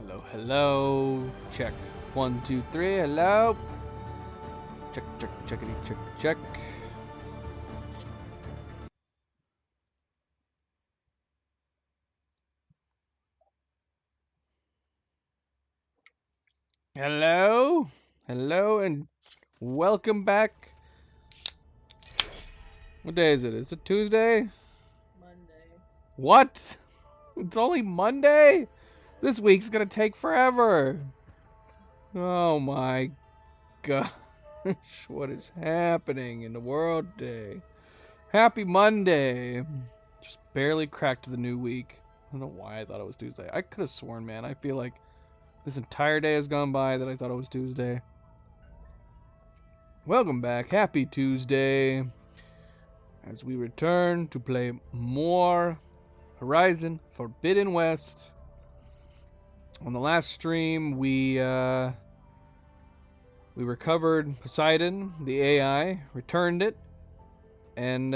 Hello, hello. Check. One, two, three. Hello. Check, check, checkity, check, check. Hello. Hello, and welcome back. What day is it? Is it Tuesday? Monday. What? It's only Monday? This week's gonna take forever. Oh my gosh. What is happening in the world today? Happy Monday. Just barely cracked the new week. I don't know why I thought it was Tuesday. I could have sworn, man. I feel like this entire day has gone by that I thought it was Tuesday. Welcome back. Happy Tuesday. As we return to play more Horizon Forbidden West. On the last stream, we recovered Poseidon, the AI, returned it, and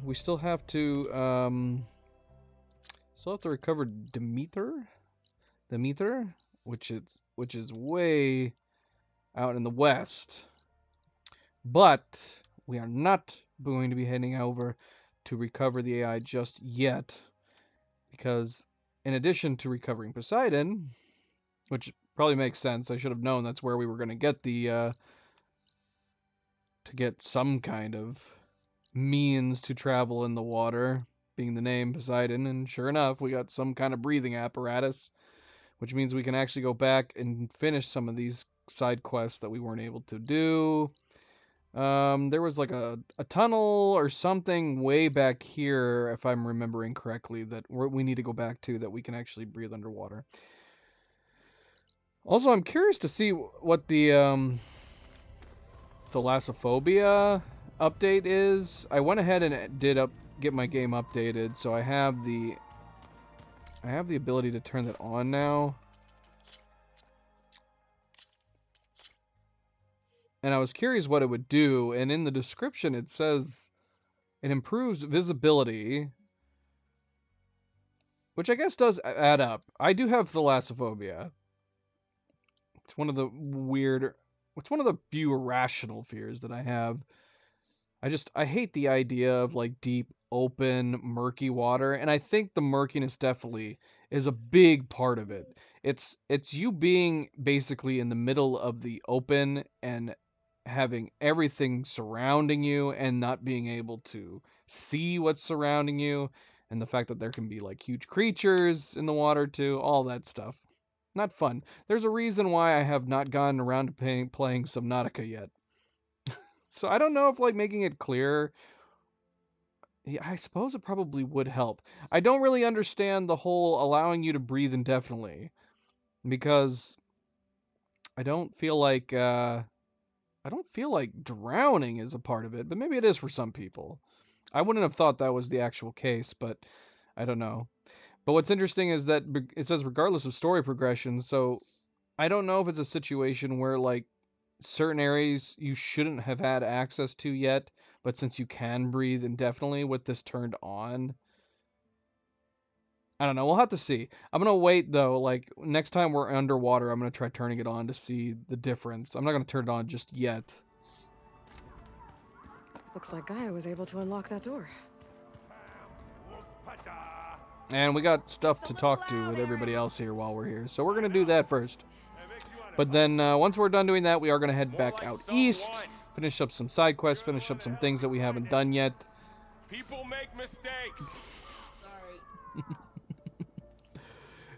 we still have to recover Demeter, which is way out in the west. But we are not going to be heading over to recover the AI just yet, because in addition to recovering Poseidon, which probably makes sense, I should have known that's where we were going to get to get some kind of means to travel in the water, being the name Poseidon, and sure enough, we got some kind of breathing apparatus, which means we can actually go back and finish some of these side quests that we weren't able to do. There was like a tunnel or something way back here, if I'm remembering correctly, that we need to go back to that we can actually breathe underwater. Also, I'm curious to see what the Thalassophobia update is. I went ahead and get my game updated, so I have the ability to turn that on now. And I was curious what it would do, and in the description it says it improves visibility, which I guess does add up. I do have thalassophobia. It's one of the few irrational fears that I have. I hate the idea of like deep, open, murky water, and I think the murkiness definitely is a big part of it. It's you being basically in the middle of the open and having everything surrounding you and not being able to see what's surrounding you, and the fact that there can be like huge creatures in the water too, all that stuff. Not fun. There's a reason why I have not gotten around to playing Subnautica yet. So I don't know if like making it clearer. Yeah, I suppose it probably would help. I don't really understand the whole allowing you to breathe indefinitely, because I don't feel like drowning is a part of it, but maybe it is for some people. I wouldn't have thought that was the actual case, but I don't know. But what's interesting is that it says regardless of story progression, so I don't know if it's a situation where like certain areas you shouldn't have had access to yet, but since you can breathe indefinitely with this turned on, I don't know. We'll have to see. I'm gonna wait though. Like next time we're underwater, I'm gonna try turning it on to see the difference. I'm not gonna turn it on just yet. Looks like Gaia was able to unlock that door. And we got stuff to talk to with everybody else here while we're here, so we're gonna do that first. But then once we're done doing that, we are gonna head back out east, finish up some side quests, finish up some things that we haven't done yet. People make mistakes. Sorry.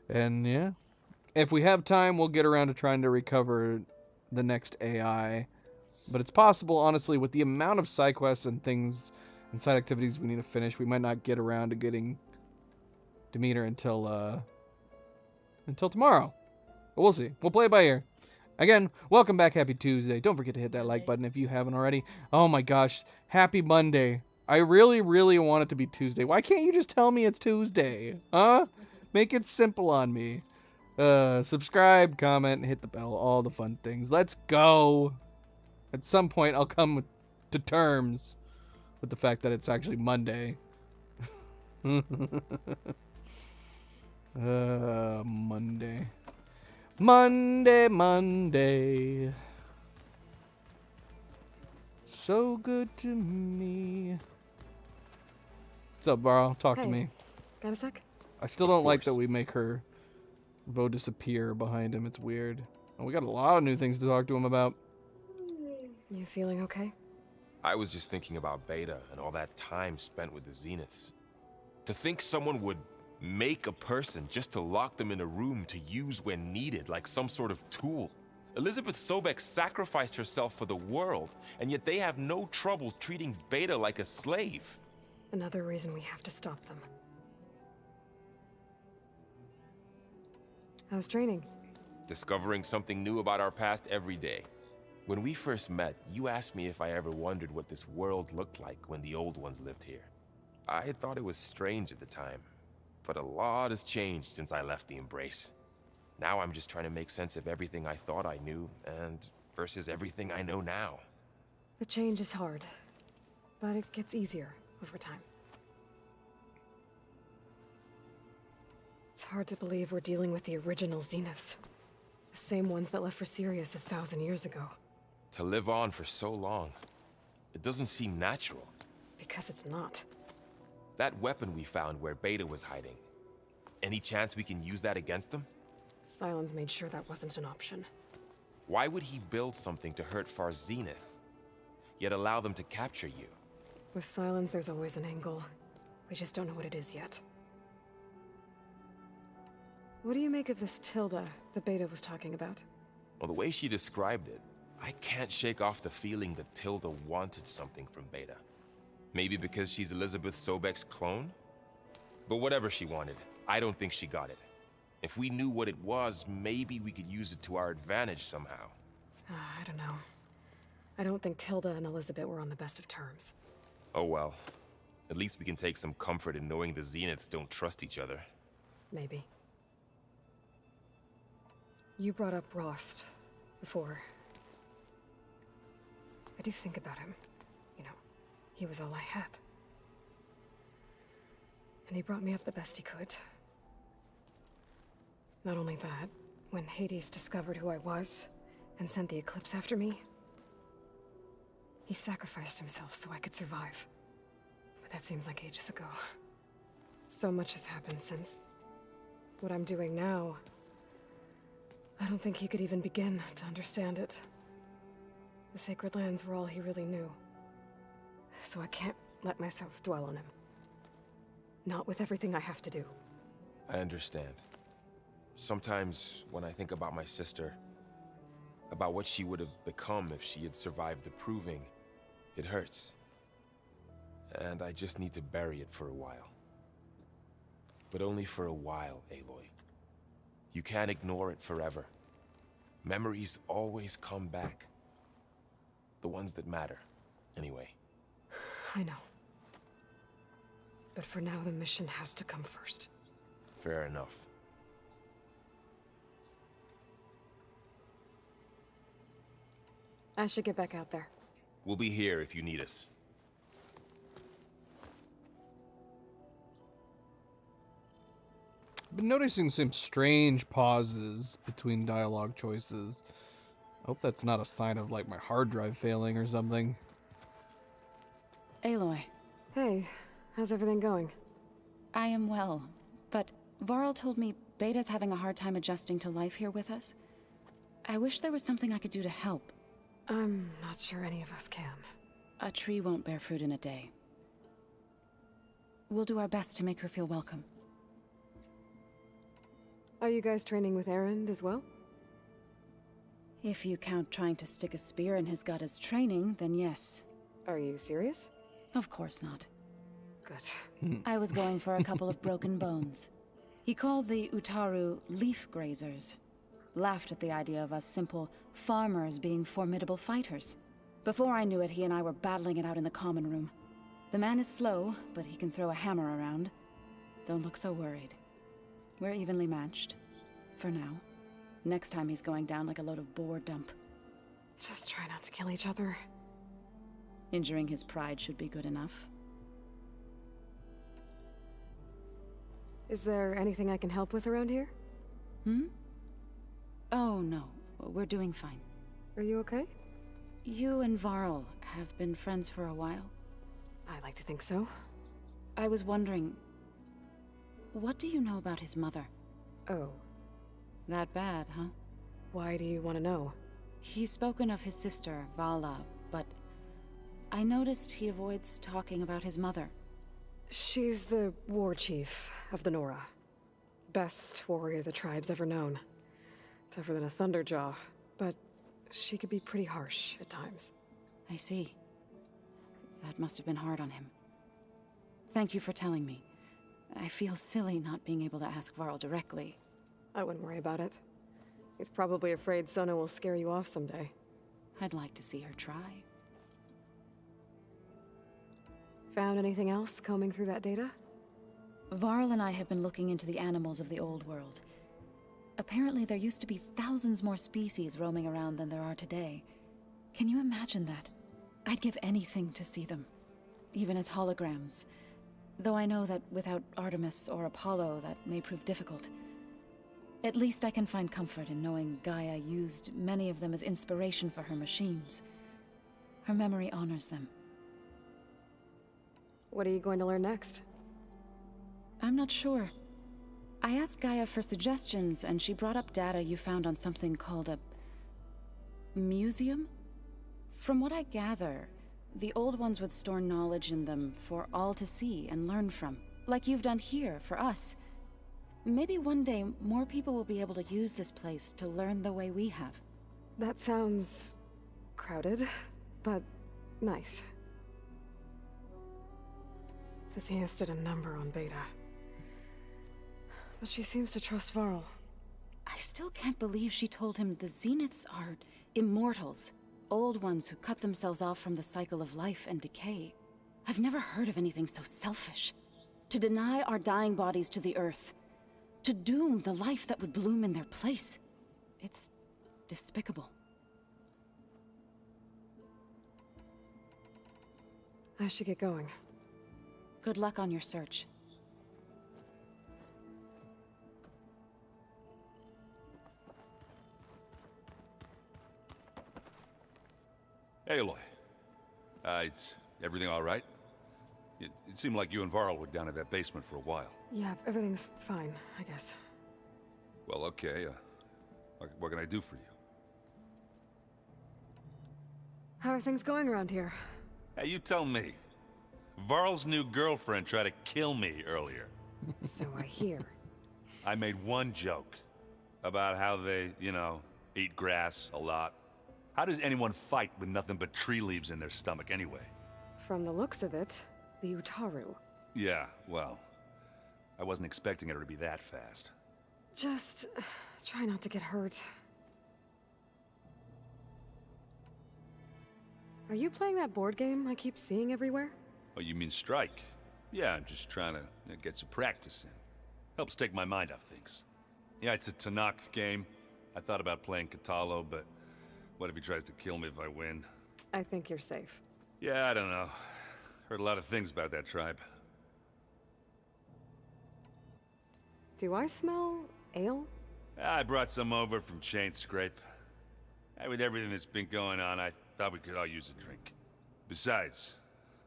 And yeah, if we have time, we'll get around to trying to recover the next AI. But it's possible, honestly, with the amount of side quests and things and side activities we need to finish, we might not get around to getting Demeter until tomorrow. But we'll see. We'll play it by ear. Again, welcome back. Happy Tuesday. Don't forget to hit that like button if you haven't already. Oh my gosh. Happy Monday. I really, really want it to be Tuesday. Why can't you just tell me it's Tuesday? Huh? Make it simple on me. Subscribe, comment, hit the bell, all the fun things. Let's go. At some point, I'll come to terms with the fact that it's actually Monday. Monday. Monday, Monday. So good to me. What's up, Varl? Talk to Hey. me. Got a sec? I still Of don't like that course. we make her Vo disappear behind him. It's weird. And we got a lot of new things to talk to him about. You feeling okay? I was just thinking about Beta and all that time spent with the Zeniths. To think someone would make a person just to lock them in a room to use when needed, like some sort of tool. Elizabeth Sobek sacrificed herself for the world, and yet they have no trouble treating Beta like a slave. Another reason we have to stop them. How's training? Discovering something new about our past every day. When we first met, you asked me if I ever wondered what this world looked like when the old ones lived here. I thought it was strange at the time, but a lot has changed since I left the Embrace. Now I'm just trying to make sense of everything I thought I knew, and versus everything I know now. The change is hard, but it gets easier over time. It's hard to believe we're dealing with the original Zeniths. The same ones that left for Sirius 1,000 years ago. To live on for so long, it doesn't seem natural. Because it's not. That weapon we found where Beta was hiding, any chance we can use that against them? Sylens made sure that wasn't an option. Why would he build something to hurt Far Zenith, yet allow them to capture you? With Sylens, there's always an angle. We just don't know what it is yet. What do you make of this Tilda that Beta was talking about? Well, the way she described it, I can't shake off the feeling that Tilda wanted something from Beta. Maybe because she's Elizabeth Sobek's clone? But whatever she wanted, I don't think she got it. If we knew what it was, maybe we could use it to our advantage somehow. I don't know. I don't think Tilda and Elizabeth were on the best of terms. Oh well. At least we can take some comfort in knowing the Zeniths don't trust each other. Maybe. You brought up Rost before. I do think about him. You know, he was all I had. And he brought me up the best he could. Not only that, when Hades discovered who I was and sent the Eclipse after me, he sacrificed himself so I could survive. But that seems like ages ago. So much has happened since. What I'm doing now, I don't think he could even begin to understand it. The Sacred Lands were all he really knew. So I can't let myself dwell on him. Not with everything I have to do. I understand. Sometimes, when I think about my sister, about what she would have become if she had survived the Proving, it hurts. And I just need to bury it for a while. But only for a while, Aloy. You can't ignore it forever. Memories always come back. The ones that matter, anyway. I know. But for now, the mission has to come first. Fair enough. I should get back out there. We'll be here if you need us. I've been noticing some strange pauses between dialogue choices. I hope that's not a sign of like my hard drive failing or something. Aloy, Hey, how's everything going? I am well, but Varl told me Beta's having a hard time adjusting to life here with us. I wish there was something I could do to help. I'm not sure any of us can. A tree won't bear fruit in a day. We'll do our best to make her feel welcome. Are you guys training with Erend as well? If you count trying to stick a spear in his gut as training, then yes. Are you serious? Of course not. Good. I was going for a couple of broken bones. He called the Utaru leaf grazers. Laughed at the idea of us simple farmers being formidable fighters. Before I knew it, he and I were battling it out in the common room. The man is slow, but he can throw a hammer around. Don't look so worried. We're evenly matched. For now. Next time he's going down like a load of boar dump. Just try not to kill each other. Injuring his pride should be good enough. Is there anything I can help with around here? Hmm? Oh, no. We're doing fine. Are you okay? You and Varl have been friends for a while. I like to think so. I was wondering, what do you know about his mother? Oh, That bad, huh? why do you want to know? He's spoken of his sister, Vala, but I noticed he avoids talking about his mother. She's the war chief of the Nora. Best warrior the tribe's ever known. Tougher than a Thunderjaw, but she could be pretty harsh at times. I see. That must have been hard on him. Thank you for telling me. I feel silly not being able to ask Varl directly. I wouldn't worry about it. He's probably afraid Sona will scare you off someday. I'd like to see her try. Found anything else combing through that data? Varl and I have been looking into the animals of the old world. Apparently there used to be thousands more species roaming around than there are today. Can you imagine that? I'd give anything to see them, even as holograms. Though I know that without Artemis or Apollo, that may prove difficult. At least I can find comfort in knowing Gaia used many of them as inspiration for her machines. Her memory honors them. What are you going to learn next? I'm not sure. I asked Gaia for suggestions, and she brought up data you found on something called a museum? From what I gather, the old ones would store knowledge in them for all to see and learn from, like you've done here for us. Maybe one day more people will be able to use this place to learn the way we have. That sounds crowded, but nice. The Zeniths did a number on Beta. But she seems to trust Varl. I still can't believe she told him the Zeniths are immortals. Old ones who cut themselves off from the cycle of life and decay. I've never heard of anything so selfish. To deny our dying bodies to the earth. To doom the life that would bloom in their place. It's despicable. I should get going. Good luck on your search. Hey, Aloy. Is everything all right? It seemed like you and Varl were down in that basement for a while. Yeah, everything's fine, I guess. Well, okay. What can I do for you? How are things going around here? Hey, you tell me. Varl's new girlfriend tried to kill me earlier. So I hear. I made one joke about how they, eat grass a lot. How does anyone fight with nothing but tree leaves in their stomach anyway? From the looks of it, the Utaru. Yeah, well, I wasn't expecting her to be that fast. Just try not to get hurt. Are you playing that board game I keep seeing everywhere? Oh, you mean Strike? Yeah, I'm just trying to get some practice in. Helps take my mind off things. Yeah, it's a Tanakh game. I thought about playing Katalo, but what if he tries to kill me if I win? I think you're safe. Yeah, I don't know. Heard a lot of things about that tribe. Do I smell ale? I brought some over from Chain Scrape. With everything that's been going on, I thought we could all use a drink. Besides,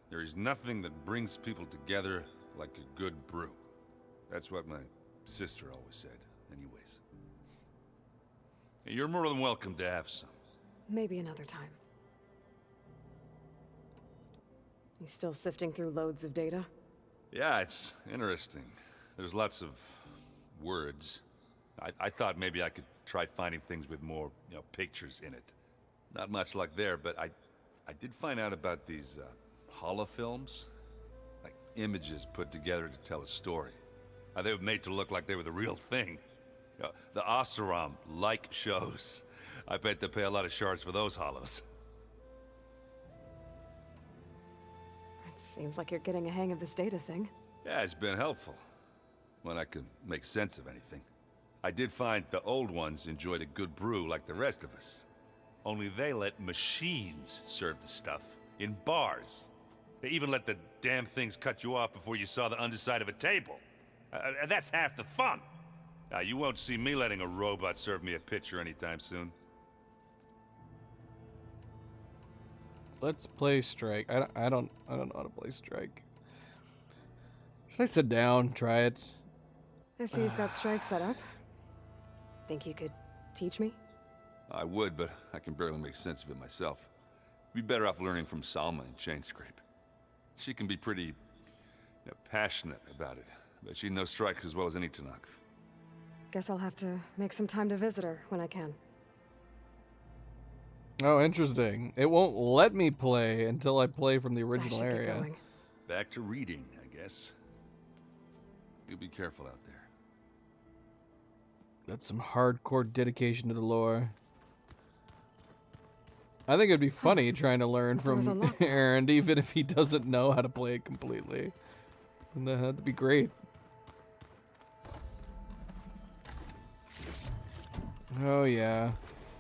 there is nothing that brings people together like a good brew. That's what my sister always said, anyways. You're more than welcome to have some. Maybe another time. You still sifting through loads of data? Yeah, it's interesting. There's lots of words. I thought maybe I could try finding things with more, pictures in it. Not much luck there, but I did find out about these holofilms. Like images put together to tell a story. They were made to look like they were the real thing. The Oseram like shows. I bet they pay a lot of shards for those hollows. It seems like you're getting a hang of this data thing. Yeah, it's been helpful. When I could make sense of anything. I did find the old ones enjoyed a good brew like the rest of us. Only they let machines serve the stuff in bars. They even let the damn things cut you off before you saw the underside of a table. That's half the fun. Now, you won't see me letting a robot serve me a picture anytime soon. Let's play Strike. I don't know how to play Strike. Should I sit down, try it? I see you've got Strike set up. Think you could teach me? I would, but I can barely make sense of it myself. Be better off learning from Salma and Chainscrape. She can be pretty passionate about it, but she knows Strike as well as any Tenakth. Guess I'll have to make some time to visit her when I can. Oh, interesting. It won't let me play until I play from the original I should area. get going. Back to reading, I guess. You be careful out there. That's some hardcore dedication to the lore. I think it'd be funny trying to learn Door's from unlocked. Aaron, even if he doesn't know how to play it completely. And that'd be great. Oh yeah.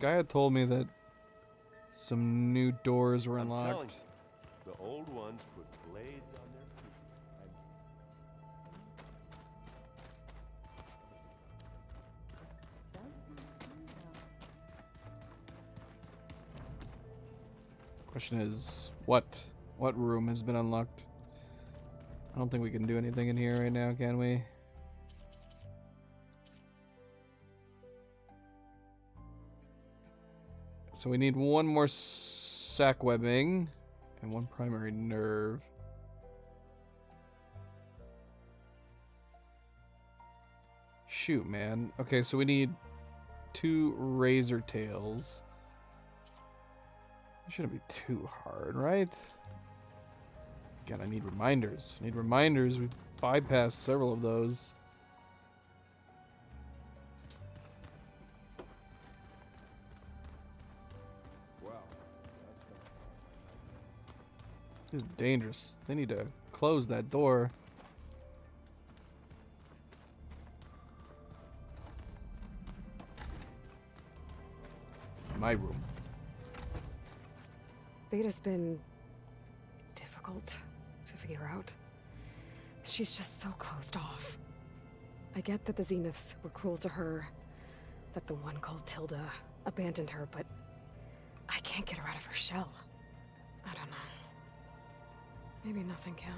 Gaia told me that some new doors were I'm telling unlocked. you, the old ones put blades on their feet. Question is, what room has been unlocked? I don't think we can do anything in here right now, can we? So we need one more sac webbing and one primary nerve. Shoot, man. Okay, so we need 2 razor tails. It shouldn't be too hard, right? Again, I need reminders. I need reminders. We've bypassed several of those. This is dangerous. They need to close that door. This is my room. Beta's been difficult to figure out. She's just so closed off. I get that the Zeniths were cruel to her, that the one called Tilda abandoned her, but I can't get her out of her shell. I don't know. Maybe nothing can.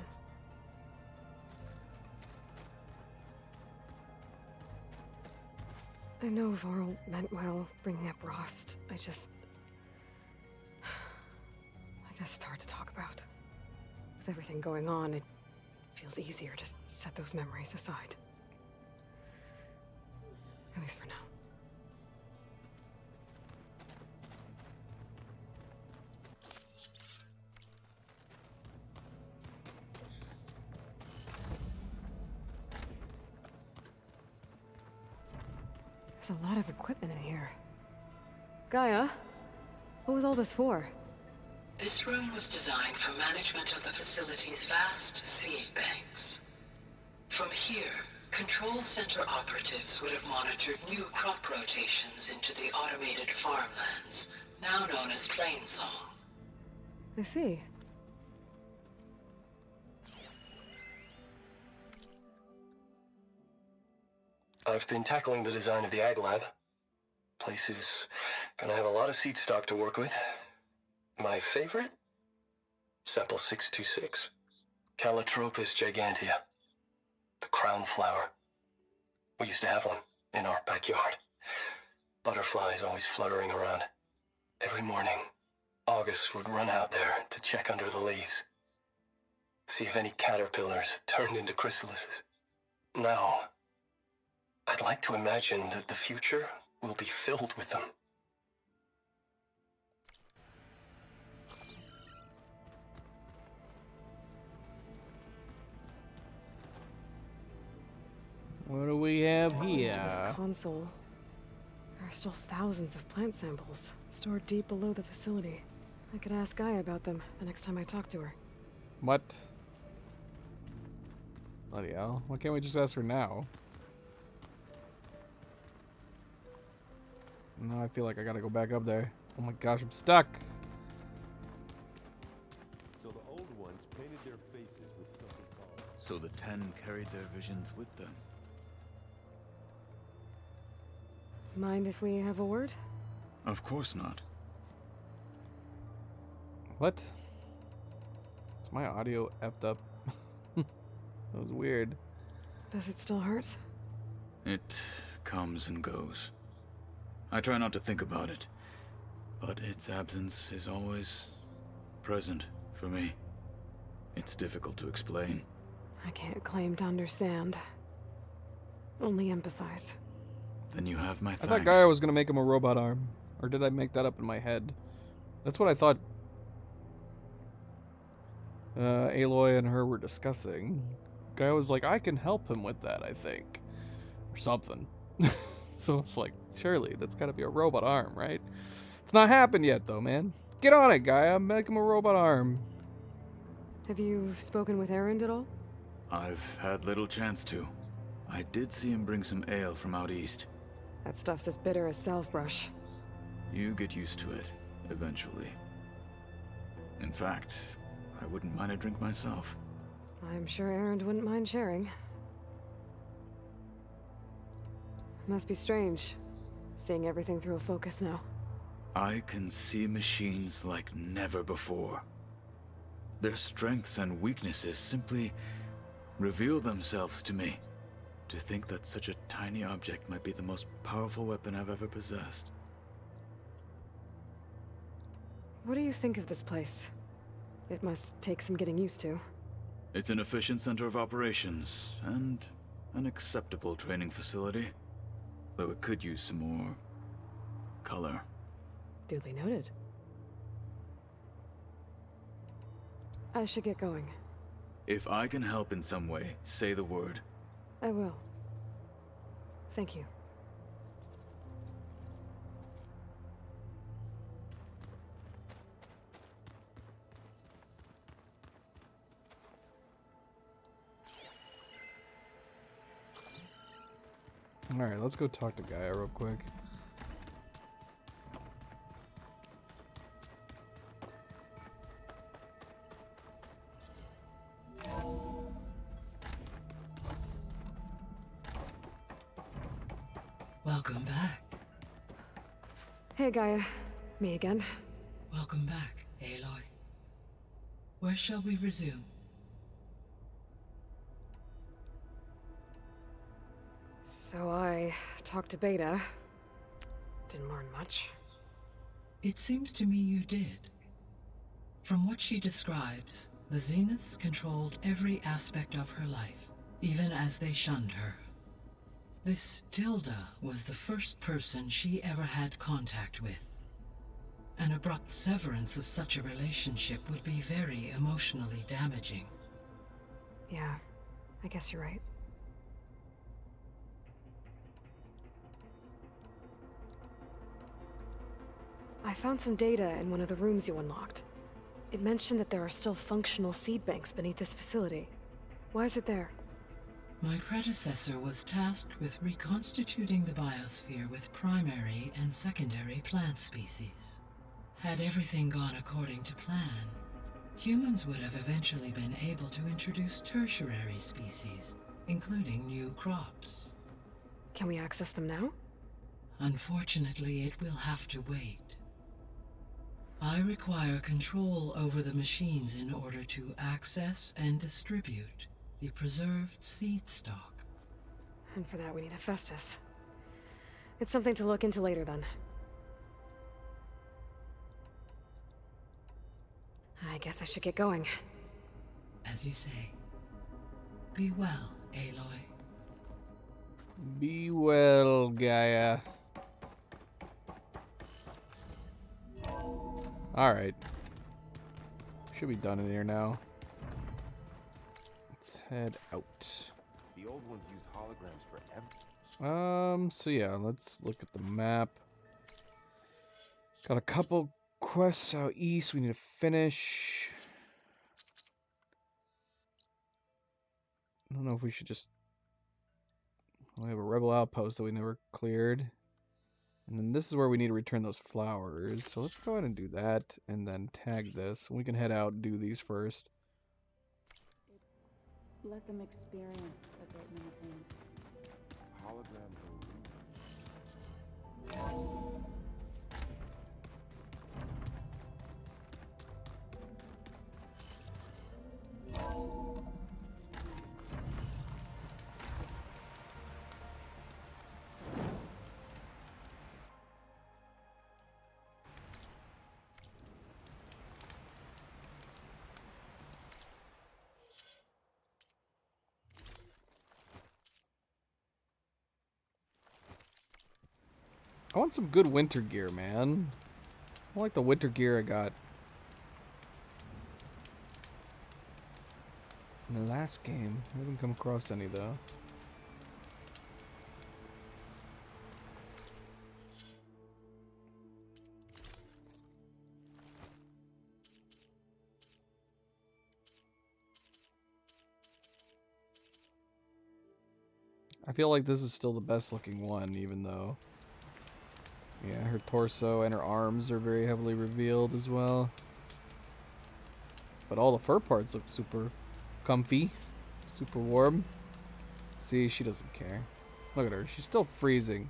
I know Varl meant well bringing up Rost. I guess it's hard to talk about. With everything going on, it feels easier to set those memories aside. At least for now. There's a lot of equipment in here. Gaia, what was all this for? This room was designed for management of the facility's vast seed banks. From here, Control Center operatives would have monitored new crop rotations into the automated farmlands, now known as Plainsong. I see. I've been tackling the design of the Ag Lab. Place is gonna have a lot of seed stock to work with. My favorite? Sample 626. Calotropis gigantea. The crown flower. We used to have one in our backyard. Butterflies always fluttering around. Every morning, August would run out there to check under the leaves. See if any caterpillars turned into chrysalises. Now, I'd like to imagine that the future will be filled with them. What do we have This here? console. There are still thousands of plant samples stored deep below the facility. I could ask Gaia about them the next time I talk to her. What? Bloody hell. Why can't we just ask her now? No, I feel like I gotta go back up there. Oh my gosh, I'm stuck. So the old ones painted their faces with something called So the Ten carried their visions with them. Mind if we have a word? Of course not. What? Is my audio effed up? That was weird. Does it still hurt? It comes and goes. I try not to think about it, but its absence is always present for me. It's difficult to explain. I can't claim to understand. Only empathize. Then you have my I thanks. thought Gaia was gonna make him a robot arm. Or did I make that up in my head? That's what I thought Aloy and her were discussing. Gaia was like, I can help him with that, I think. Or something. So it's like, surely, that's gotta be a robot arm, right? It's not happened yet, though, man. Get on it, Gaia. Make him a robot arm. Have you spoken with Erend at all? I've had little chance to. I did see him bring some ale from out east. That stuff's as bitter as salve-brush. You get used to it, eventually. In fact, I wouldn't mind a drink myself. I'm sure Erend wouldn't mind sharing. Must be strange, seeing everything through a focus now. I can see machines like never before. Their strengths and weaknesses simply reveal themselves to me. To think that such a tiny object might be the most powerful weapon I've ever possessed. What do you think of this place? It must take some getting used to. It's an efficient center of operations, and an acceptable training facility. Though it could use some more color. Duly noted. I should get going. If I can help in some way, say the word. I will. Thank you. Alright, let's go talk to Gaia real quick. Welcome back. Hey, Gaia. Me again. Welcome back, Aloy. Where shall we resume? So I talked to Beta. Didn't learn much. It seems to me you did. From what she describes, the Zeniths controlled every aspect of her life, even as they shunned her. This Tilda was the first person she ever had contact with. An abrupt severance of such a relationship would be very emotionally damaging. Yeah, I guess you're right. I found some data in one of the rooms you unlocked. It mentioned that there are still functional seed banks beneath this facility. Why is it there? My predecessor was tasked with reconstituting the biosphere with primary and secondary plant species. Had everything gone according to plan, humans would have eventually been able to introduce tertiary species, including new crops. Can we access them now? Unfortunately, it will have to wait. I require control over the machines in order to access and distribute the preserved seed stock. And for that we need Hephaestus. It's something to look into later then. I guess I should get going. As you say. Be well, Aloy. Be well, Gaia. Alright. Should be done in here now. Let's head out. The old ones used holograms forever. So yeah, let's look at the map. Got a couple quests out east we need to finish. I don't know if we should just... We have a rebel outpost that we never cleared. And then this is where we need to return those flowers. So let's go ahead and do that and then tag this. We can head out and do these first. Let them experience a great many things. Holograms I want some good winter gear, man. I like the winter gear I got in the last game. I haven't come across any though. I feel like this is still the best looking one, even though, yeah, her torso and her arms are very heavily revealed as well. But all the fur parts look super comfy, super warm. See, she doesn't care. Look at her, she's still freezing.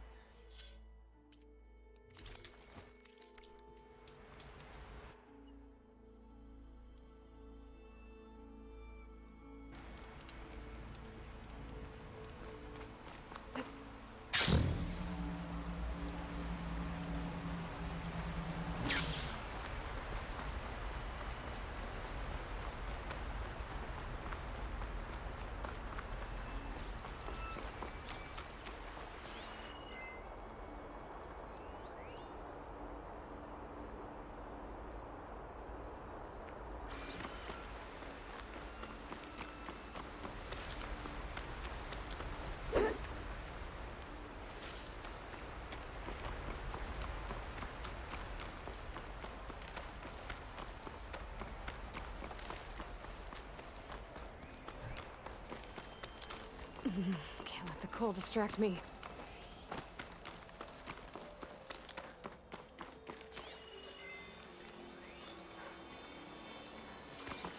Can't let the cold distract me.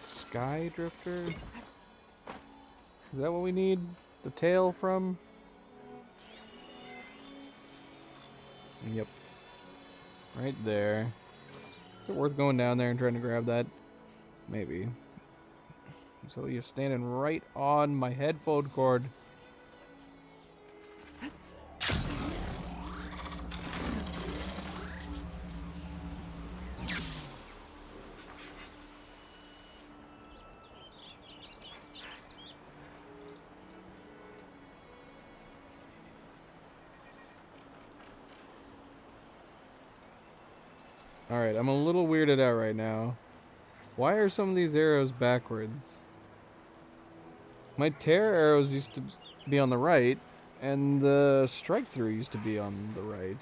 Sky Drifter? Is that what we need the tail from? Yep. Right there. Is it worth going down there and trying to grab that? Maybe. So you're standing right on my headphone cord. Alright, I'm a little weirded out right now. Why are some of these arrows backwards? My tear arrows used to be on the right, and the strike through used to be on the right.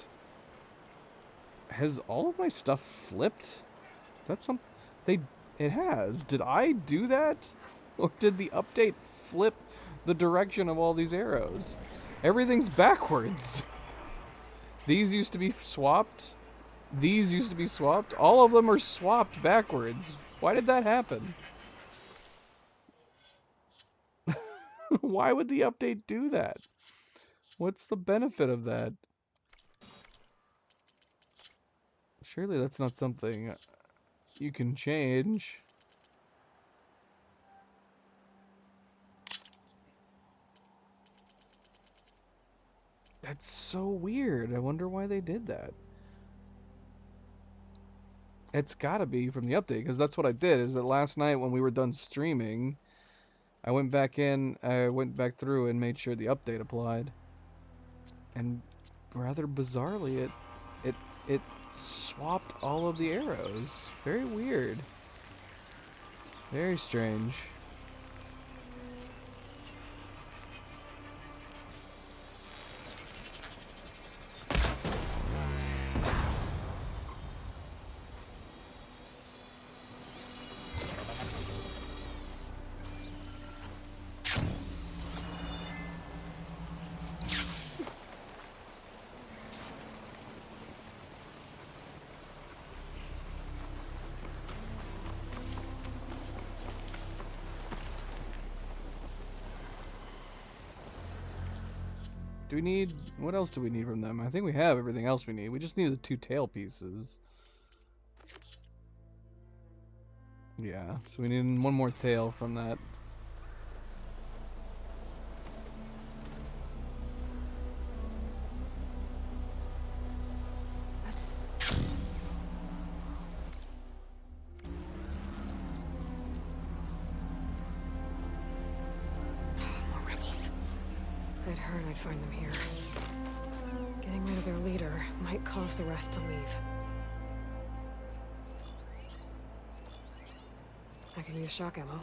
Has all of my stuff flipped? Is that some... It has. Did I do that? Or did the update flip the direction of all these arrows? Everything's backwards. These used to be swapped. These used to be swapped. All of them are swapped backwards. Why did that happen? Why would the update do that? What's the benefit of that? Surely that's not something you can change. That's so weird. I wonder why they did that. It's gotta be from the update, because that's what I did, is that last night when we were done streaming, I went back through and made sure the update applied. And rather bizarrely, it swapped all of the arrows. Very weird. Very strange. Do we need... What else do we need from them? I think we have everything else we need. We just need the 2 tail pieces. Yeah, so we need one more tail from that. More rebels. I'd heard I'd find them here. Getting rid of their leader might cause the rest to leave. I can use shock ammo.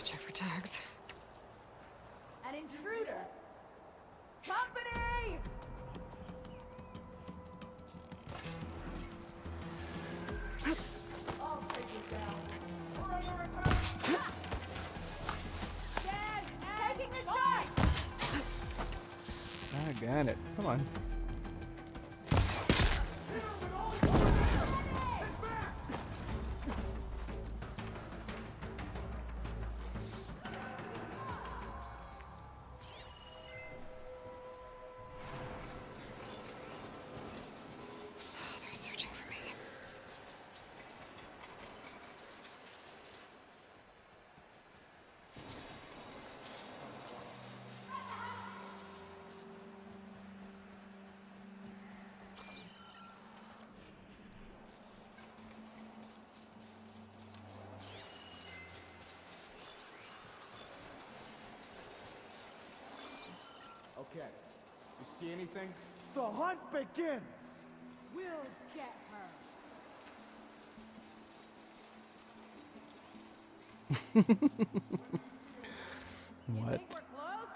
Check for tags. An intruder! Company! I'll take it down. We're under attack! Dad, taking the shot! I got it. Come on. They're searching for me. Okay. You see anything? The hunt begins! We'll get her. What? Think we're close?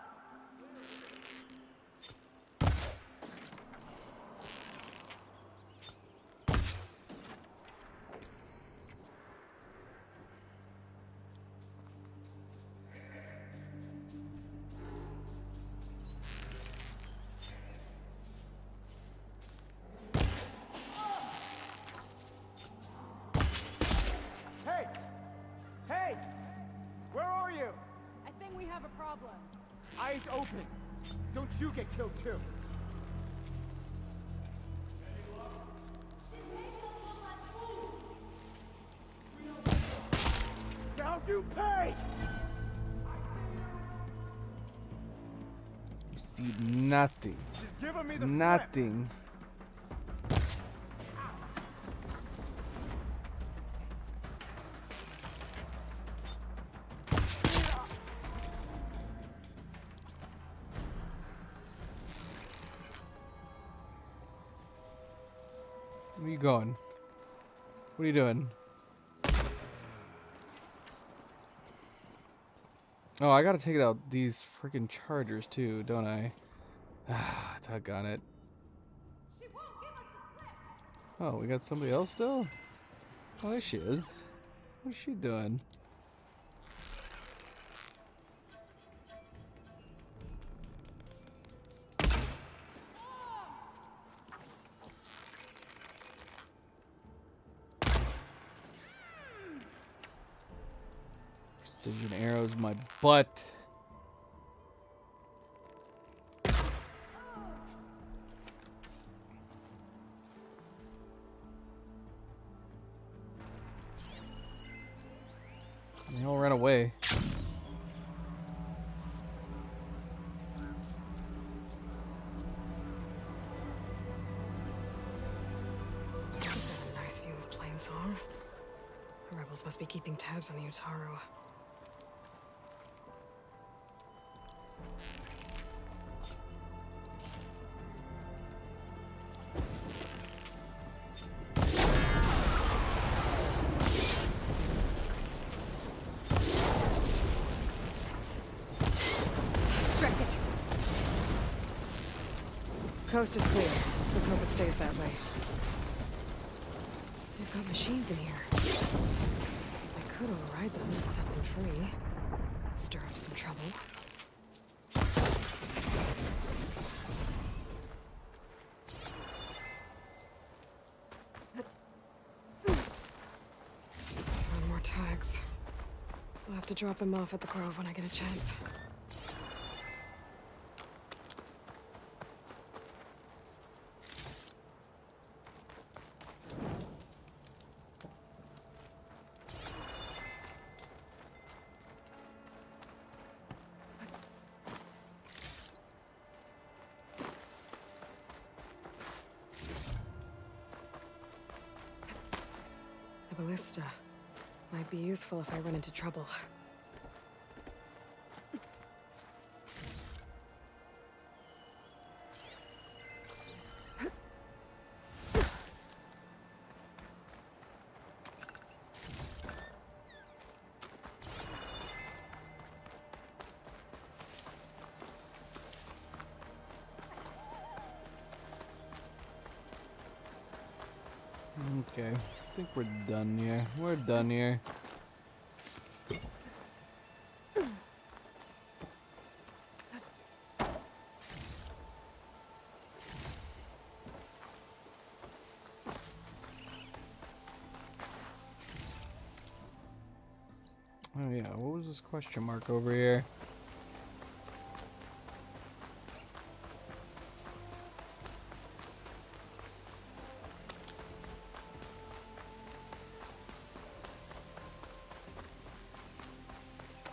Hey! Hey! Where are you? I think we have a problem. Eyes open. Don't you get killed too. Now you pay! You see nothing. She's giving me the Nothing. Where you going? What are you doing? Oh, I gotta take out these freaking chargers too, don't I? Ah, doggone it. Oh, we got somebody else still? Oh, there she is. What's she doing? Precision arrows, my butt. They all ran away. Nice view of Plainsong. The rebels must be keeping tabs on the Utaru. Distracted. Coast is clear. Let's hope it stays that way. They've got machines in here. I could override them and set them free. Stir up some trouble. have to drop them off at the Grove when I get a chance. The ballista might be useful if I run into trouble. Okay, I think we're done here. We're done here. Oh yeah, what was this question mark over here?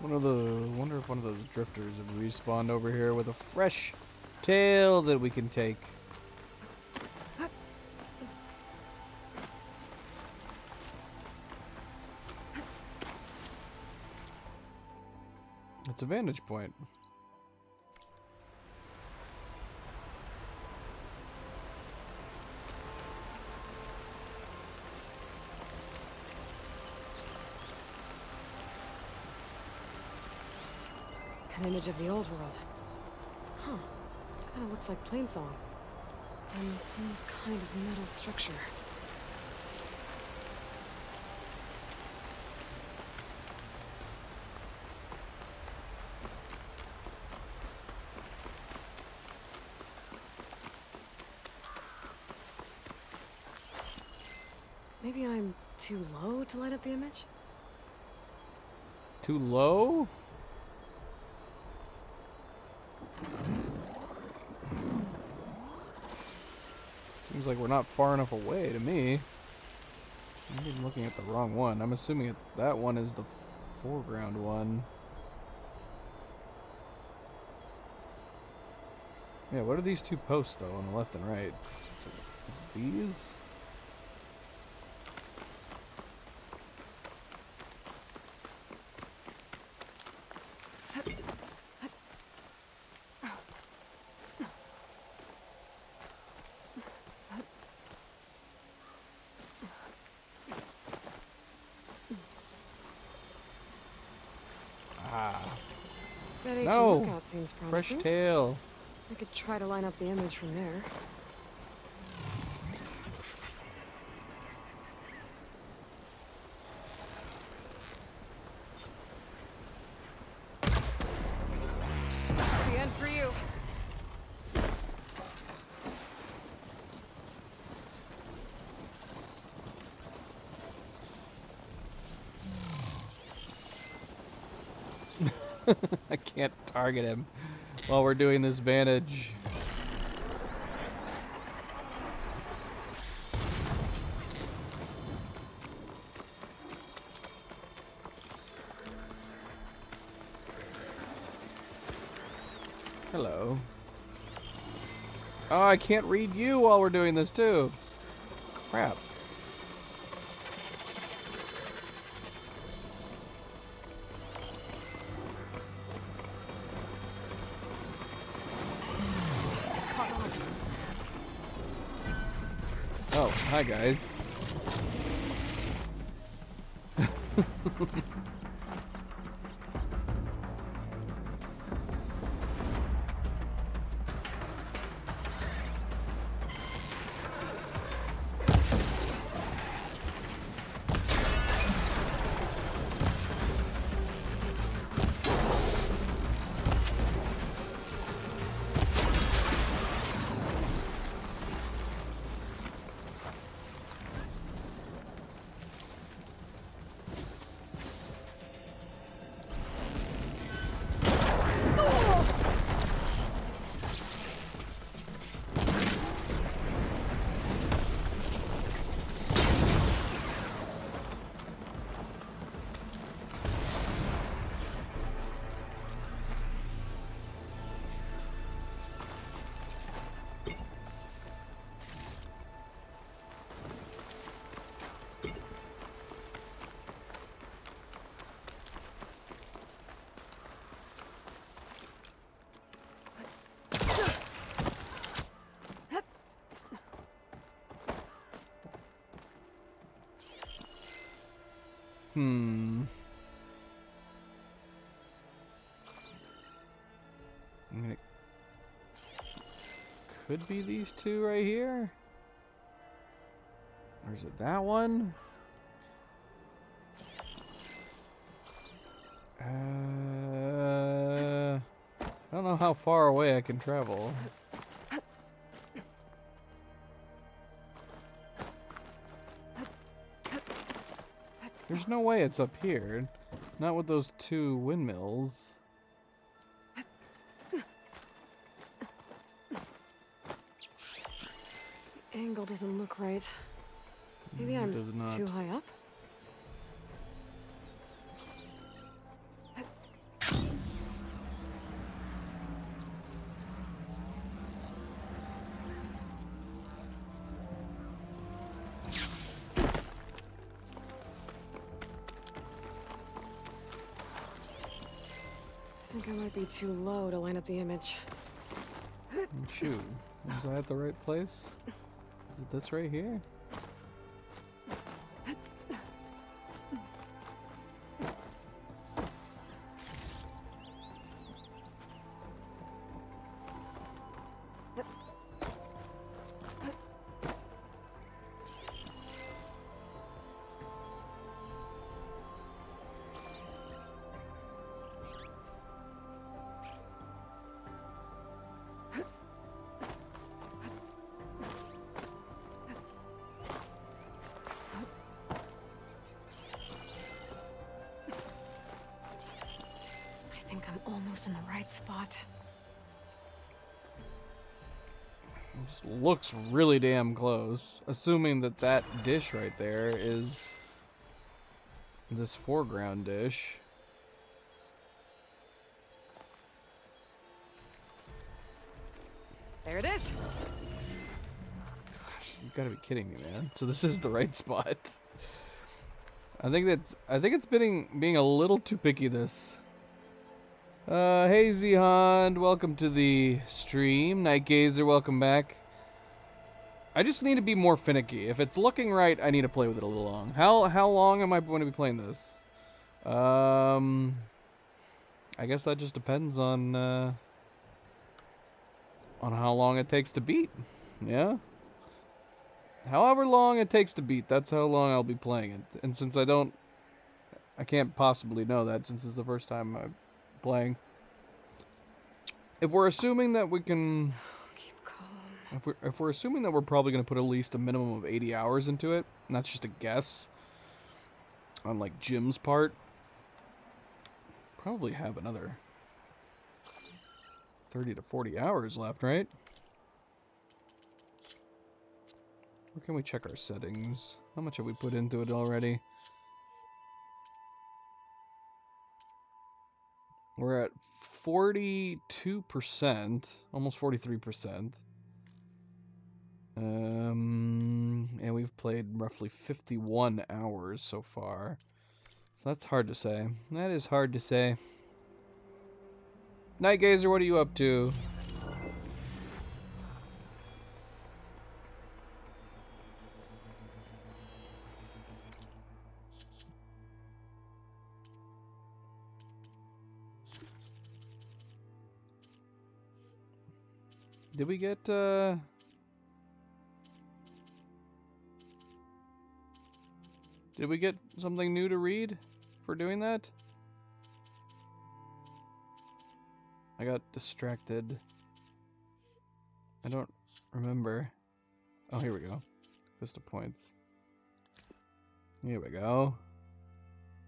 Wonder if one of those drifters have respawned over here with a fresh tail that we can take. It's a vantage point. An image of the old world. Huh. Kinda looks like Plainsong. And some kind of metal structure. Maybe I'm too low to light up the image? Too low? Seems like we're not far enough away to me. I'm looking at the wrong one. I'm assuming that one is the foreground one. Yeah, what are these two posts though on the left and right? These? That ancient No! lookout seems promising. Fresh tail. I could try to line up the image from there. It's the end for you. I can't target him while we're doing this vantage. Hello. Oh, I can't read you while we're doing this too. Crap. Oh, hi guys. Hmm. I mean, it could be these two right here. Or is it that one? I don't know how far away I can travel. There's no way it's up here. Not with those two windmills. The angle doesn't look right. Maybe It I'm does not. too high up? I think I might be too low to line up the image. Shoot. Was I at the right place? Is it this right here? I think I'm almost in the right spot. It just looks really damn close. Assuming that that dish right there is this foreground dish. There it is. You gotta be kidding me, man. So this is the right spot. I think it's being a little too picky this. Hey Zehond, welcome to the stream. Night Gazer, welcome back. I just need to be more finicky. If it's looking right, I need to play with it a little long. How long am I going to be playing this? I guess that just depends on how long it takes to beat. Yeah. However long it takes to beat, that's how long I'll be playing it. And since I can't possibly know that since this is the first time I'm playing. If we're assuming that we can, Keep calm. if we're assuming that we're probably going to put at least a minimum of 80 hours into it, and that's just a guess on like Jim's part, probably have another 30 to 40 hours left, right? Where can we check our settings? How much have we put into it already? We're at 42%, almost 43%. And we've played roughly 51 hours so far. So that's hard to say. That is hard to say. Night Gazer, what are you up to? Did we get, Did we get something new to read for doing that? I got distracted. I don't remember. Oh, here we go. Vista Points. Here we go.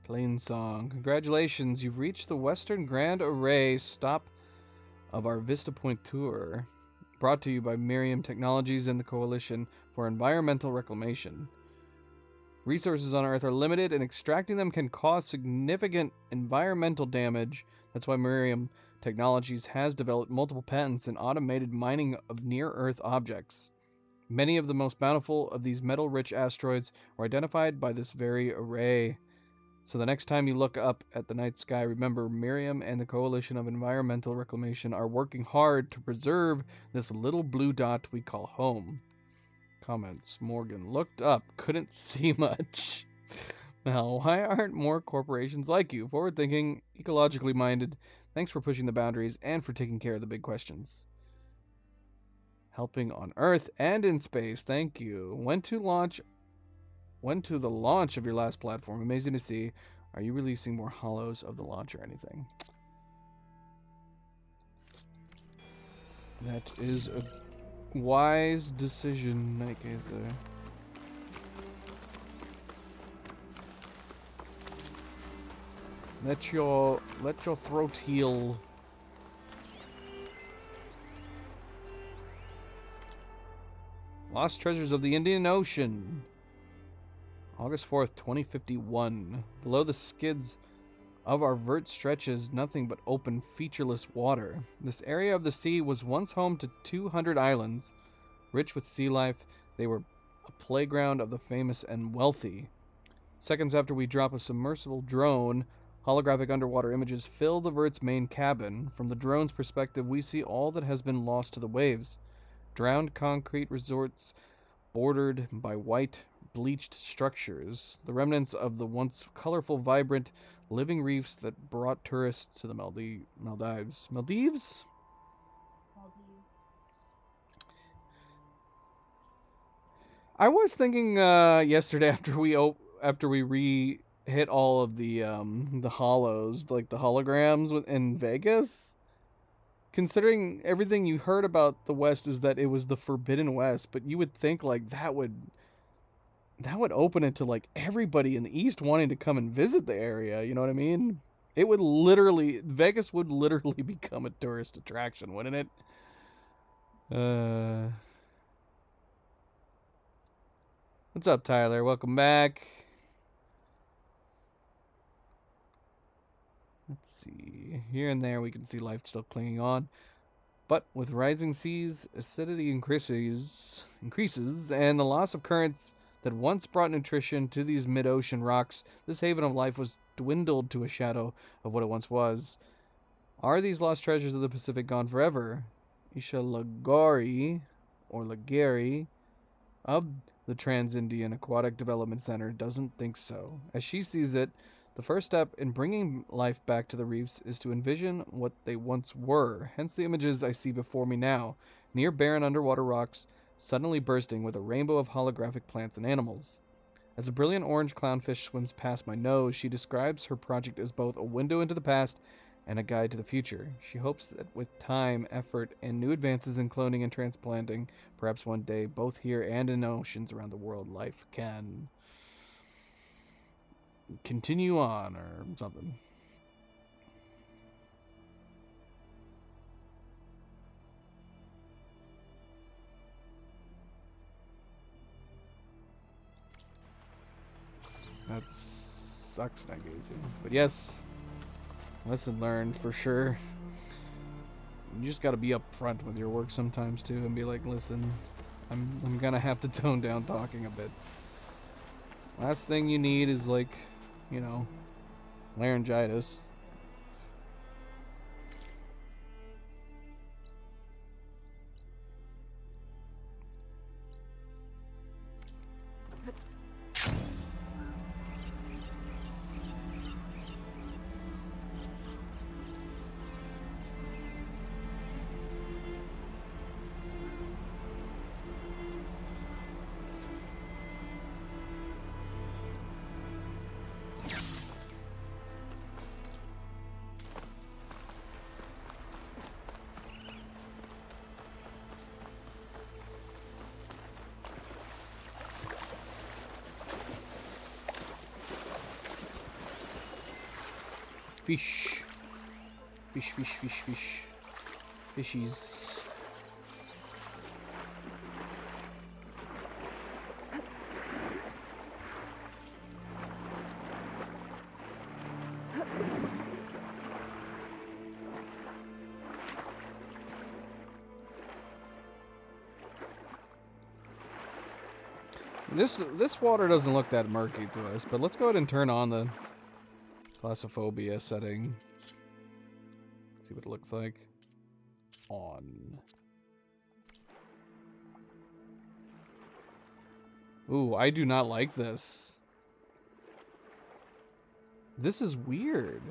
Plain Song. Congratulations, you've reached the Western Grand Array stop of our Vista Point tour. Brought to you by Miriam Technologies and the Coalition for Environmental Reclamation. Resources on Earth are limited, and extracting them can cause significant environmental damage. That's why Miriam Technologies has developed multiple patents in automated mining of near-Earth objects. Many of the most bountiful of these metal-rich asteroids were identified by this very array. So the next time you look up at the night sky, remember Miriam and the Coalition of Environmental Reclamation are working hard to preserve this little blue dot we call home. Comments. Morgan looked up, couldn't see much. Now, why aren't more corporations like you? Forward-thinking, ecologically minded. Thanks for pushing the boundaries and for taking care of the big questions. Helping on Earth and in space. Thank you. When to the launch of your last platform. Amazing to see. Are you releasing more hollows of the launch or anything? That is a wise decision, Nightgazer. Let your throat heal. Lost Treasures of the Indian Ocean. August 4th, 2051. Below the skids of our vert stretches nothing but open, featureless water. This area of the sea was once home to 200 islands. Rich with sea life, they were a playground of the famous and wealthy. Seconds after we drop a submersible drone, holographic underwater images fill the vert's main cabin. From the drone's perspective, we see all that has been lost to the waves. Drowned concrete resorts bordered by white, bleached structures, the remnants of the once colorful, vibrant, living reefs that brought tourists to the Maldives. Maldives? I was thinking yesterday after we hit all of the hollows, like the holograms in Vegas. Considering everything you heard about the West is that it was the Forbidden West, but you would think like that would open it to like everybody in the East wanting to come and visit the area, you know what I mean? Vegas would literally become a tourist attraction, wouldn't it? What's up, Tyler? Welcome back. Let's see. Here and there we can see life still clinging on. But with rising seas, acidity increases, and the loss of currents that once brought nutrition to these mid-ocean rocks, this haven of life was dwindled to a shadow of what it once was. Are these lost treasures of the Pacific gone forever? Isha Lagari, or Lagari, of the Trans-Indian Aquatic Development Center doesn't think so. As she sees it, the first step in bringing life back to the reefs is to envision what they once were, hence the images I see before me now, near barren underwater rocks, suddenly bursting with a rainbow of holographic plants and animals. As a brilliant orange clownfish swims past my nose, she describes her project as both a window into the past and a guide to the future. She hopes that with time, effort, and new advances in cloning and transplanting, perhaps one day, both here and in oceans around the world, life can continue on or something. That sucks, Nagazing. But yes, lesson learned for sure. You just gotta be upfront with your work sometimes too, and be like, listen, I'm gonna have to tone down talking a bit. Last thing you need is like, you know, laryngitis. Fish. Fish, fish, fish, fish. Fishies. This water doesn't look that murky to us, but let's go ahead and turn on the Thalassophobia setting. See what it looks like. On. Ooh, I do not like this. This is weird.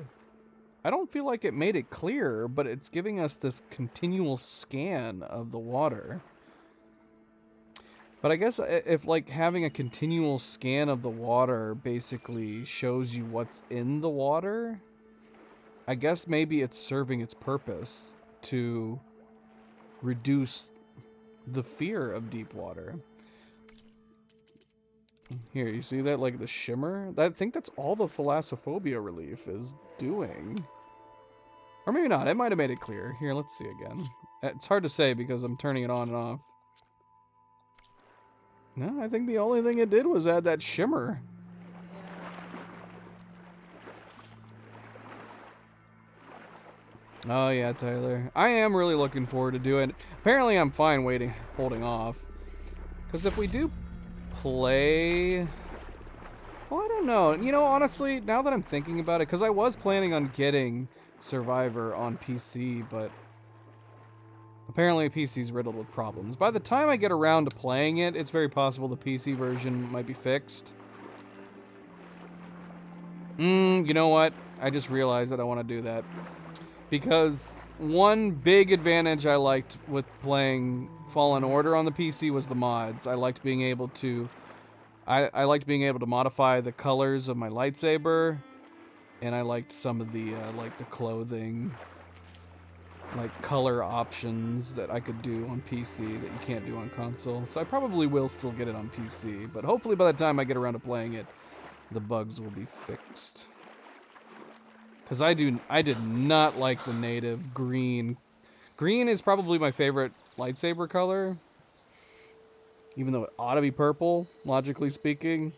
I don't feel like it made it clear, but it's giving us this continual scan of the water. But I guess if like having a continual scan of the water basically shows you what's in the water, I guess maybe it's serving its purpose to reduce the fear of deep water. Here, you see that, like the shimmer? I think that's all the thalassophobia relief is doing. Or maybe not, it might have made it clear. Here, let's see again. It's hard to say because I'm turning it on and off. No, I think the only thing it did was add that shimmer. Oh yeah, Tyler. I am really looking forward to doing it. Apparently I'm fine holding off. Because if we do play... Well, I don't know. You know, honestly, now that I'm thinking about it, because I was planning on getting Survivor on PC, but apparently PC's riddled with problems. By the time I get around to playing it, it's very possible the PC version might be fixed. You know what? I just realized that I want to do that. Because one big advantage I liked with playing Fallen Order on the PC was the mods. I liked being able to... I liked being able to modify the colors of my lightsaber, and I liked some of the, like, the clothing, like, color options that I could do on PC that you can't do on console. So I probably will still get it on PC, but hopefully by the time I get around to playing it, the bugs will be fixed. Because I did not like the native green. Green is probably my favorite lightsaber color. Even though it ought to be purple, logically speaking.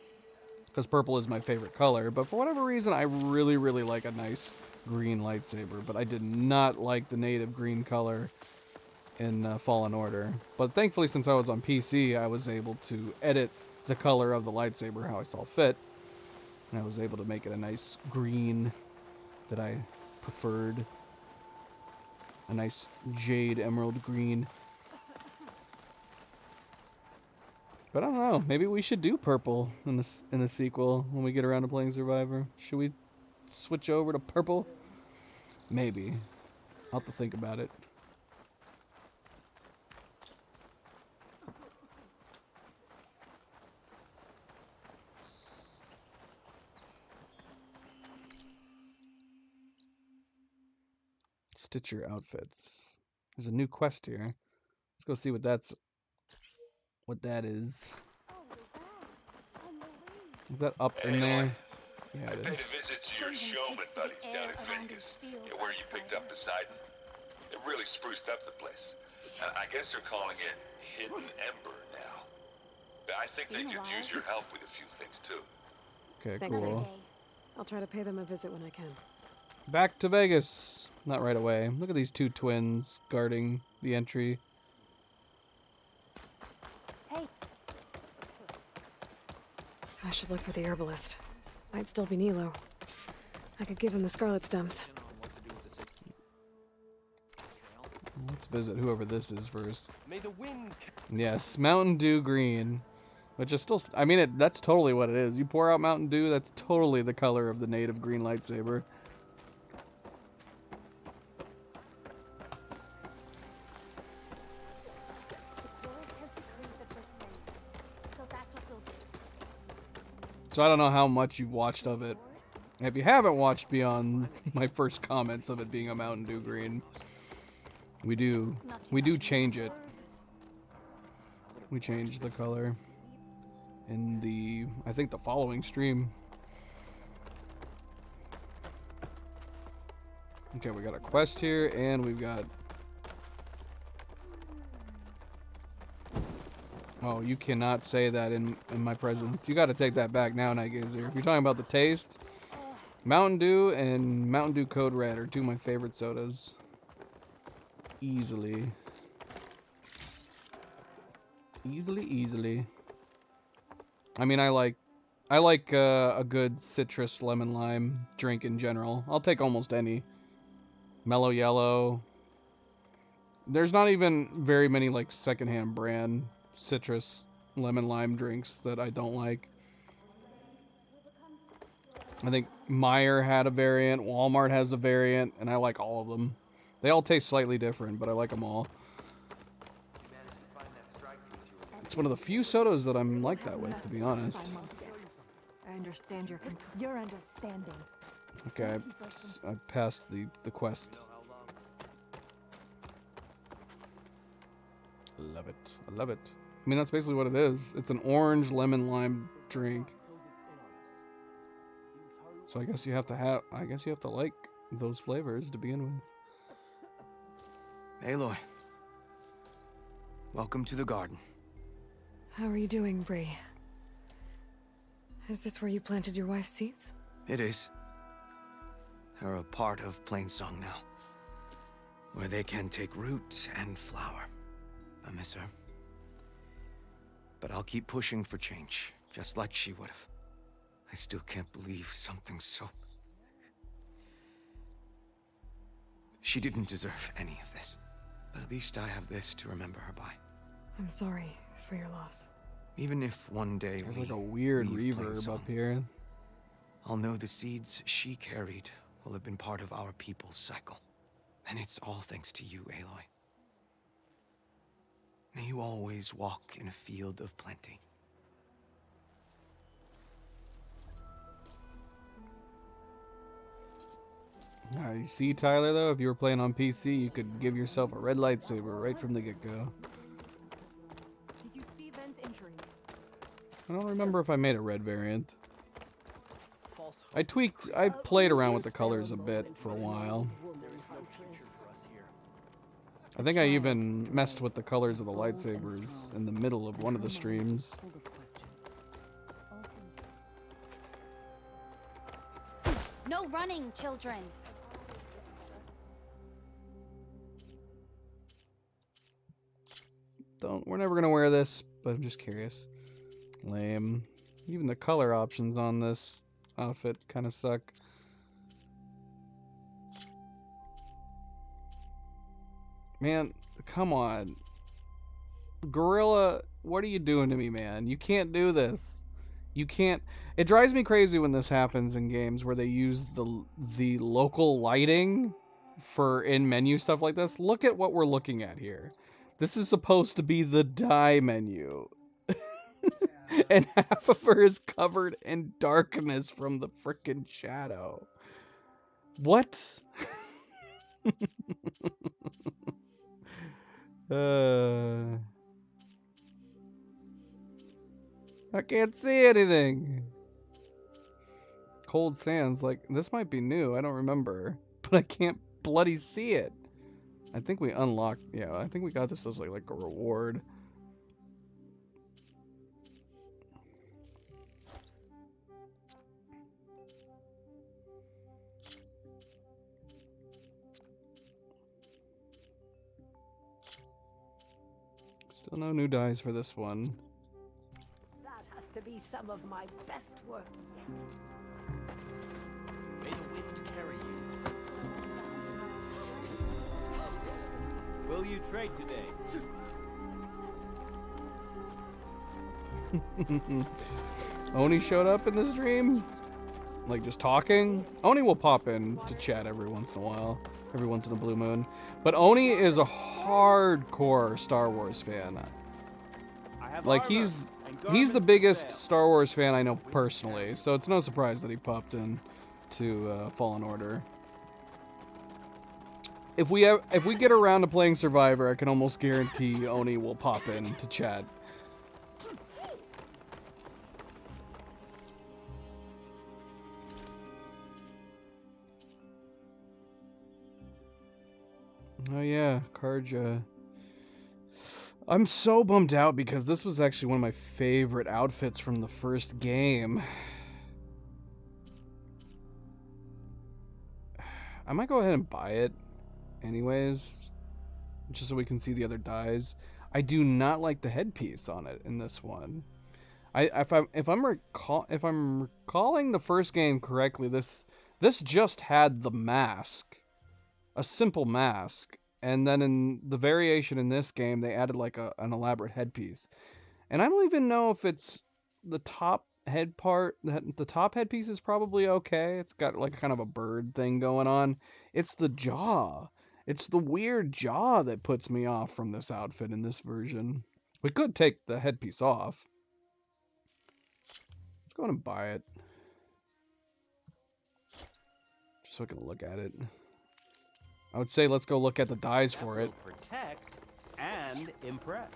Because purple is my favorite color. But for whatever reason, I really, really like a nice green lightsaber. But I did not like the native green color in Fallen Order. But thankfully, since I was on PC, I was able to edit the color of the lightsaber how I saw fit. And I was able to make it a nice green that I preferred. A nice jade emerald green. But I don't know, maybe we should do purple in the sequel when we get around to playing Survivor. Should we switch over to purple? Maybe. I'll have to think about it. Stitch your outfits. There's a new quest here. Let's go see what that is. Is that up in there? Yeah, I it paid is. a visit to your showman buddies down in Vegas, where you picked up Poseidon. It really spruced up the place. I guess they're calling it Hidden Ember now. I think they could use your help with a few things too. Okay, Thanks, cool. AJ. I'll try to pay them a visit when I can. Back to Vegas. Not right away. Look at these two twins guarding the entry. Hey. I should look for the herbalist. Might still be Nilo. I could give him the scarlet stems. Let's visit whoever this is first. May the wind... Yes, Mountain Dew Green. Which is still... I mean, that's totally what it is. You pour out Mountain Dew, that's totally the color of the native green lightsaber. So I don't know how much you've watched of it. If you haven't watched beyond my first comments of it being a Mountain Dew Green, we do change it. We change the color in the, I think, the following stream. Okay, we got a quest here, and we've got... Oh, you cannot say that in my presence. You got to take that back now, Night Gazer. If you're talking about the taste, Mountain Dew and Mountain Dew Code Red are two of my favorite sodas. Easily. Easily. I mean, I like a good citrus lemon lime drink in general. I'll take almost any. Mellow Yellow. There's not even very many like secondhand brand citrus lemon lime drinks that I don't like. I think Meijer had a variant, Walmart has a variant, and I like all of them. They all taste slightly different, but I like them all. It's one of the few sodas that I'm like that with, to be honest. I understand your understanding. Okay, I passed the quest. Love it. I love it. I mean, that's basically what it is. It's an orange lemon lime drink. So I guess you have to like those flavors to begin with. Aloy. Welcome to the garden. How are you doing, Bree? Is this where you planted your wife's seeds? It is. They're a part of Plainsong now, where they can take root and flower. I miss her. But I'll keep pushing for change, just like she would have. I still can't believe something so... She didn't deserve any of this. But at least I have this to remember her by. I'm sorry for your loss. Even if one day There's like a weird reverb up here. I'll know the seeds she carried will have been part of our people's cycle. And it's all thanks to you, Aloy. May you always walk in a field of plenty. You see, Tyler, though, if you were playing on PC, you could give yourself a red lightsaber right from the get-go. Did you see Ben's injuries? I don't remember if I made a red variant. I played around with the colors a bit for a while. I think I even messed with the colors of the lightsabers in the middle of one of the streams. No running, children. We're never gonna wear this, but I'm just curious. Lame. Even the color options on this outfit kind of suck. Man, come on. Gorilla, what are you doing to me, man? You can't do this. You can't. It drives me crazy when this happens in games where they use the local lighting for in-menu stuff like this. Look at what we're looking at here. This is supposed to be the die menu. And half of her is covered in darkness from the frickin' shadow. What? I can't see anything. Cold Sands, like, this might be new. I don't remember. But I can't bloody see it. I think we unlocked, yeah, I think we got this as like a reward. Still no new dies for this one. That has to be some of my best work yet. May the wind carry you. Will you trade today? Oni showed up in the stream? Like, just talking? Oni will pop in to chat every once in a while. Every once in a blue moon. But Oni is a hardcore Star Wars fan. Like, he's the biggest Star Wars fan I know personally. So it's no surprise that he popped in to Fallen Order. If we get around to playing Survivor, I can almost guarantee Oni will pop in to chat. Oh yeah, Karja. I'm so bummed out because this was actually one of my favorite outfits from the first game. I might go ahead and buy it anyways, just so we can see the other dies. I do not like the headpiece on it in this one. If I'm recalling the first game correctly, this just had the mask. A simple mask, and then in the variation in this game they added like an elaborate headpiece, and I don't even know if it's the top head part, the top headpiece is probably okay. It's got like kind of a bird thing going on. It's the jaw. It's the weird jaw that puts me off from this outfit in this version. We could take the headpiece off. Let's go ahead and buy it. Just so we can look at it. I would say let's go look at the dies for it. Protect and impress.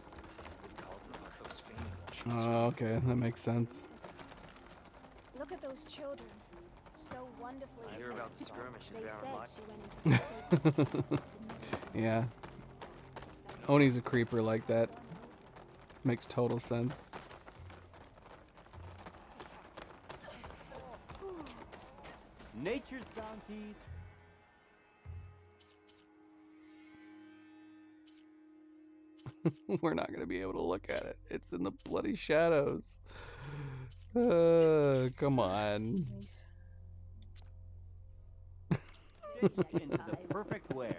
Oh, okay, that makes sense. Look at those children. So wonderfully. I hear about the skirmish in They Baron said Light. she went into the Yeah. Oni's a creeper like that. Makes total sense. Nature's bounties. We're not going to be able to look at it. It's in the bloody shadows. Come on. Into the perfect wear.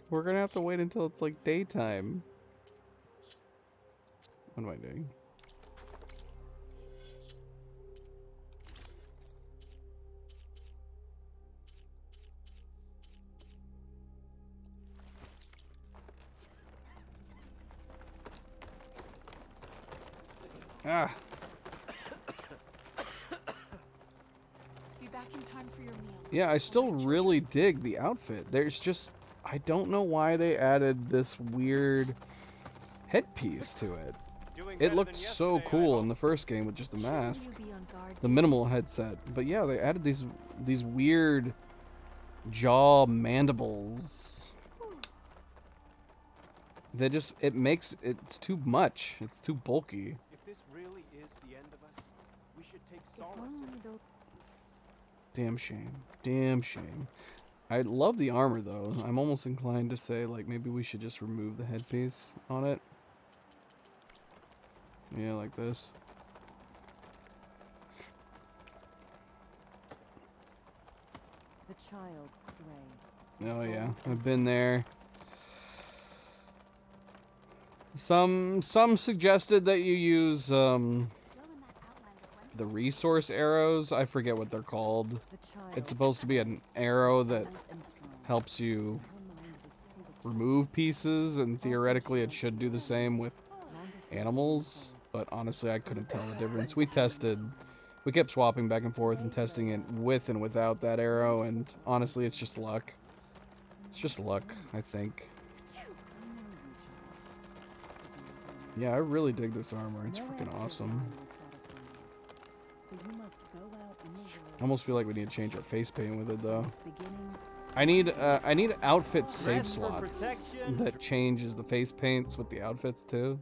We're going to have to wait until it's like daytime. What am I doing? Ah. Be back in time for your meal. Yeah, I still really dig the outfit. There's just, I don't know why they added this weird headpiece to it. It looked so cool in the first game with just the mask, the minimal headset. But yeah, they added these weird jaw mandibles. They just, it's too much. It's too bulky. If this really is the end of us, we should take solace in Damn shame. Damn shame. I love the armor though. I'm almost inclined to say like maybe we should just remove the headpiece on it. Yeah, like this. The child, Ray. Oh yeah, I've been there. Some suggested that you use the resource arrows. I forget what they're called. It's supposed to be an arrow that helps you remove pieces, and theoretically it should do the same with animals, but honestly I couldn't tell the difference. We kept swapping back and forth and testing it with and without that arrow, and honestly it's just luck. It's just luck, I think. Yeah, I really dig this armor. It's freaking awesome. I almost feel like we need to change our face paint with it though. I need outfit save slots that changes the face paints with the outfits too.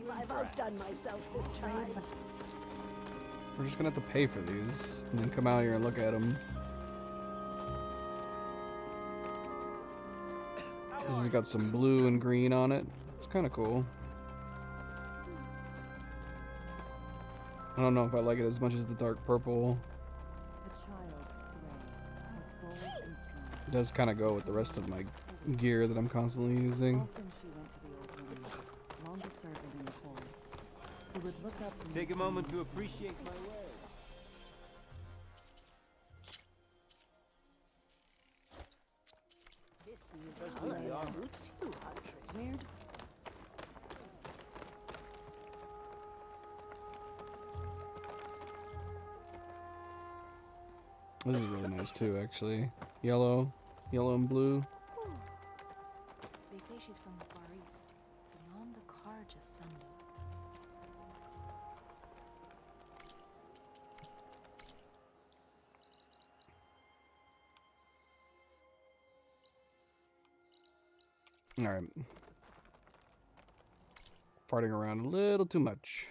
I've outdone myself this time. We're just gonna have to pay for these and then come out here and look at them. This has got some blue and green on it. It's kind of cool. I don't know if I like it as much as the dark purple. It does kind of go with the rest of my gear that I'm constantly using. Take a moment to appreciate my way. This new color suits you, Huntress. Weird. This is really nice too, actually. Yellow and blue. They say she's from the Far East, beyond the Karja Sundal. Alright. Farting around a little too much.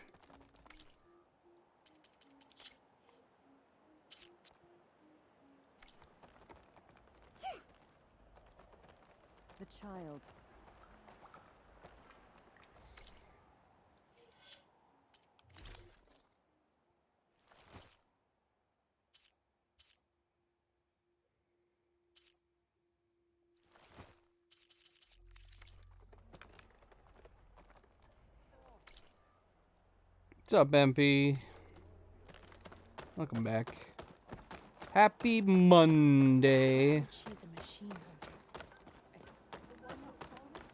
a child. What's up, MP? Welcome back. Happy Monday. She's a machine hunter.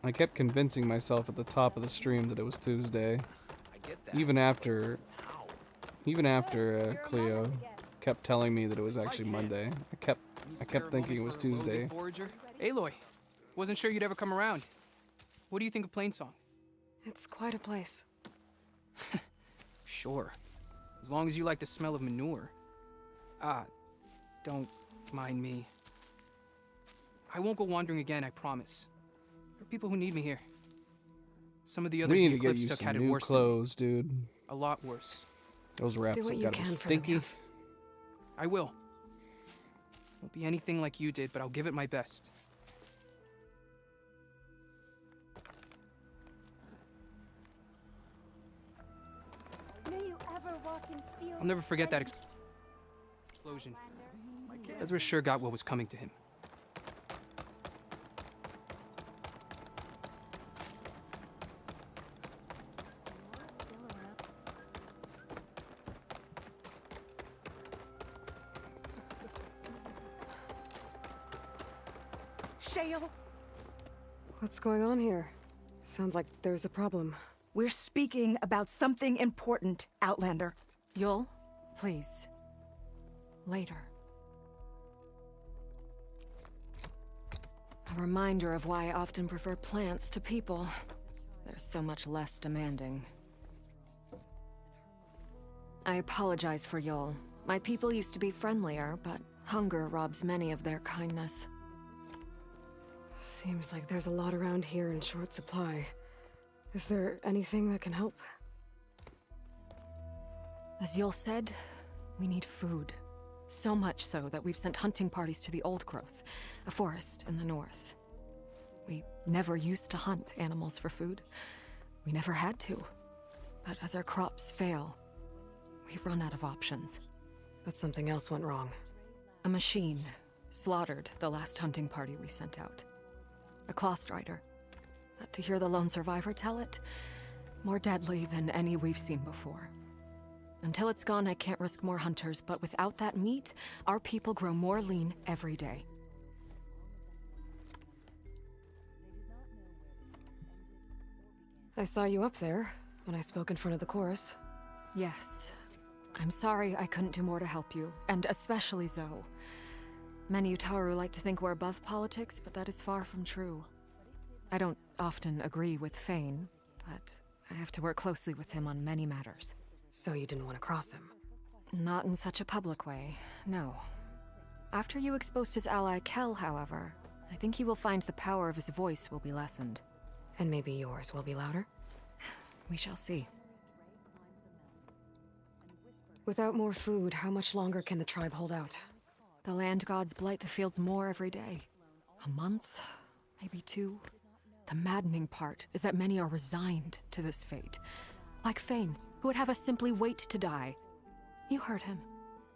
I kept convincing myself at the top of the stream that it was Tuesday. Even after Cleo kept telling me that it was actually Monday. I kept thinking it was Tuesday. Forager? Aloy, wasn't sure you'd ever come around. What do you think of Plainsong? It's quite a place. Sure. As long as you like the smell of manure. Don't mind me. I won't go wandering again, I promise. There are people who need me here. Some of the others We the need to get Eclipse you took some had it new worse clothes, dude. than me. A lot worse. Those wraps Do what have you got to be can for them, stinky. Yev. I will. Won't be anything like you did, but I'll give it my best. May you ever walk in fields I'll never forget that explosion. Ezra sure got what was coming to him. Shale? What's going on here? Sounds like there's a problem. We're speaking about something important, Outlander. Yul, please. Later. A reminder of why I often prefer plants to people. They're so much less demanding. I apologize for Yul. My people used to be friendlier, but hunger robs many of their kindness. Seems like there's a lot around here in short supply. Is there anything that can help? As Yul said, we need food. So much so that we've sent hunting parties to the Old Growth, a forest in the north. We never used to hunt animals for food. We never had to. But as our crops fail, we've run out of options. But something else went wrong. A machine slaughtered the last hunting party we sent out. A Clawstrider. But to hear the lone survivor tell it, more deadly than any we've seen before. Until it's gone, I can't risk more hunters, but without that meat, our people grow more lean every day. I saw you up there when I spoke in front of the chorus. Yes. I'm sorry I couldn't do more to help you, and especially Zoe. Many Utaru like to think we're above politics, but that is far from true. I don't often agree with Fane, but I have to work closely with him on many matters. So you didn't want to cross him? Not in such a public way, no. After you exposed his ally Kel, however, I think he will find the power of his voice will be lessened. And maybe yours will be louder? We shall see. Without more food, how much longer can the tribe hold out? The land gods blight the fields more every day. A month? Maybe 2? The maddening part is that many are resigned to this fate. Like Fane, who would have us simply wait to die. You heard him.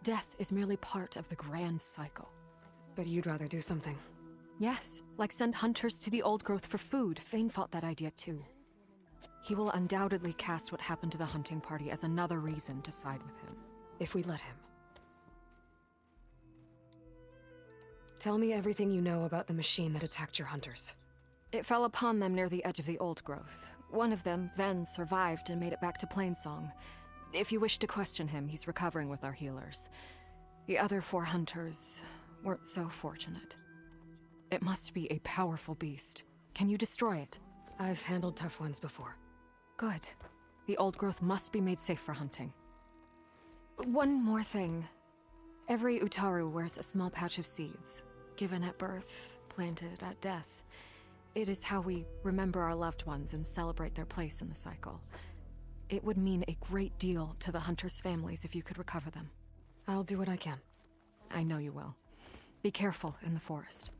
Death is merely part of the grand cycle. But you'd rather do something? Yes, like send hunters to the Old Growth for food. Fane fought that idea too. He will undoubtedly cast what happened to the hunting party as another reason to side with him. If we let him. Tell me everything you know about the machine that attacked your hunters. It fell upon them near the edge of the Old Growth. One of them, Ven, survived and made it back to Plainsong. If you wish to question him, he's recovering with our healers. The other 4 hunters weren't so fortunate. It must be a powerful beast. Can you destroy it? I've handled tough ones before. Good. The Old Growth must be made safe for hunting. One more thing. Every Utaru wears a small pouch of seeds, given at birth, planted at death. It is how we remember our loved ones and celebrate their place in the cycle. It would mean a great deal to the hunters' families if you could recover them. I'll do what I can. I know you will. Be careful in the forest.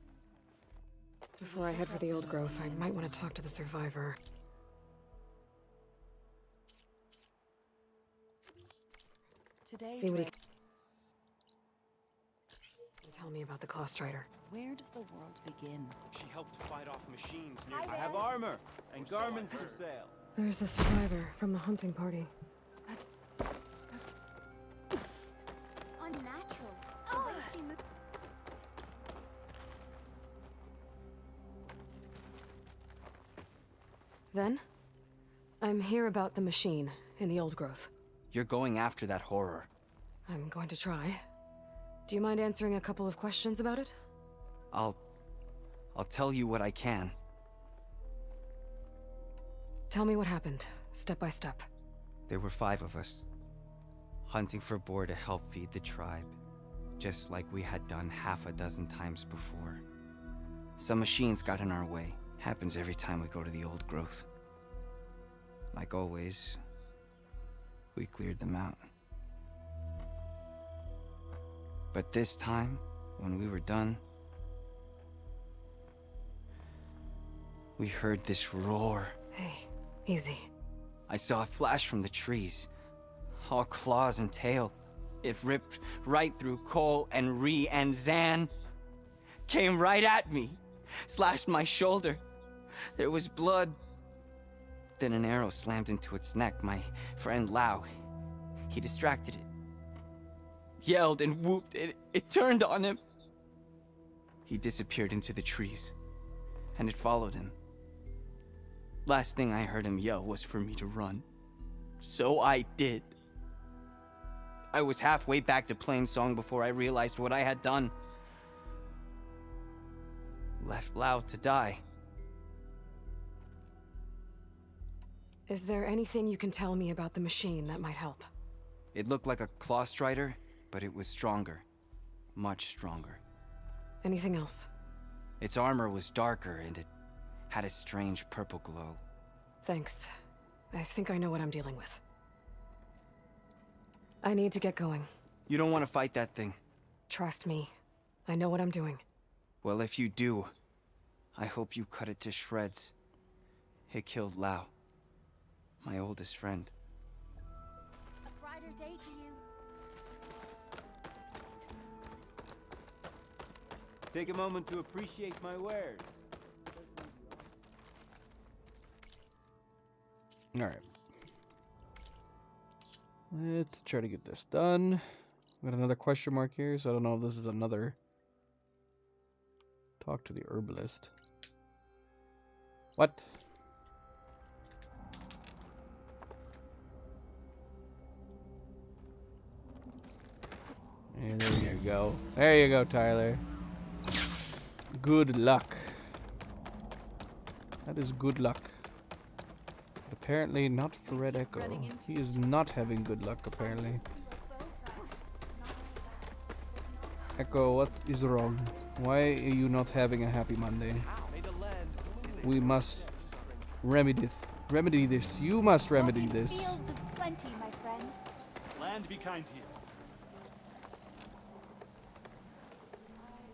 Before I head for the old growth, I might want to talk to the survivor. Today, See what he Drake, can tell me about the Claw Strider. Where does the world begin? She helped fight off machines near. Hi I have there. armor and garments for sale. There's the survivor from the hunting party. Unnatural. The way she moved. Then, I'm here about the machine in the old growth. You're going after that horror. I'm going to try. Do you mind answering a couple of questions about it? I'll tell you what I can. Tell me what happened, step by step. There were 5 of us, hunting for boar to help feed the tribe, just like we had done half a dozen times before. Some machines got in our way. Happens every time we go to the old growth. Like always, we cleared them out. But this time, when we were done, we heard this roar. Hey, easy. I saw a flash from the trees, all claws and tail. It ripped right through Cole and Ree, and Zan came right at me, slashed my shoulder. There was blood. Then an arrow slammed into its neck. My friend Lau, he distracted it. Yelled and whooped. It turned on him. He disappeared into the trees, and it followed him. Last thing I heard him yell was for me to run. So I did. I was halfway back to Plainsong before I realized what I had done. Left Lau to die. Is there anything you can tell me about the machine that might help? It looked like a Claw Strider, but it was stronger. Much stronger. Anything else? Its armor was darker, and it had a strange purple glow. Thanks. I think I know what I'm dealing with. I need to get going. You don't want to fight that thing. Trust me. I know what I'm doing. Well, if you do, I hope you cut it to shreds. It killed Lau, my oldest friend. A brighter day to you. Take a moment to appreciate my wares. Alright. Let's try to get this done. Got another question mark here, so I don't know if this is another... Talk to the herbalist. What? And there you go. There you go, Tyler. Good luck. That is good luck. But apparently not for Red Echo. He is not having good luck, apparently. Echo, what is wrong? Why are you not having a happy Monday? We must remedy this. You must remedy this. Fields of plenty, my friend. Land be kind to you.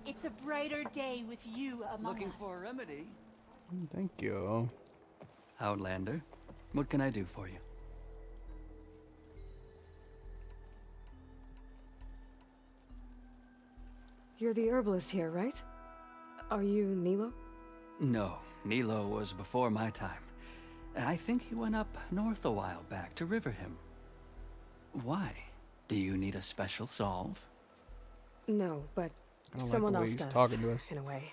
It's a brighter day with you among Looking us. for a remedy? Thank you. Outlander, what can I do for you? You're the herbalist here, right? Are you Nilo? No, Nilo was before my time. I think he went up north a while back to Riverhim. Why? Do you need a special solve? No, but I don't someone like the way else he's does, talking to us. in a way.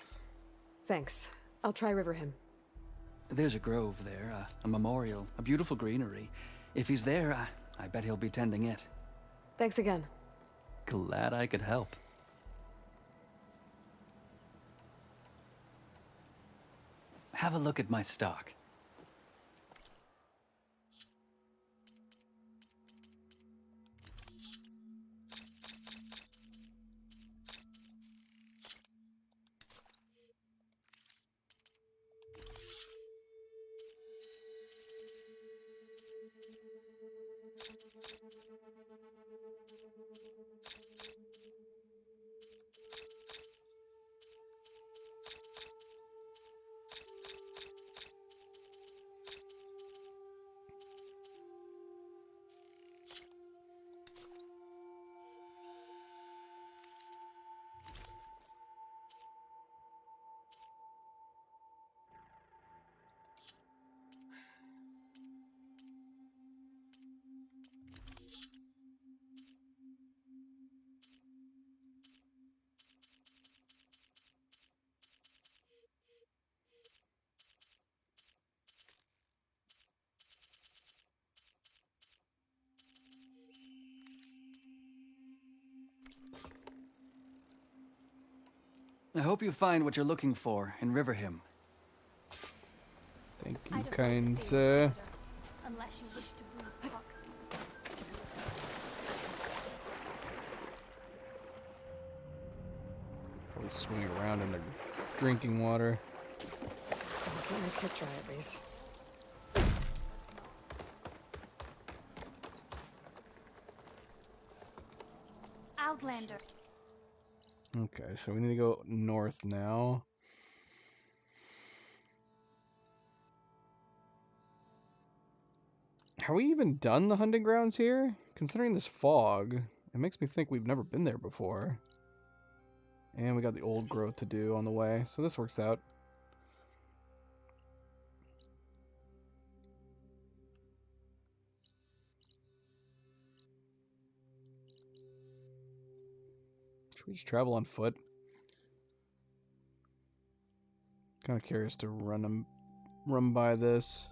Thanks. I'll try Riverhim. There's a grove there, a memorial, a beautiful greenery. If he's there, I bet he'll be tending it. Thanks again. Glad I could help. Have a look at my stock. I hope you find what you're looking for in Riverhim. Thank you, kind sir. Unless you wish to breed toxins. Probably swing around in the drinking water. I'll get my kit dry at least. Outlander. Okay, so we need to go north now. Have we even done the hunting grounds here? Considering this fog, it makes me think we've never been there before. And we got the old growth to do on the way, so this works out. Should we just travel on foot? Kind of curious to run by this.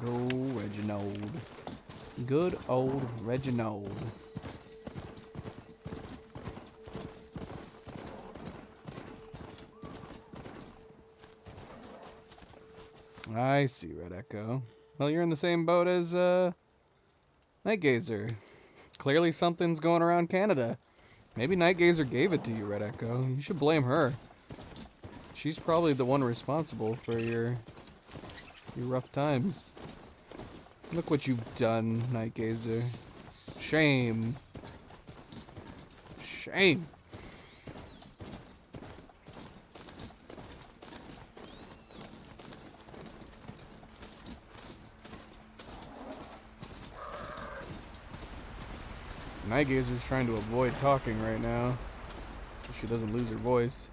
Good old Reginald. Good old Reginald. I see, Red Echo. Well, you're in the same boat as, Nightgazer. Clearly something's going around Canada. Maybe Nightgazer gave it to you, Red Echo. You should blame her. She's probably the one responsible for your rough times. Look what you've done, Nightgazer. Shame. Shame. Nightgazer's trying to avoid talking right now, so she doesn't lose her voice.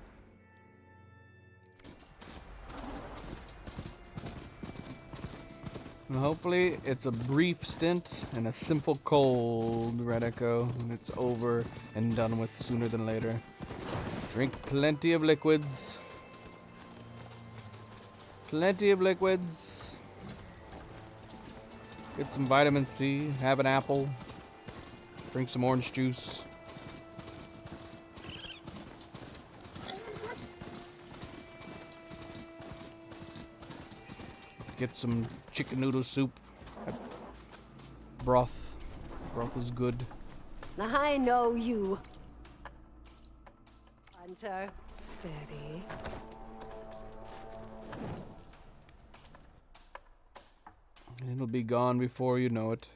And hopefully it's a brief stint and a simple cold, Red Echo, and it's over and done with sooner than later. Drink plenty of liquids. Plenty of liquids. Get some vitamin C, have an apple. Drink some orange juice. Get some chicken noodle soup. Broth. Broth is good. I know you. Hunter. Steady. It'll be gone before you know it.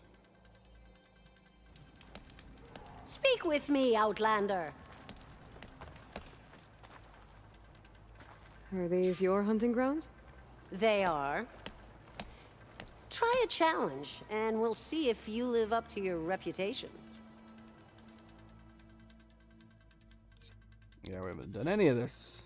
Speak with me, Outlander. Are these your hunting grounds? They are. Try a challenge, and we'll see if you live up to your reputation. Yeah, we haven't done any of this.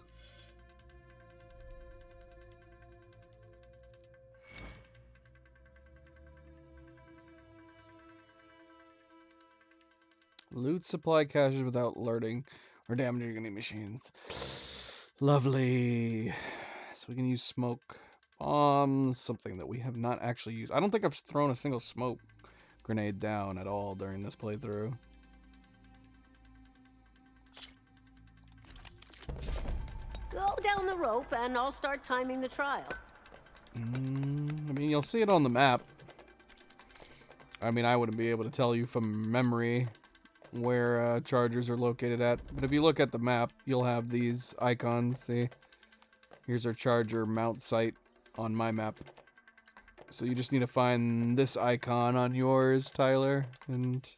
Loot supply caches without alerting or damaging any machines. Lovely. So we can use smoke bombs, something that we have not actually used. I don't think I've thrown a single smoke grenade down at all during this playthrough. Go down the rope, and I'll start timing the trial. I mean, you'll see it on the map. I mean, I wouldn't be able to tell you from memory where chargers are located at, but if you look at the map, you'll have these icons. See, here's our charger mount site on my map. So you just need to find this icon on yours, Tyler, and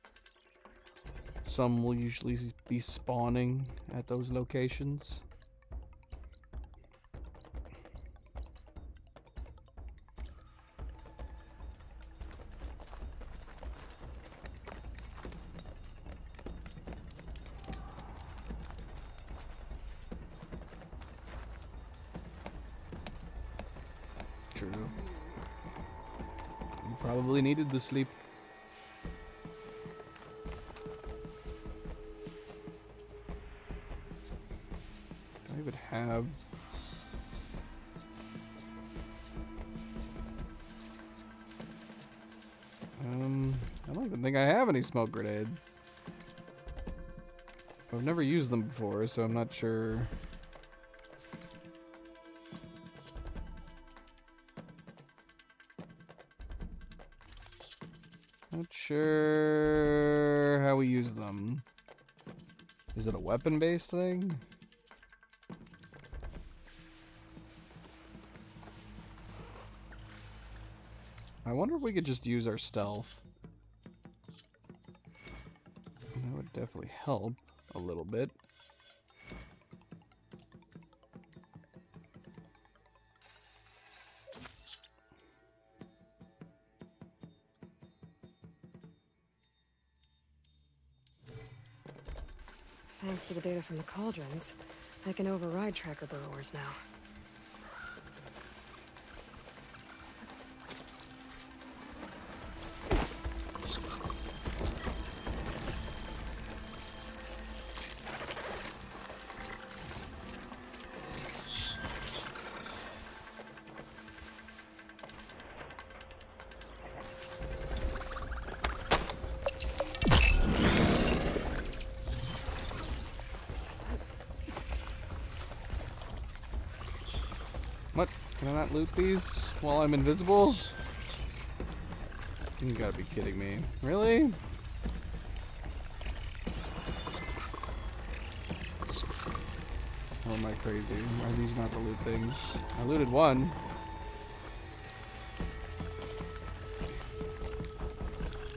some will usually be spawning at those locations. true. You probably needed the sleep. Do I even have... I don't even think I have any smoke grenades. I've never used them before, so I'm not sure. Not sure how we use them. Is it a weapon-based thing? I wonder if we could just use our stealth. That would definitely help a little bit. Thanks to the data from the cauldrons, I can override tracker burrowers now. What? Can I not loot these while I'm invisible? You gotta be kidding me. Really? Or am I crazy? Are these not the loot things? I looted one.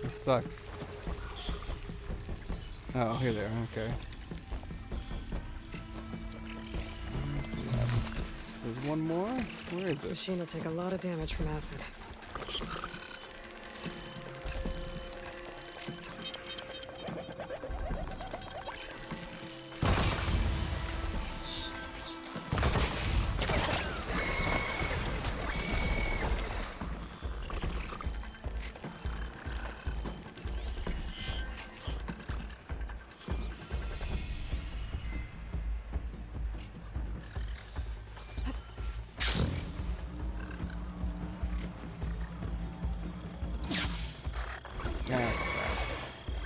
It sucks. Oh, here they are. Okay. There's one more? Where is it? Machine will take a lot of damage from acid.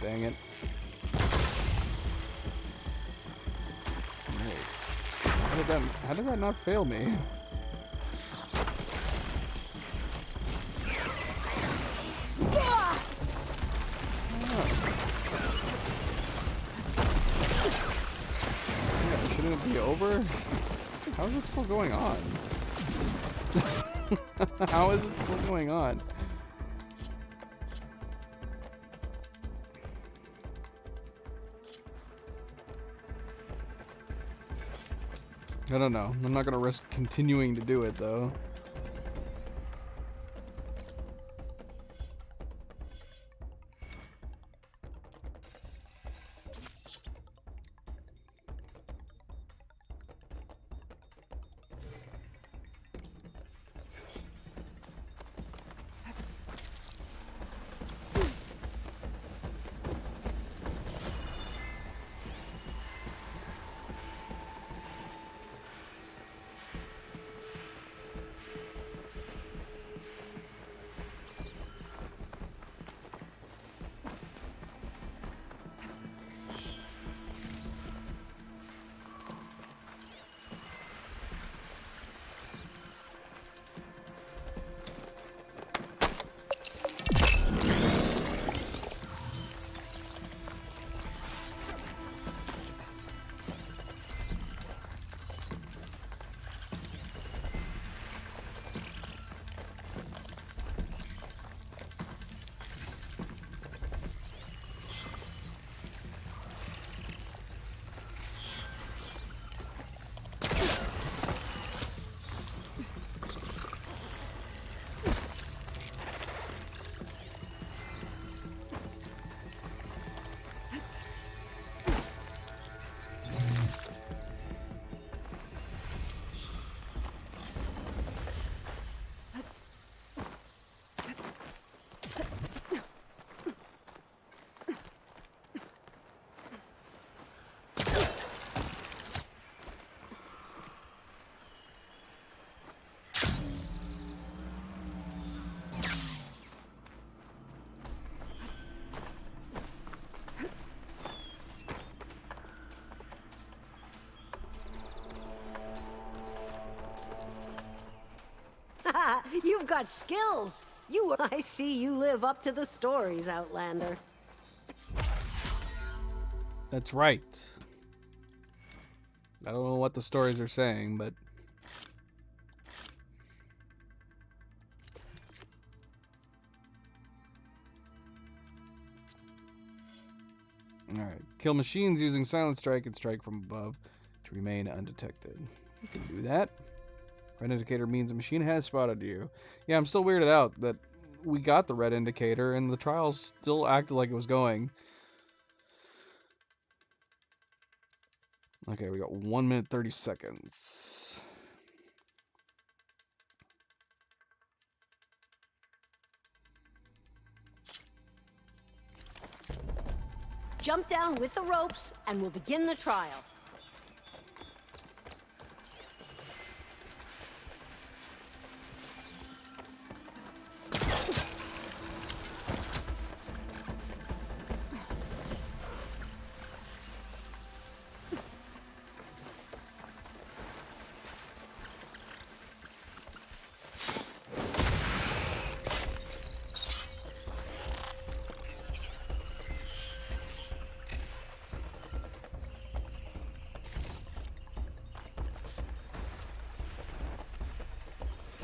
Dang it. How did that not fail me? Yeah, shouldn't it be over? How is it still going on? How is it still going on? I don't know. I'm not gonna risk continuing to do it though. You've got skills. I see you live up to the stories, Outlander. That's right. I don't know what the stories are saying, but... Alright. Kill machines using Silent Strike and strike from above to remain undetected. You can do that. Red indicator means a machine has spotted you. Yeah, I'm still weirded out that we got the red indicator and the trial still acted like it was going. Okay, we got 1 minute 30 seconds. Jump down with the ropes, and we'll begin the trial.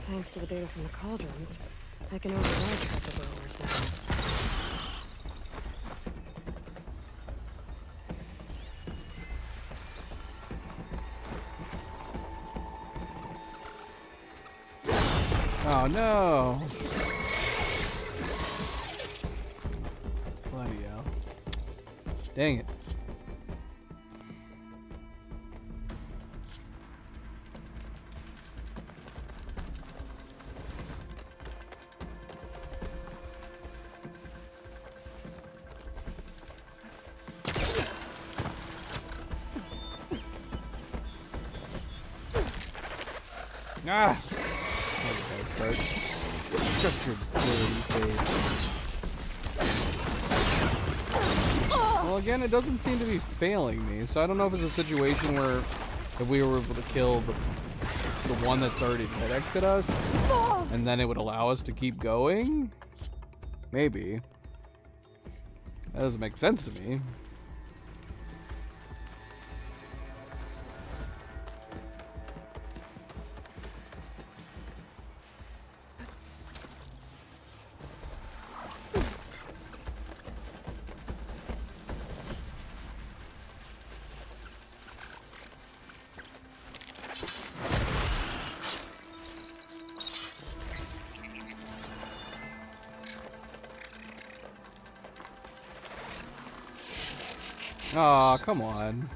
Thanks to the data from the cauldrons, I can override trapper burrowers now. Oh no! Bloody hell. Dang it. Ah! Shut your dirty face. Well, again, it doesn't seem to be failing me, so I don't know if it's a situation where if we were able to kill the one that's already detected us, and then it would allow us to keep going? Maybe. That doesn't make sense to me. Aw, come on.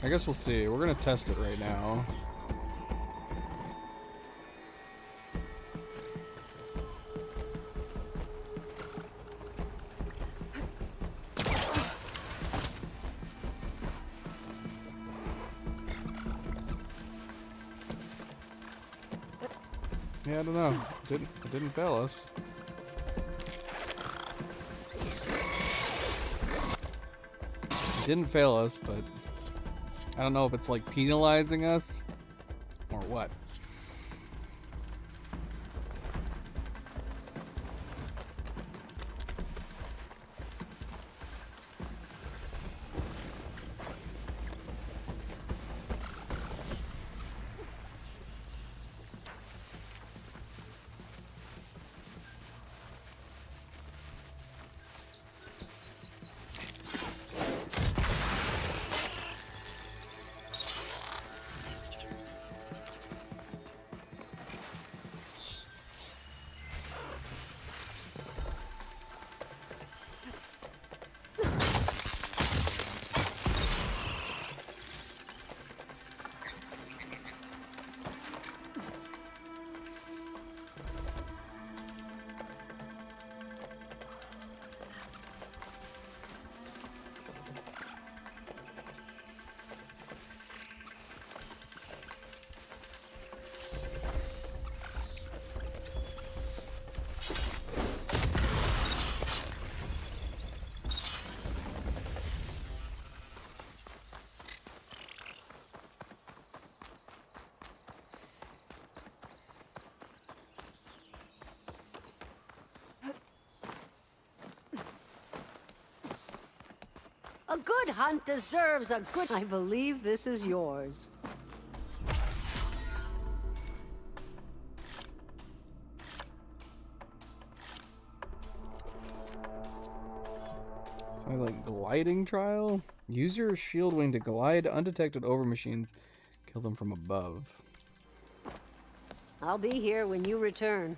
I guess we'll see. We're gonna test it right now. Yeah, I don't know. It didn't fail us. It didn't fail us, but I don't know if it's like penalizing us or what. A good hunt deserves a good... I believe this is yours. Silent gliding trial? Use your shield wing to glide undetected over machines. Kill them from above. I'll be here when you return.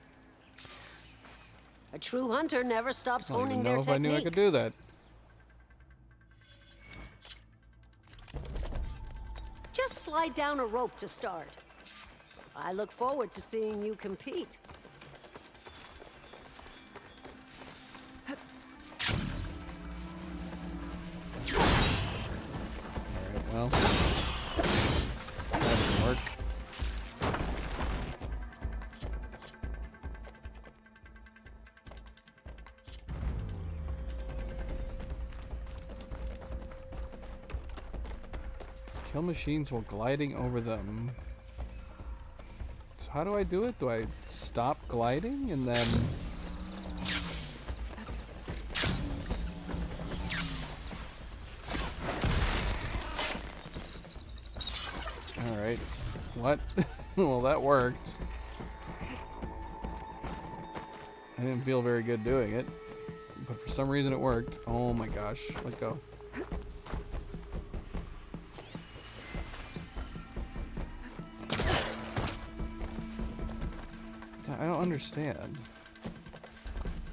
A true hunter never stops I don't honing even their know if technique. I knew I could do that. Just slide down a rope to start. I look forward to seeing you compete. Alright, well. That didn't work. Kill machines while gliding over them. So how do I do it? Do I stop gliding and then... Alright. What? Well, that worked. I didn't feel very good doing it, but for some reason it worked. Oh my gosh. Let go. I don't understand.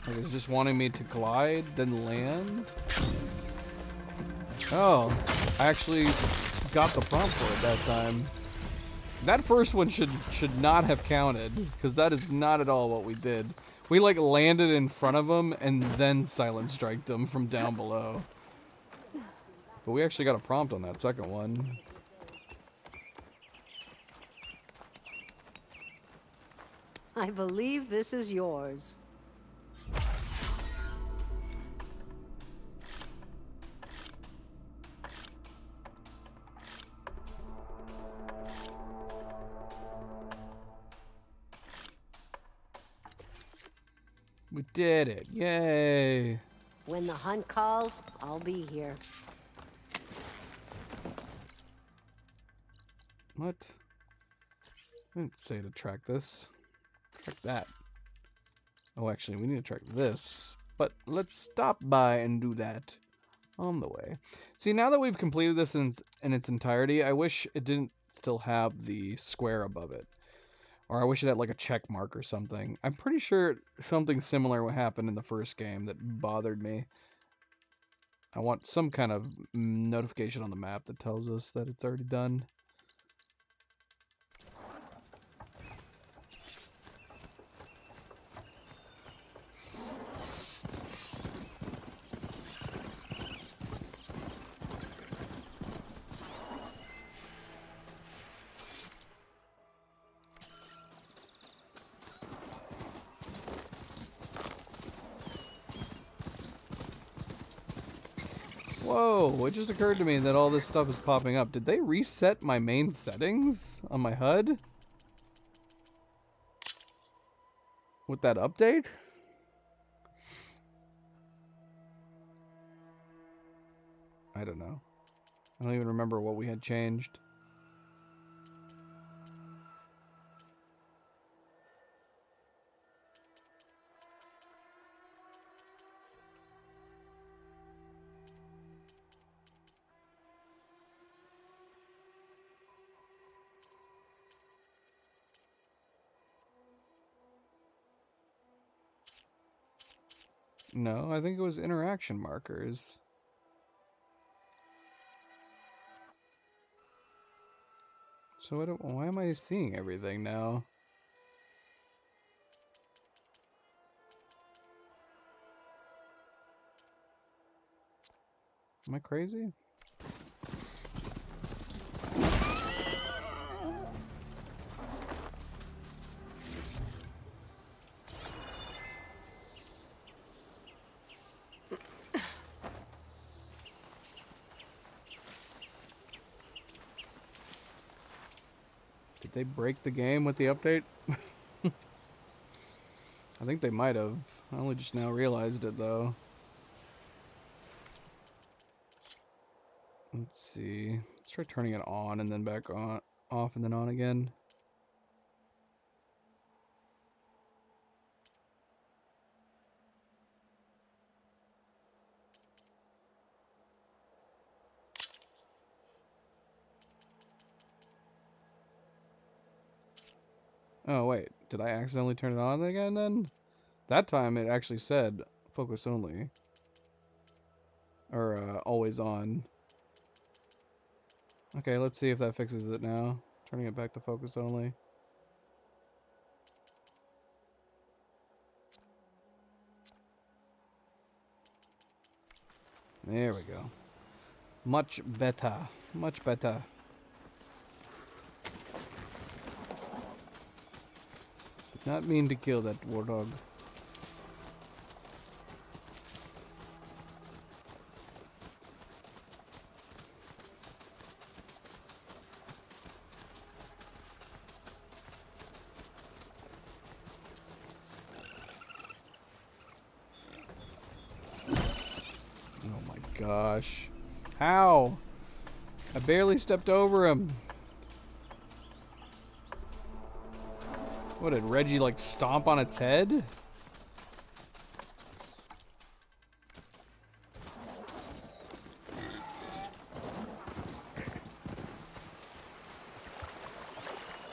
Like, it's just wanting me to glide, then land? Oh, I actually got the prompt for it that time. That first one should not have counted, because that is not at all what we did. We like landed in front of them and then silent striked them from down below. But we actually got a prompt on that second one. I believe this is yours. We did it. Yay. When the hunt calls, I'll be here. What? I didn't say to track this. Track that. Oh, actually, we need to track this. But let's stop by and do that on the way. See, now that we've completed this in its entirety, I wish it didn't still have the square above it. Or I wish it had like a check mark or something. I'm pretty sure something similar happened in the first game that bothered me. I want some kind of notification on the map that tells us that it's already done. Whoa, it just occurred to me that all this stuff is popping up. Did they reset my main settings on my HUD? With that update? I don't know. I don't even remember what we had changed. No, I think it was interaction markers. So why am I seeing everything now? Am I crazy? Did they break the game with the update? I think they might have. I only just now realized it though. see. Let's try turning it on and then back on, off and then on again. Oh wait, did I accidentally turn it on again then? That time it actually said focus only. Or always on. Okay, let's see if that fixes it now. Turning it back to focus only. There we go. Much better. Much better. Did not mean to kill that warthog. Gosh. How? I barely stepped over him. What, did Reggie like stomp on its head?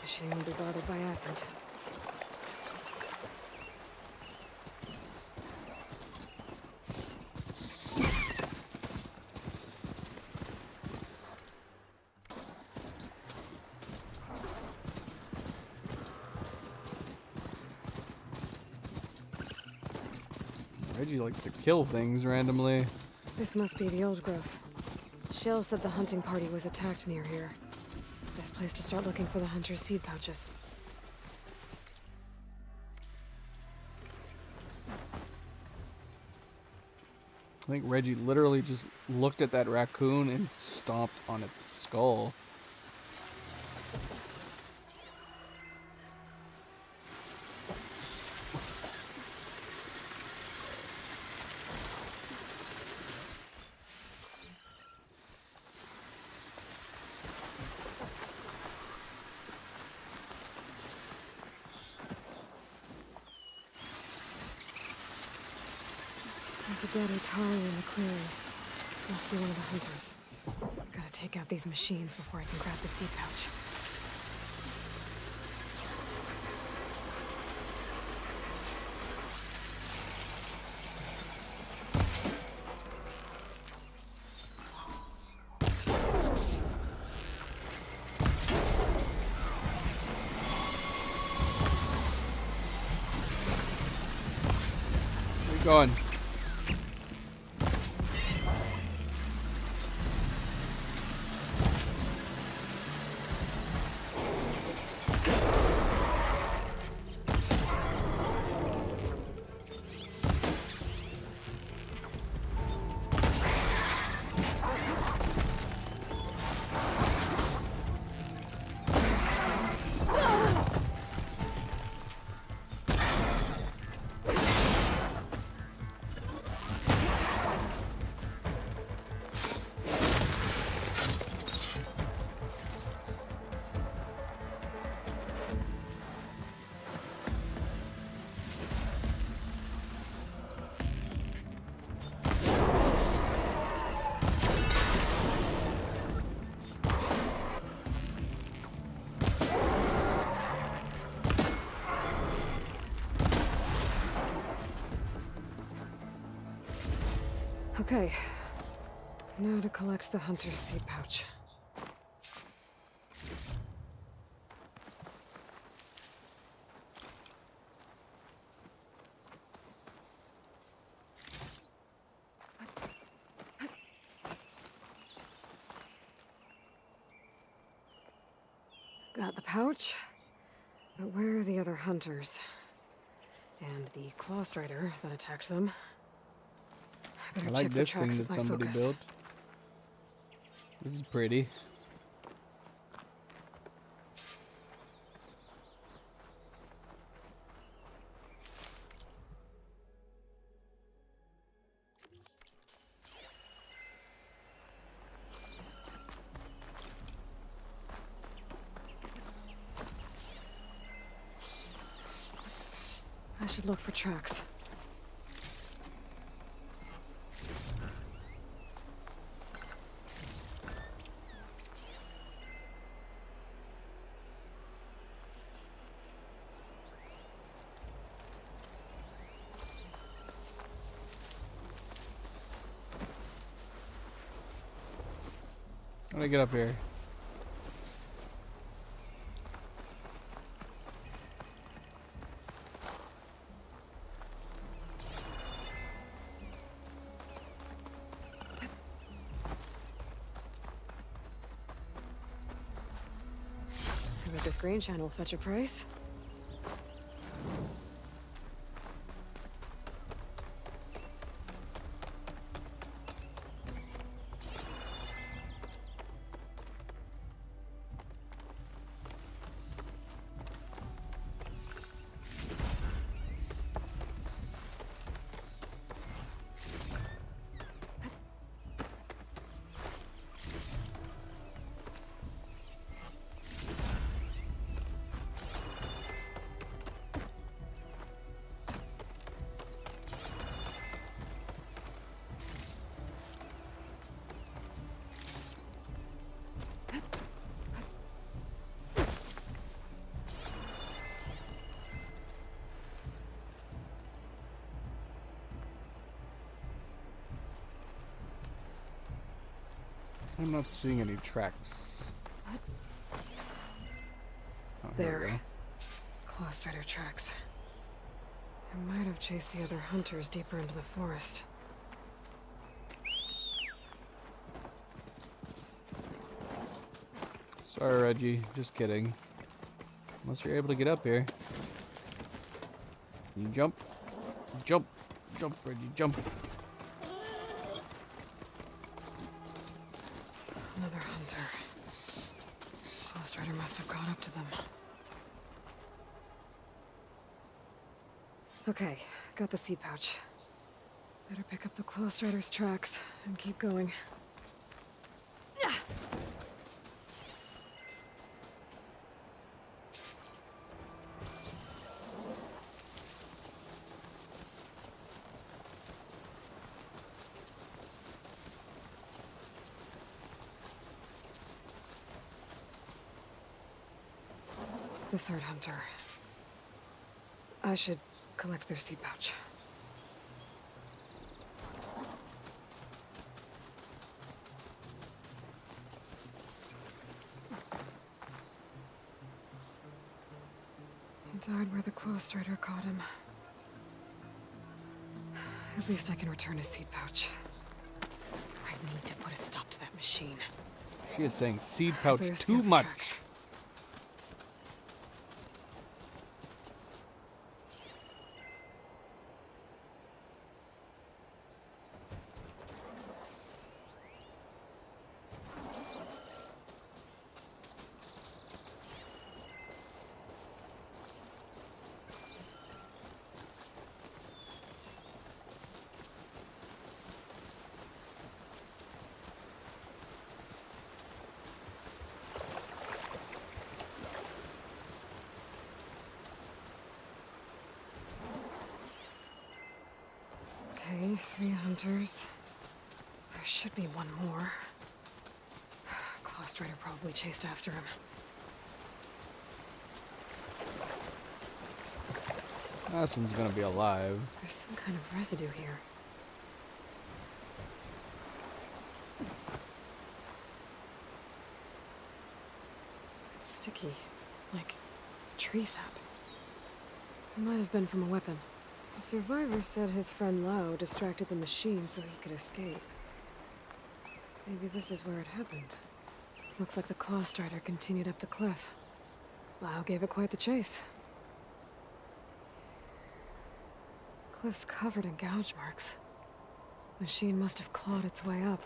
She won't be bothered by acid. Reggie likes to kill things randomly. This must be the old growth. Shill said the hunting party was attacked near here. Best place to start looking for the hunter's seed pouches. I think Reggie literally just looked at that raccoon and stomped on its skull. There's a dead Utaru in the clearing. Must be one of the hunters. Gotta take out these machines before I can grab the seed pouch. Where you going? Okay. Now to collect the hunter's seed pouch. Got the pouch, but where are the other hunters? And the claw strider that attacked them? I better I like check the this thing tracks that with my somebody focus. built. This is pretty. I should look for tracks. How do I get up here? I bet this grain channel will fetch a price. I'm not seeing any tracks. Oh, here we There. go. Claw Strider tracks. I might have chased the other hunters deeper into the forest. Sorry, Reggie. Just kidding. Unless you're able to get up here. You jump. Jump. Jump, Reggie. Jump. Another hunter. Claw Strider must have caught up to them. Okay, got the seed pouch. Better pick up the Claw Strider's tracks and keep going. The third hunter. I should collect their seed pouch. He died where the Claw Strider caught him. At least I can return his seed pouch. I need to put a stop to that machine. She is saying seed pouch Better too scan for much. tracks. Okay, 3 hunters. There should be one more. Claw Strider probably chased after him. This one's gonna be alive. There's some kind of residue here. It's sticky, like tree sap. It might have been from a weapon. The survivor said his friend Lao distracted the machine so he could escape. Maybe this is where it happened. Looks like the Claw Strider continued up the cliff. Lao gave it quite the chase. Cliff's covered in gouge marks. Machine must have clawed its way up.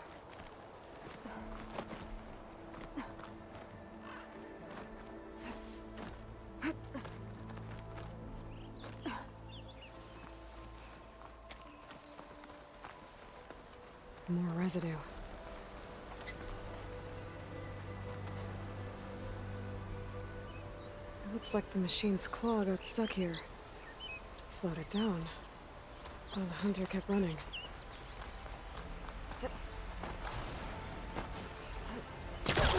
More residue. It looks like the machine's claw got stuck here. Slowed it down. While the hunter kept running.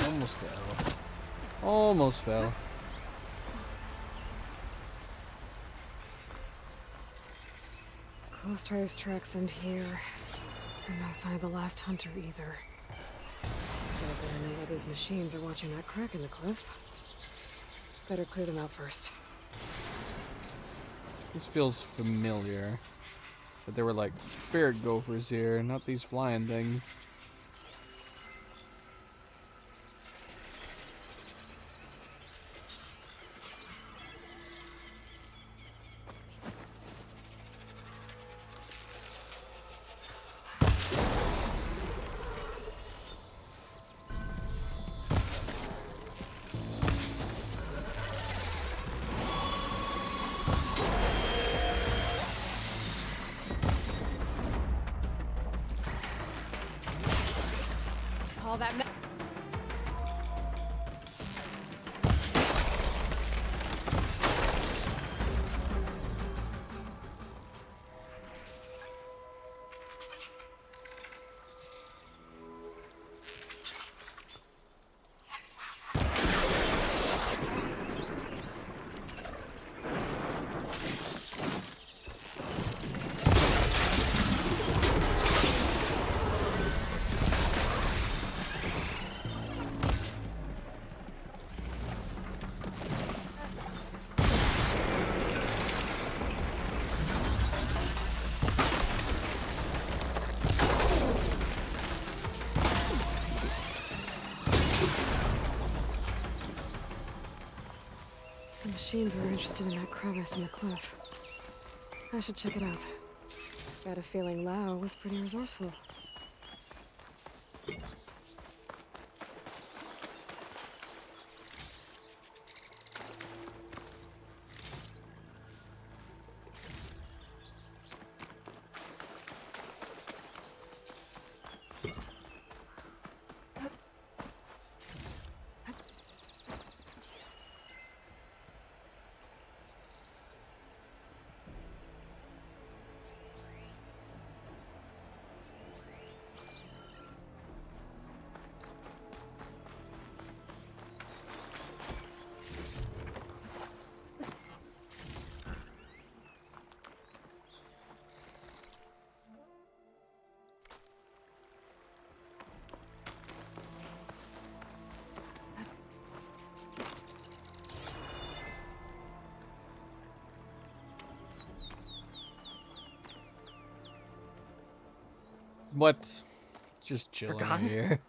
Almost fell. Almost fell. Clostrider's tracks end here. And no sign of the last hunter either. But any of those machines are watching that crack in the cliff. Better clear them out first. This feels familiar. But there were like spirit gophers here, not these flying things. All that The machines were interested in that crevice in the cliff. I should check it out. Got a feeling Lao was pretty resourceful. What? Just chilling Gone? here.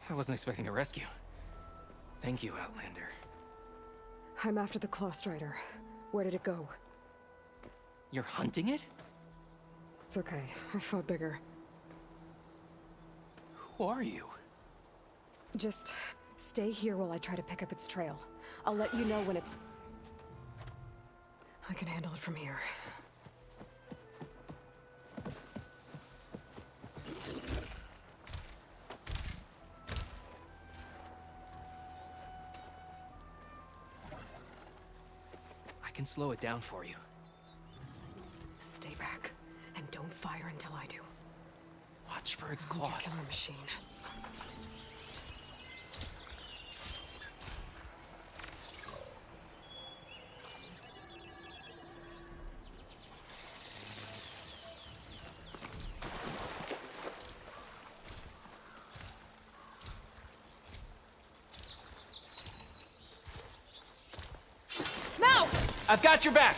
I wasn't expecting a rescue. Thank you, Outlander. I'm after the Clostrider. Where did it go? You're hunting it? It's okay. I fought bigger. Who are you? Just stay here while I try to pick up its trail. I'll let you know when it's... I can handle it from here. I can slow it down for you. Stay back, and don't fire until I do. Watch for its Hunter claws. killer machine. Now! I've got your back!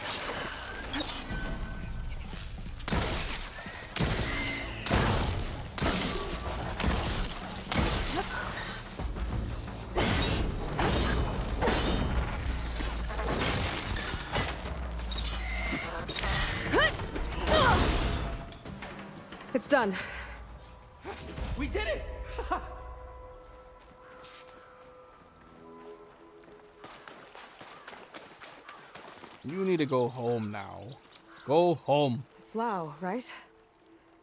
It's done. We did it! You need to go home now. Go home. It's Lao, right?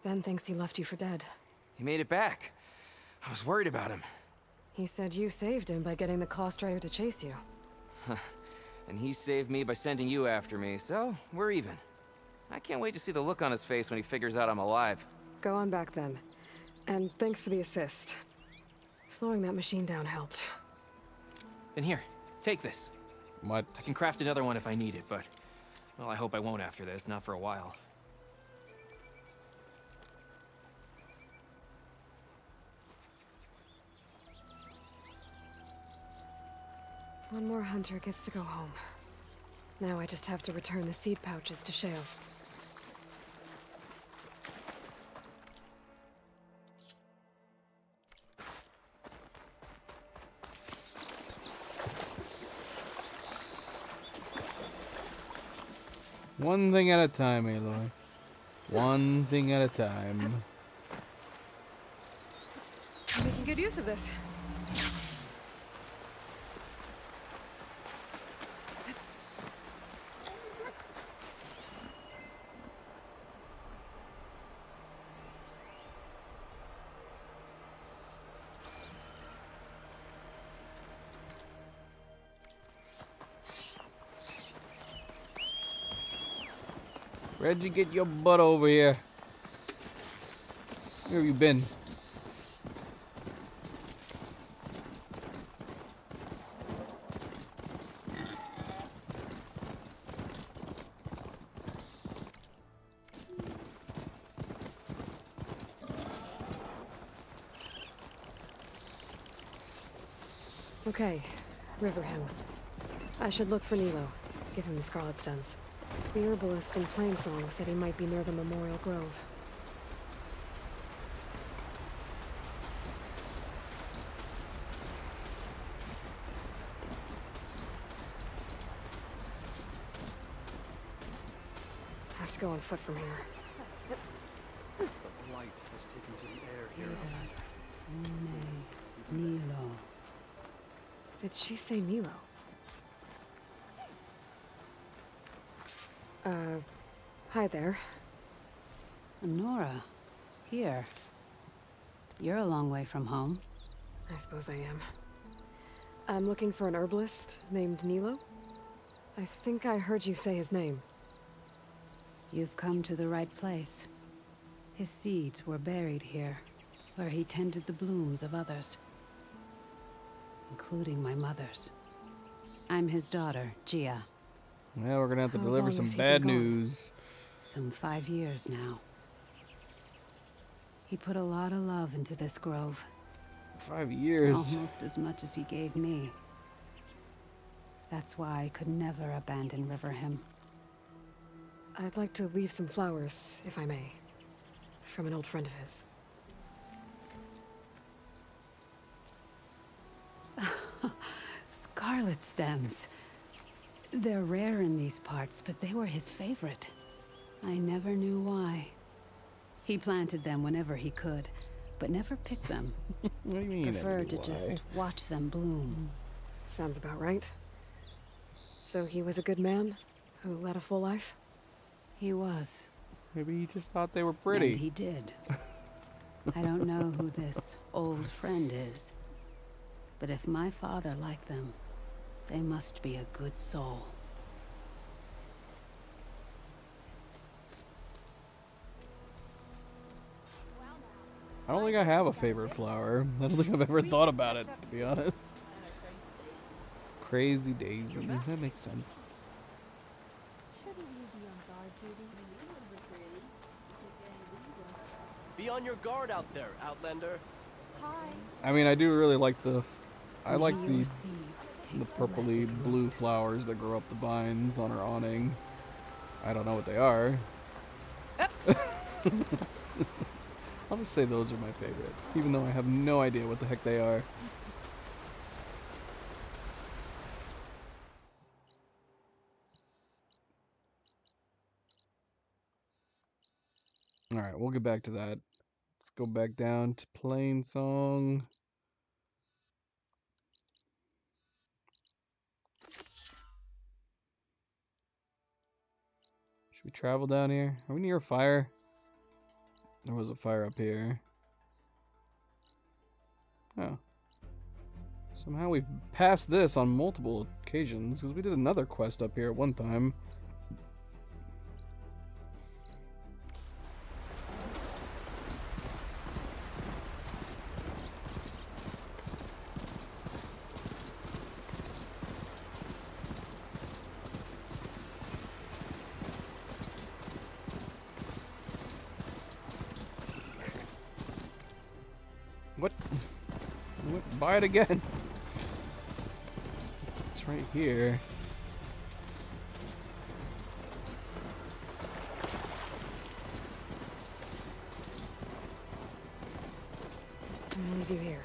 Ben thinks he left you for dead. He made it back. I was worried about him. He said you saved him by getting the Clostrider to chase you. and he saved me by sending you after me, so we're even. I can't wait to see the look on his face when he figures out I'm alive. Go on back then. And thanks for the assist. Slowing that machine down helped. Then here, take this. What? I can craft another one if I need it, but... well, I hope I won't after this, not for a while. One more hunter gets to go home. Now I just have to return the seed pouches to Shale. One thing at a time, Aloy. One thing at a time. I'm making good use of this. Reggie, get your butt over here. Where have you been? Okay, Riverhim. I should look for Nilo. Give him the scarlet stems. The herbalist in Plainsong said he might be near the Memorial Grove. I have to go on foot from here. The blight has taken to the air here. Nilo. Did she say Nilo? Hi there. Nora, here. You're a long way from home. I suppose I am. I'm looking for an herbalist named Nilo. I think I heard you say his name. You've come to the right place. His seeds were buried here, where he tended the blooms of others, including my mother's. I'm his daughter, Gia. Well, we're gonna have to How deliver long some has he bad been gone? news. Some 5 years now. He put a lot of love into this grove. 5 years. Almost as much as he gave me. That's why I could never abandon Riverhim. I'd like to leave some flowers, if I may. From an old friend of his. Scarlet stems. They're rare in these parts, but they were his favorite. I never knew why. He planted them whenever he could, but never picked them. What do you mean? Preferred to why? just watch them bloom. Sounds about right. So he was a good man who led a full life? He was. Maybe he just thought they were pretty. And he did. I don't know who this old friend is, but if my father liked them, they must be a good soul. I don't think I have a favorite flower. I don't think I've ever thought about it, to be honest. Crazy Daisy. That makes sense. Be on your guard out there, Outlander. I mean, I do really like the... I like the purpley blue flowers that grow up the vines on our awning. I don't know what they are. I'll just say those are my favorite, even though I have no idea what the heck they are. Alright, we'll get back to that. Let's go back down to Plainsong. Should we travel down here? Are we near a fire? There was a fire up here. Oh. Somehow we've passed this on multiple occasions, because we did another quest up here at one time. What? I went by it again. It's right here. I'm gonna leave you here.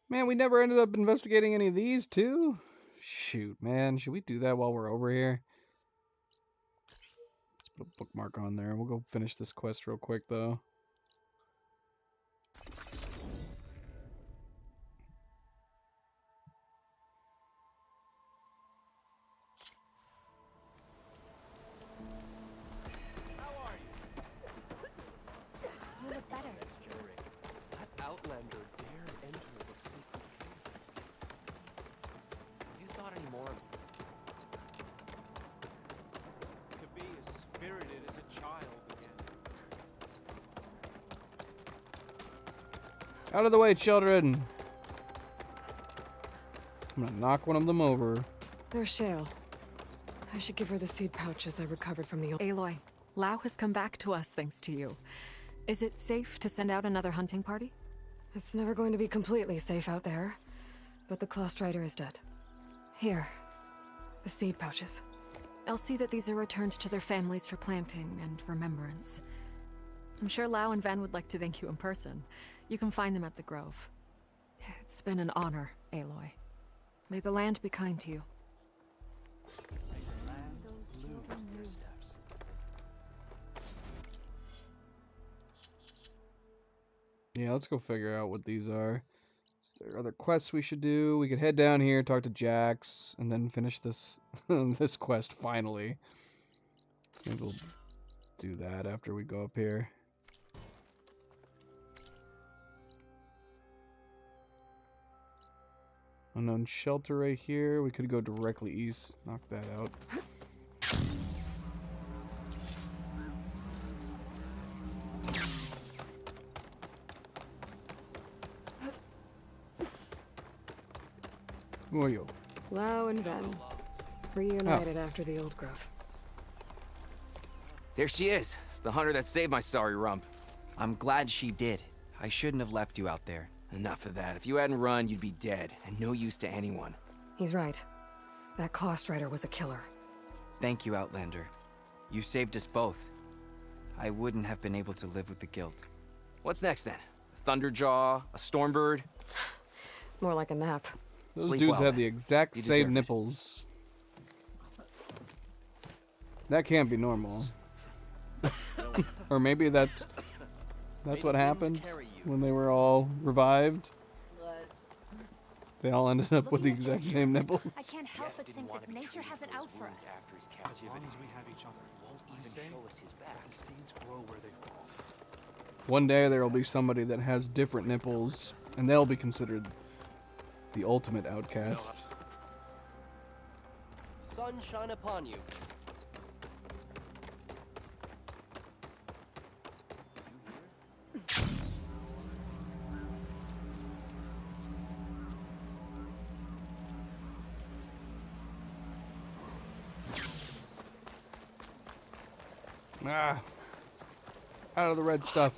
Man, we never ended up investigating any of these, too? Shoot, man. Should we do that while we're over here? Let's put a bookmark on there. We'll go finish this quest real quick, though. You look better. That Outlander dared enter the secret cave. Have you thought any more? To be as spirited as a child again. Out of the way, children! I'm gonna knock one of them over. There's Shale. I should give her the seed pouches I recovered from the old... Aloy, Lau has come back to us thanks to you. Is it safe to send out another hunting party? It's never going to be completely safe out there, but the Clost Rider is dead. Here, the seed pouches. I'll see that these are returned to their families for planting and remembrance. I'm sure Lau and Van would like to thank you in person. You can find them at the Grove. It's been an honor, Aloy. May the land be kind to you. Yeah, let's go figure out what these are. Is there other quests we should do? We could head down here, talk to Jax, and then finish this this quest finally. So maybe we'll do that after we go up here. Unknown shelter right here. We could go directly east. Knock that out. Who are you? Lau and Ven. Reunited after the old growth. There she is, the hunter that saved my sorry rump. I'm glad she did. I shouldn't have left you out there. Enough of that. If you hadn't run, you'd be dead, and no use to anyone. He's right. That Clost Rider was a killer. Thank you, Outlander. You saved us both. I wouldn't have been able to live with the guilt. What's next then? A Thunderjaw? A Stormbird? More like a nap. Those Sleep dudes well, have then. the exact You deserve same it. nipples. That can't be normal. Or maybe that's what happened when they were all revived. They all ended up with the exact same nipples. I can't help but think that nature has it out for us. As long as we have each other, won't even show us his back. Seeds grow where they fall. One day there will be somebody that has different nipples, and they'll be considered the ultimate outcast. Sun shine upon you. Ah, out of the red stuff.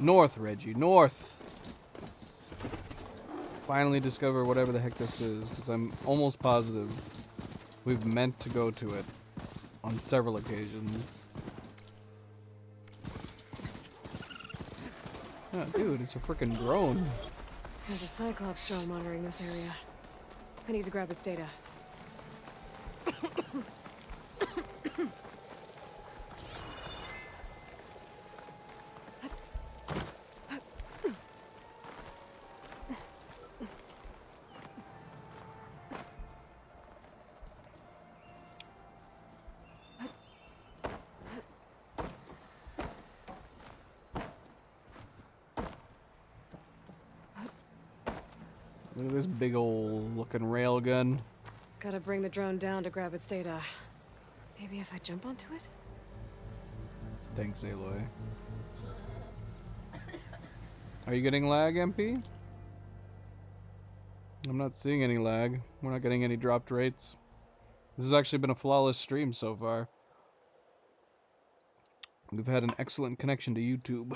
North, Reggie, north. Finally discover whatever the heck this is, because I'm almost positive we've meant to go to it on several occasions. Oh, dude, it's a freaking drone. There's a Cyclops drone monitoring this area. I need to grab its data. Look at this big old looking railgun. Gotta bring the drone down to grab its data. Maybe if I jump onto it? Thanks, Aloy. Are you getting lag, MP? I'm not seeing any lag. We're not getting any dropped rates. This has actually been a flawless stream so far. We've had an excellent connection to YouTube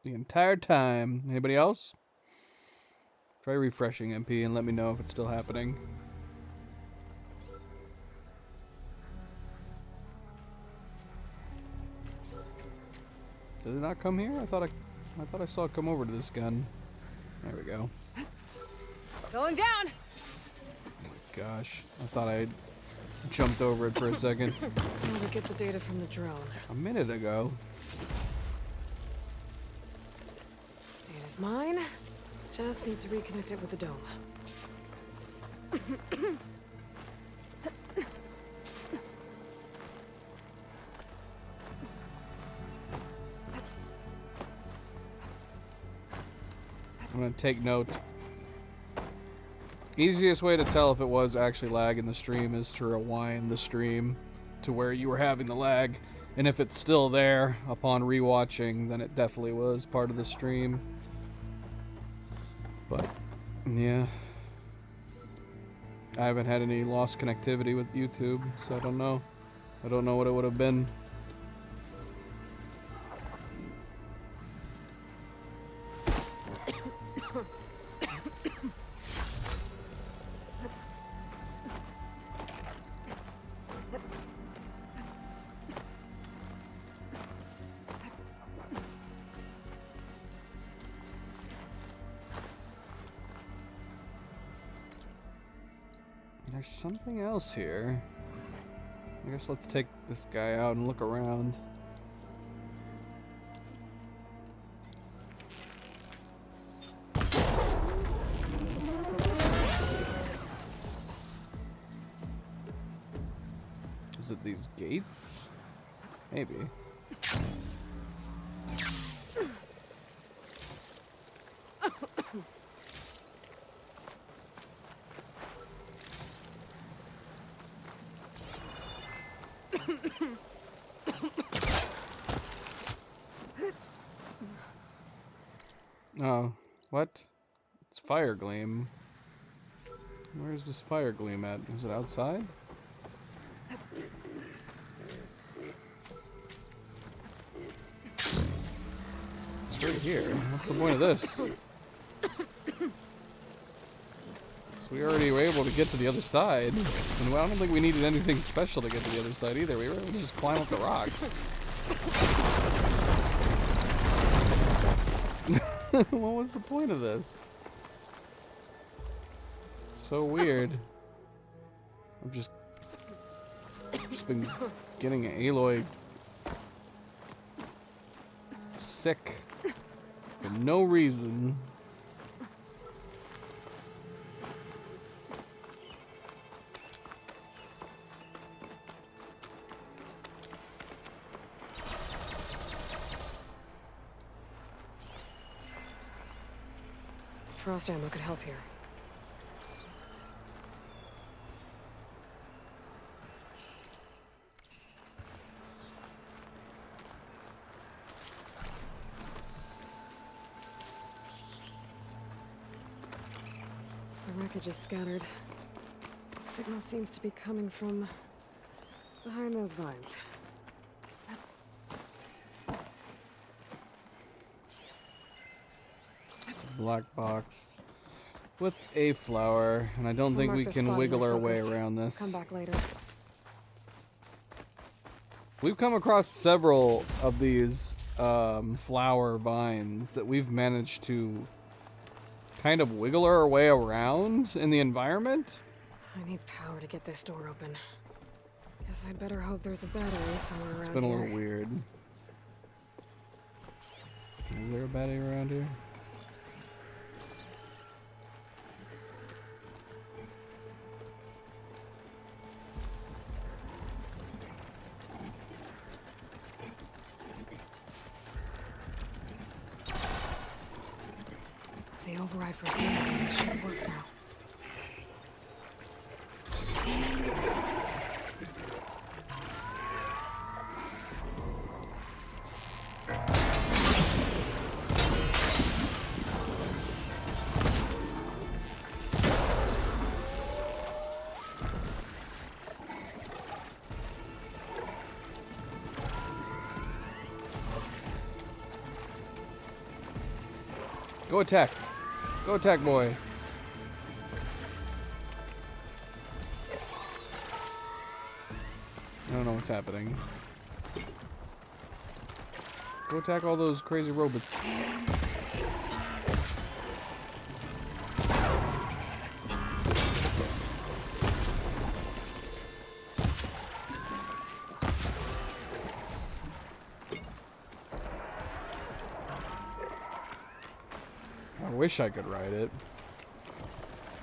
the entire time. Anybody else? Try refreshing, MP, and let me know if it's still happening. Did it not come here? I thought I saw it come over to this gun. There we go. Going down! Oh my gosh. I thought I jumped over it for a second. How to get the data from the drone? A minute ago. Data's mine. Just need to reconnect it with the dome. I'm gonna take note. Easiest way to tell if it was actually lag in the stream is to rewind the stream to where you were having the lag. And if it's still there upon rewatching, then it definitely was part of the stream. But, yeah. I haven't had any lost connectivity with YouTube, so I don't know. I don't know what it would have been. There's something else here. I guess let's take this guy out and look around. Is it these gates? Maybe. Oh, what? It's Fire Gleam. Where's this Fire Gleam at? Is it outside? It's right here. What's the point of this? So we already were able to get to the other side. And I don't think we needed anything special to get to the other side either. We were able to just climb up the rocks. What was the point of this? So weird. I've just been getting Aloy sick for no reason. Frost ammo could help here. The wreckage is scattered. The signal seems to be coming from behind those vines. black box with a flower, and I don't I'll think mark we this can spot in wiggle my our way focus. around this. Come back later. We've come across several of these flower vines that we've managed to kind of wiggle our way around in the environment. I need power to get this door open. Guess I'd better hope there's a battery somewhere around here. It's been a little weird. Is there a battery around here? The override for this should work now. Go attack. Go attack, boy. I don't know what's happening. Go attack all those crazy robots. I wish I could ride it.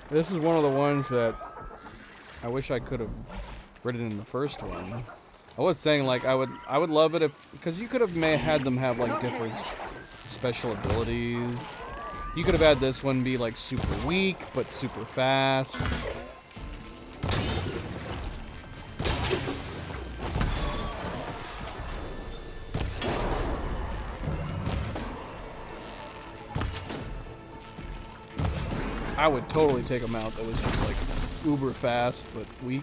This is one of the ones that I wish I could have ridden in the first one. I was saying like I would love it if, because you could have had them have like different special abilities. You could have had this one be like super weak but super fast. I would totally take a mount that was just like uber fast but weak.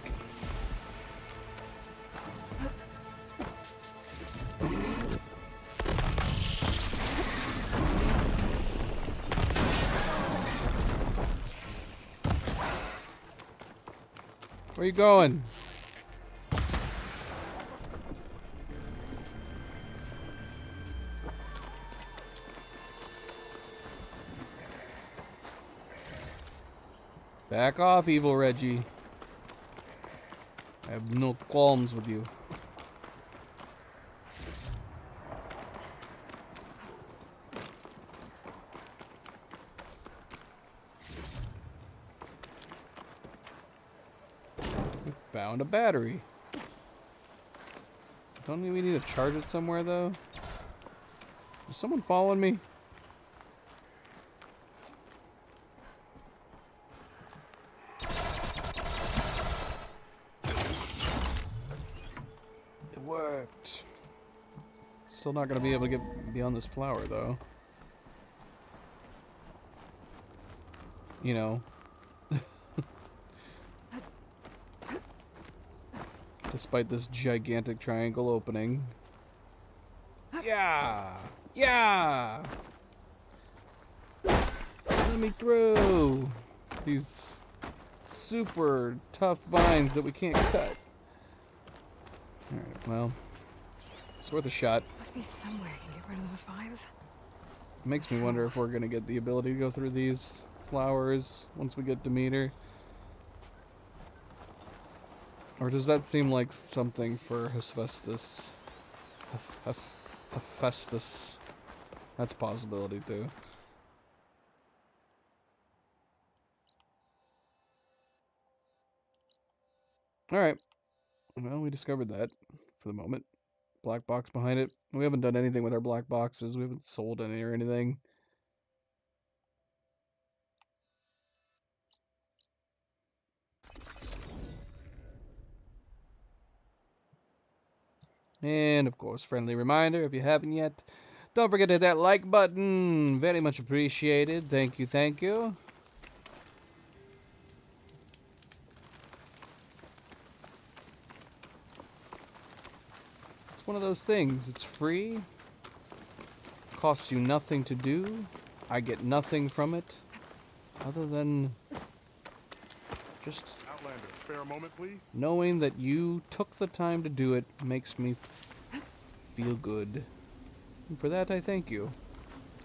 Where you going? Back off, evil Reggie. I have no qualms with you. We found a battery. Don't we need to charge it somewhere though? Is someone following me? It worked. Still not gonna be able to get beyond this flower though. You know. Despite this gigantic triangle opening. Yeah! Yeah! Let me through! These super tough vines that we can't cut. Alright, well. It's worth a shot. Must be somewhere I can get rid of those vines. It makes me wonder if we're gonna get the ability to go through these flowers once we get Demeter. Or does that seem like something for Hephaestus? Hephaestus. That's a possibility too. Alright. Well, we discovered that for the moment. Black box behind it. We haven't done anything with our black boxes. We haven't sold any or anything. And of course, friendly reminder, if you haven't yet, don't forget to hit that like button. Very much appreciated. Thank you, thank you. It's one of those things. It's free. Costs you nothing to do. I get nothing from it other than just Outlander, spare a moment, please. knowing that you took the time to do it makes me feel good. And for that, I thank you.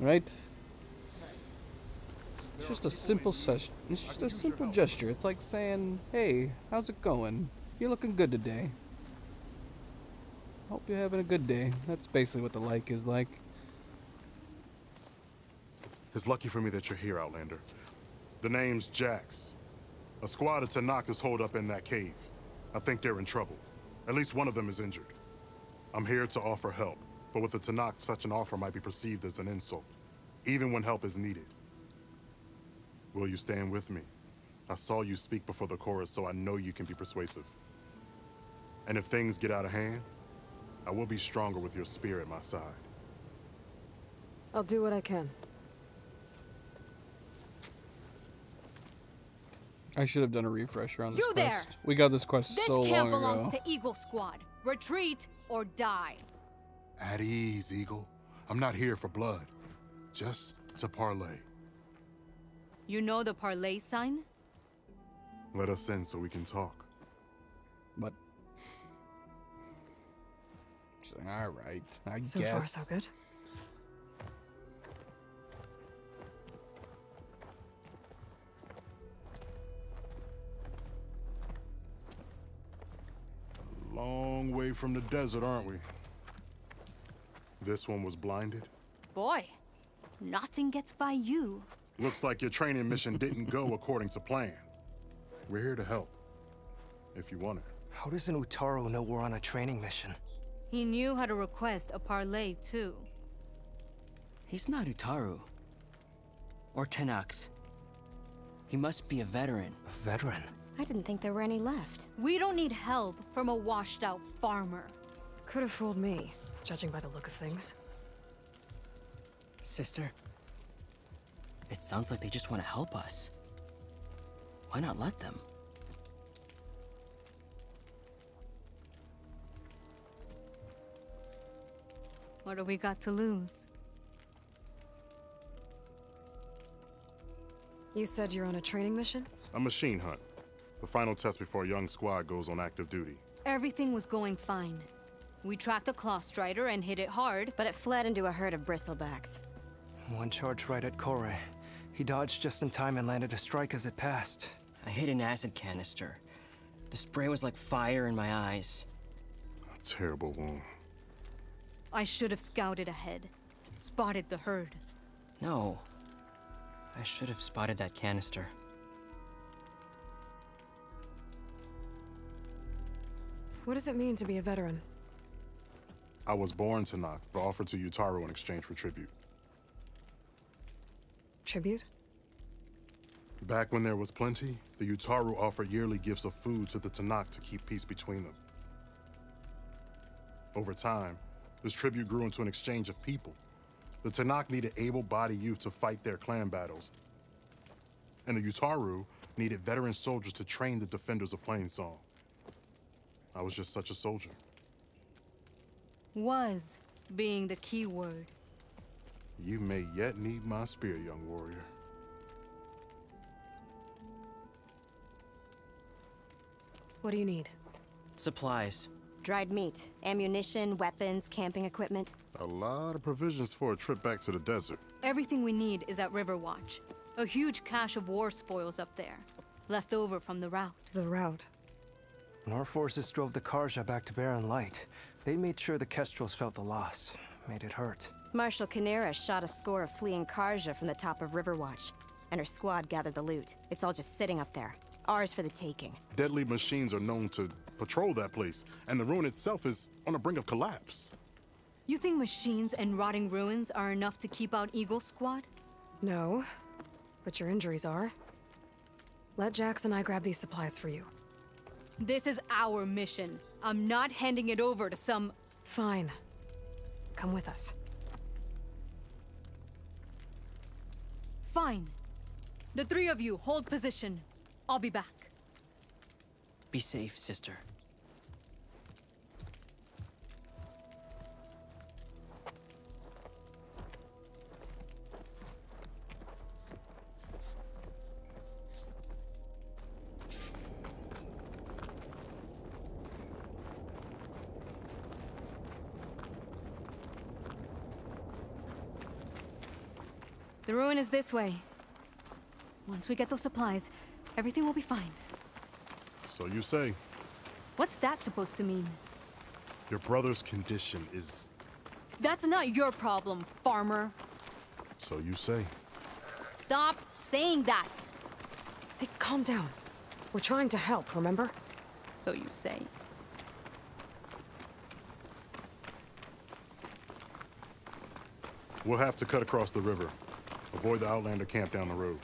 Right? It's just a simple session. It's just a simple gesture. It's like saying, "Hey, how's it going? You're looking good today. Hope you're having a good day." That's basically what the like is like. It's lucky for me that you're here, Outlander. The name's Jax. A squad of Tenakth is holed up in that cave. I think they're in trouble. At least one of them is injured. I'm here to offer help, but with the Tenakth, such an offer might be perceived as an insult, even when help is needed. Will you stand with me? I saw you speak before the chorus, so I know you can be persuasive. And if things get out of hand, I will be stronger with your spear at my side. I'll do what I can. I should have done a refresher on this You quest. there! We got this quest This so long camp ago. belongs to Eagle Squad. Retreat or die. At ease, Eagle. I'm not here for blood, just to parlay. You know the parlay sign? Let us in so we can talk. But she's like, all right, I guess. So far, so good. Long way from the desert, aren't we? This one was blinded. Boy, nothing gets by you. Looks like your training mission didn't go according to plan. We're here to help, if you want it. How does an Utaru know we're on a training mission? He knew how to request a parlay, too. He's not Utaru. Or Tenakth. He must be a veteran. A veteran? I didn't think there were any left. We don't need help from a washed-out farmer. Could have fooled me, judging by the look of things. Sister, it sounds like they just want to help us. Why not let them? What do we got to lose? You said you're on a training mission? A machine hunt. The final test before a young squad goes on active duty. Everything was going fine. We tracked a claw strider and hit it hard, but it fled into a herd of bristlebacks. One charge right at Kore. He dodged just in time and landed a strike as it passed. I hit an acid canister. The spray was like fire in my eyes. A terrible wound. I should have scouted ahead, spotted the herd. No. I should have spotted that canister. What does it mean to be a veteran? I was born Tenakth, but offered to Utaru in exchange for tribute. Tribute? Back when there was plenty, the Utaru offered yearly gifts of food to the Tenakth to keep peace between them. Over time, this tribute grew into an exchange of people. The Tenakth needed able-bodied youth to fight their clan battles, and the Utaru needed veteran soldiers to train the defenders of Plainsong. I was just such a soldier. Was being the key word. You may yet need my spear, young warrior. What do you need? Supplies. Dried meat, ammunition, weapons, camping equipment. A lot of provisions for a trip back to the desert. Everything we need is at Riverwatch. A huge cache of war spoils up there, left over from the rout. The rout? When our forces drove the Karja back to Barren Light, they made sure the Kestrels felt the loss. Made it hurt. Marshal Canera shot a score of fleeing Karja from the top of Riverwatch, and her squad gathered the loot. It's all just sitting up there. Ours for the taking. Deadly machines are known to patrol that place, and the ruin itself is on the brink of collapse. You think machines and rotting ruins are enough to keep out Eagle Squad? No, but your injuries are. Let Jax and I grab these supplies for you. This is our mission. I'm not handing it over to some... Fine. Come with us. Fine. The three of you hold position. I'll be back. Be safe, sister. The ruin is this way. Once we get those supplies, everything will be fine. So you say. What's that supposed to mean? Your brother's condition is... That's not your problem, farmer. So you say. Stop saying that. Hey, calm down. We're trying to help, remember? So you say. We'll have to cut across the river. Avoid the Outlander camp down the road.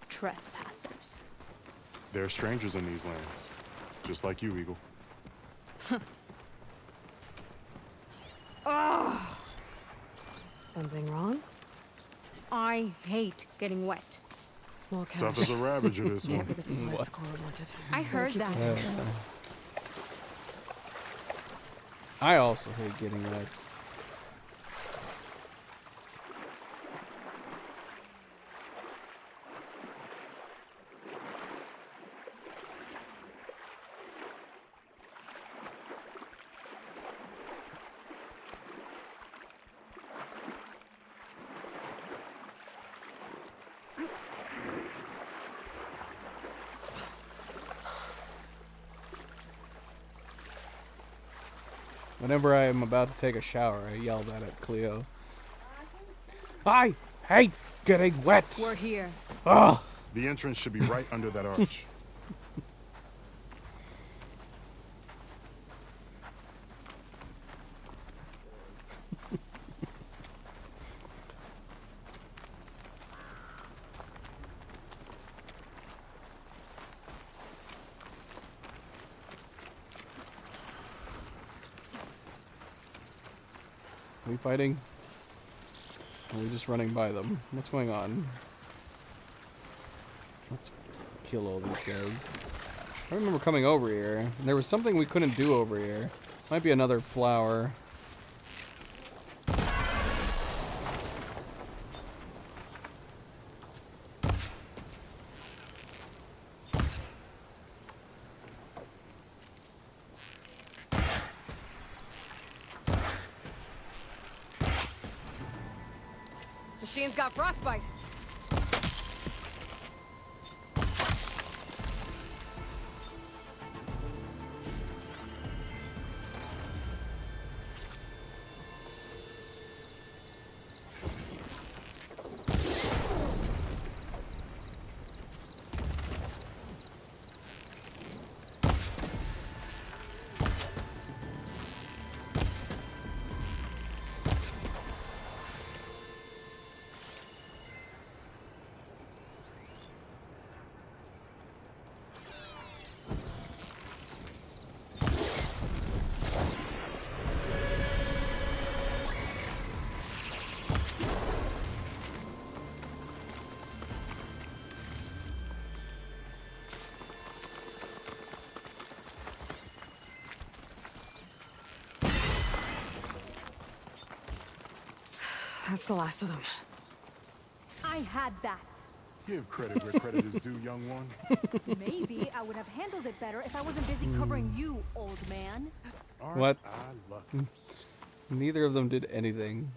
Trespassers. There are strangers in these lands. Just like you, Eagle. Ugh. Something wrong? I hate getting wet. Small cash. Tough as a Ravager, this one. Can't be the supplies Socorro wanted. I heard that. I also hate getting wet. Whenever I am about to take a shower, I yell that at Cleo. I hate getting wet. We're here. Oh. The entrance should be right under that arch. Are we fighting? Or are we just running by them? What's going on? Let's kill all these guys. I remember coming over here. There was something we couldn't do over here. Might be another flower. Machine's got frostbite. That's the last of them. I had that. Give credit where credit is due, young one. Maybe I would have handled it better if I wasn't busy covering you, old man. What? Neither of them did anything.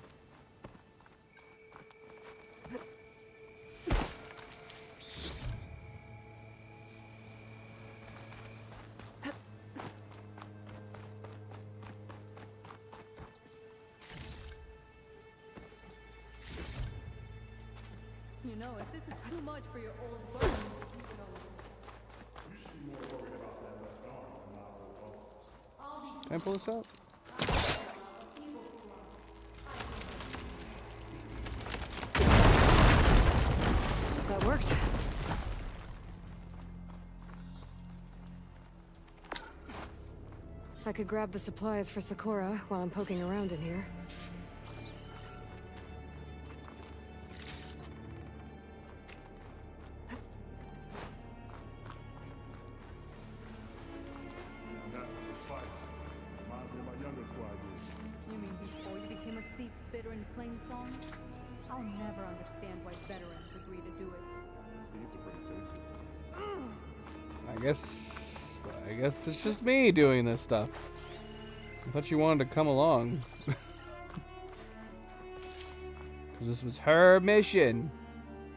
You know, if this is too much for your old bones, Can I pull this out? That worked. I could grab the supplies for Sakura while I'm poking around in here. You mean before you became a thief, spitter, and plain song? I'll never understand why veterans agree to do it. I guess it's just me doing this stuff. I thought you wanted to come along. 'Cause this was her mission.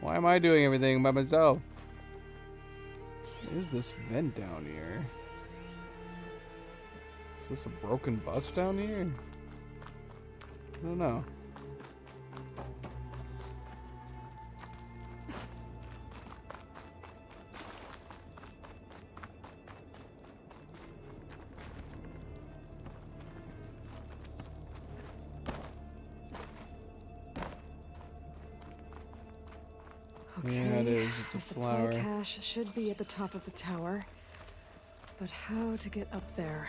Why am I doing everything by myself? What is this vent down here? Is this a broken bus down here? I don't know. Okay, Yeah, it is. the It's a supply flower. cache should be at the top of the tower. But how to get up there?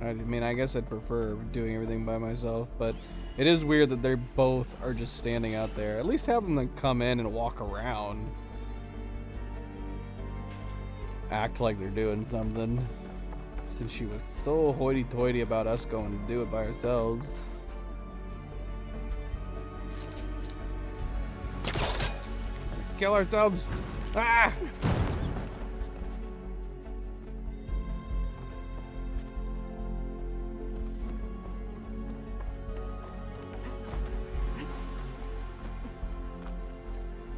I mean, I guess I'd prefer doing everything by myself, but it is weird that they both are just standing out there. At least have them like come in and walk around. Act like they're doing something. Since she was so hoity-toity about us going to do it by ourselves. Kill ourselves! Ah!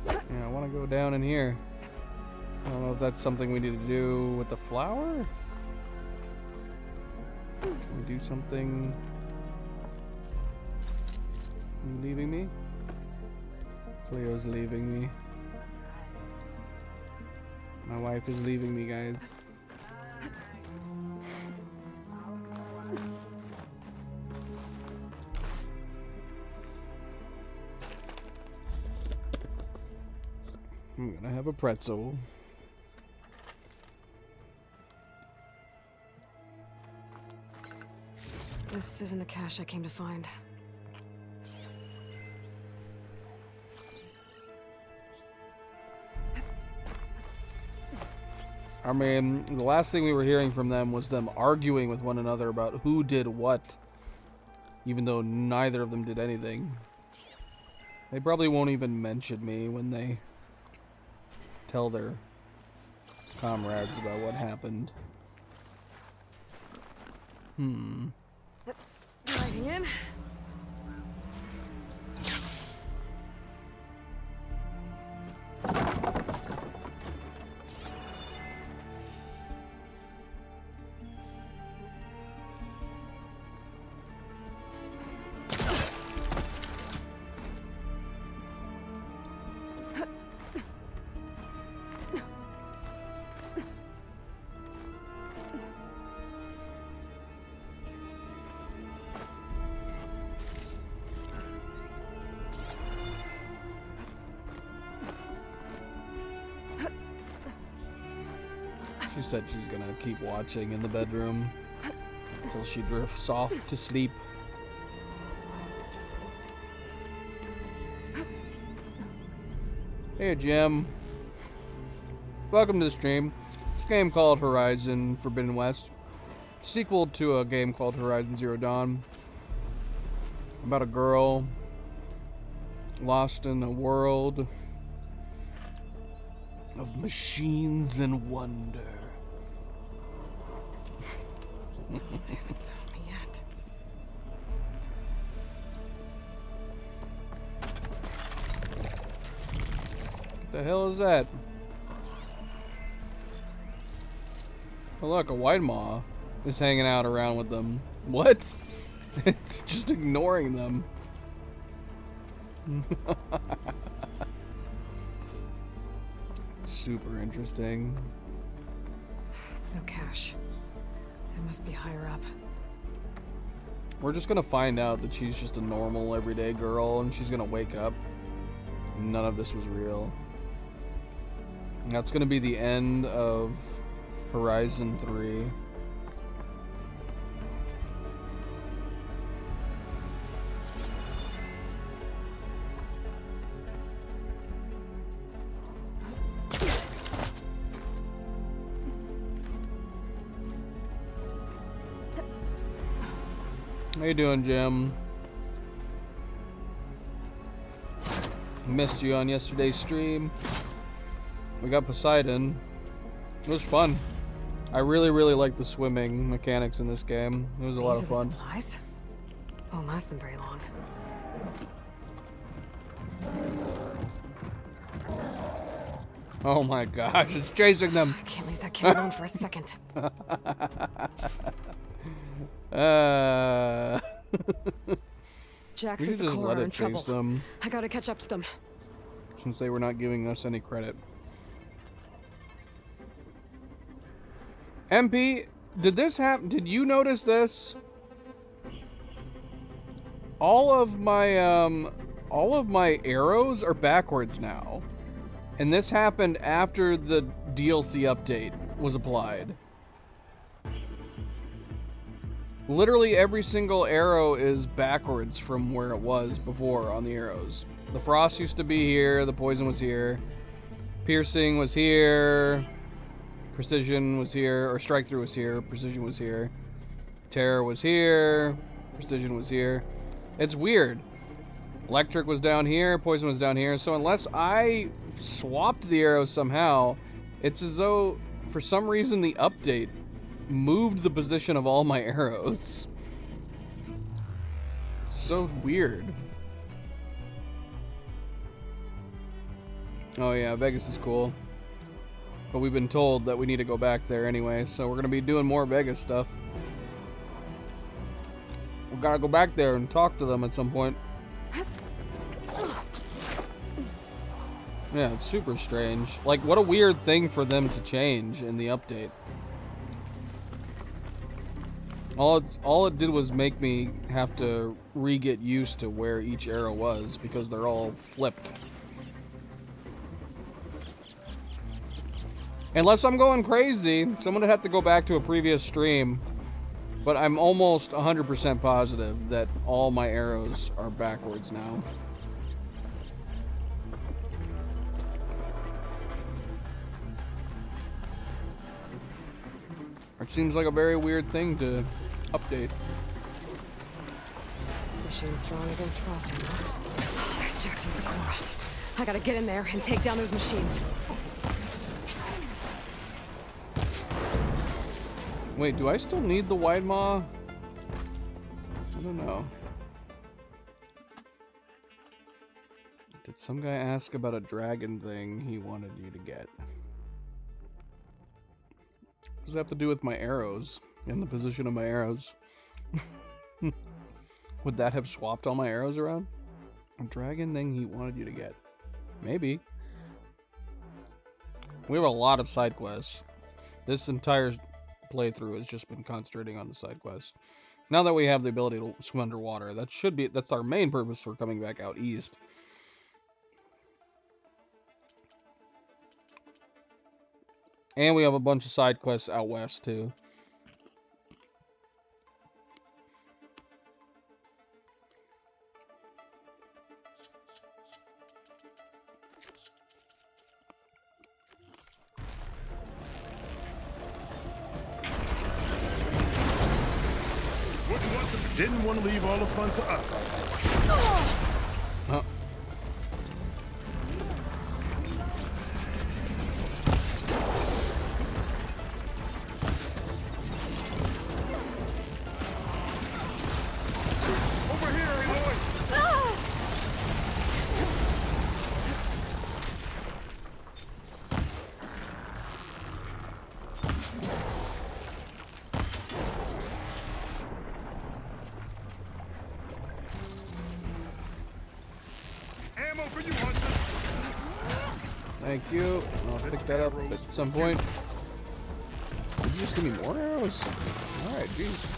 Yeah, I want to go down in here. I don't know if that's something we need to do with the flower. Can we do something? You leaving me? Cleo's leaving me. My wife is leaving me, guys. I'm gonna have a pretzel. This isn't the cache I came to find. I mean, the last thing we were hearing from them was them arguing with one another about who did what, even though neither of them did anything. They probably won't even mention me when they tell their comrades about what happened. Diving in. She said she's gonna keep watching in the bedroom until she drifts off to sleep. Hey Jim, welcome to the stream. It's a game called Horizon Forbidden West, sequel to a game called Horizon Zero Dawn, about a girl lost in a world of machines and wonder. They haven't found me yet. What the hell is that? Oh look, a white maw is hanging out around with them. What? It's just ignoring them. Super interesting. No cache. It must be higher up. We're just gonna find out that she's just a normal everyday girl and she's gonna wake up. None of this was real. And that's gonna be the end of Horizon 3. How you doing, Jim? Missed you on yesterday's stream. We got Poseidon. It was fun. I really like the swimming mechanics in this game. It was a lot of fun. Supplies? Won't last them very long. Oh my gosh, it's chasing them. I can't leave that kid alone for a second. Jackson We should just Socorro let are it in chase trouble. them, I gotta catch up to them. since they were not giving us any credit. MP, did this happen? Did you notice this? All of my arrows are backwards now. And this happened after the DLC update was applied. Literally every single arrow is backwards from where it was before on the arrows. The frost used to be here, the poison was here, piercing was here, precision was here, or strike through was here, precision was here, terror was here, precision was here. It's weird. Electric was down here, poison was down here, so unless I swapped the arrows somehow, it's as though for some reason the update moved the position of all my arrows. So weird. Oh yeah, Vegas is cool. But we've been told that we need to go back there anyway, so we're gonna be doing more Vegas stuff. We gotta go back there and talk to them at some point. Yeah, it's super strange. Like, what a weird thing for them to change in the update. All it did was make me have to re-get used to where each arrow was, because they're all flipped. Unless I'm going crazy, someone would have to go back to a previous stream. But I'm almost 100% positive that all my arrows are backwards now. It seems like a very weird thing to update. Machine strong against Frosty, huh? Oh, there's Jackson Socorro. I gotta get in there and take down those machines. Wait, do I still need the wide maw? I don't know. Did some guy ask about a dragon thing he wanted you to get? What does it have to do with my arrows and the position of my arrows? Would that have swapped all my arrows around? A dragon thing he wanted you to get. Maybe. We have a lot of side quests. This entire playthrough has just been concentrating on the side quests. Now that we have the ability to swim underwater, that's our main purpose for coming back out east. And we have a bunch of side quests out west too. Didn't want to leave all the fun to us, I see. Oh. Over here, Aloy! Ammo for you, Hunter! Thank you. I'll pick that up at some point. Did you just give me more arrows? Alright, jeez.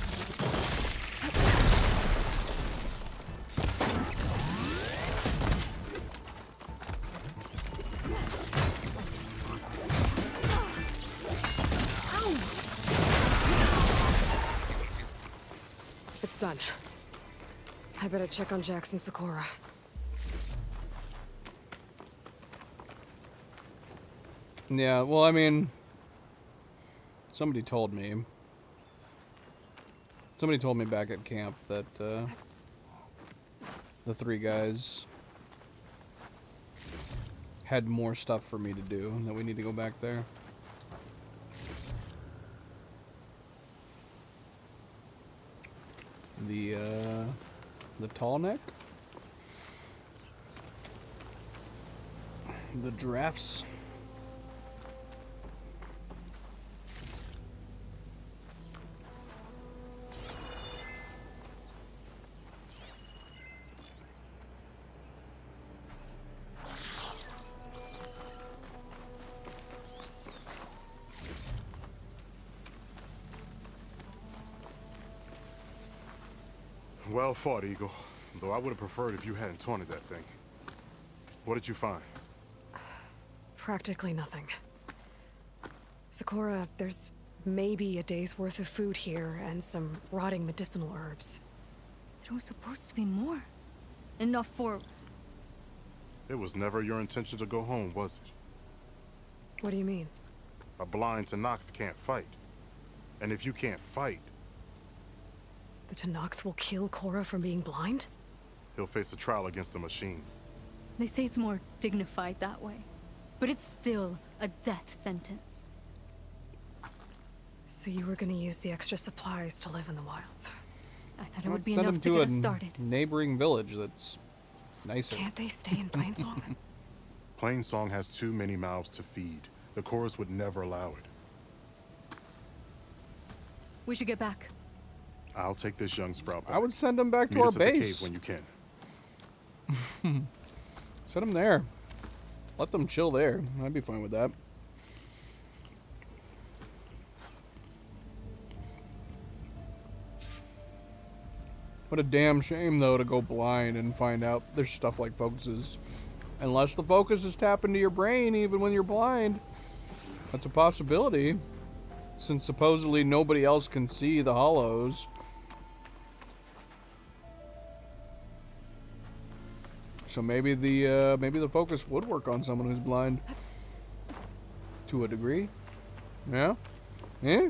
It's done. I better check on Jackson Socorro. Yeah, well, I mean, somebody told me. Somebody told me back at camp that the 3 guys had more stuff for me to do, and that we need to go back there. The tall neck? The giraffes? Well fought, Eagle. Though I would have preferred if you hadn't taunted that thing. What did you find? Practically nothing. Sakura, there's maybe a day's worth of food here and some rotting medicinal herbs. There was supposed to be more. Enough for... It was never your intention to go home, was it? What do you mean? A blind Tenakth can't fight. And if you can't fight... The Tenakth will kill Korra from being blind? He'll face a trial against the machine. They say it's more dignified that way. But it's still a death sentence. So you were gonna use the extra supplies to live in the wilds? I thought it would be enough to get us started. Neighboring village that's nicer. Can't they stay in Plainsong? Plainsong has too many mouths to feed. The chorus would never allow it. We should get back. I'll take this young sprout back. I would send him back to Meet our us at the base. cave when you can. Send him there. Let them chill there. I'd be fine with that. What a damn shame, though, to go blind and find out there's stuff like focuses. Unless the focus is tapped into your brain even when you're blind. That's a possibility. Since supposedly nobody else can see the hollows. So maybe the focus would work on someone who's blind. To a degree. Yeah? Yeah?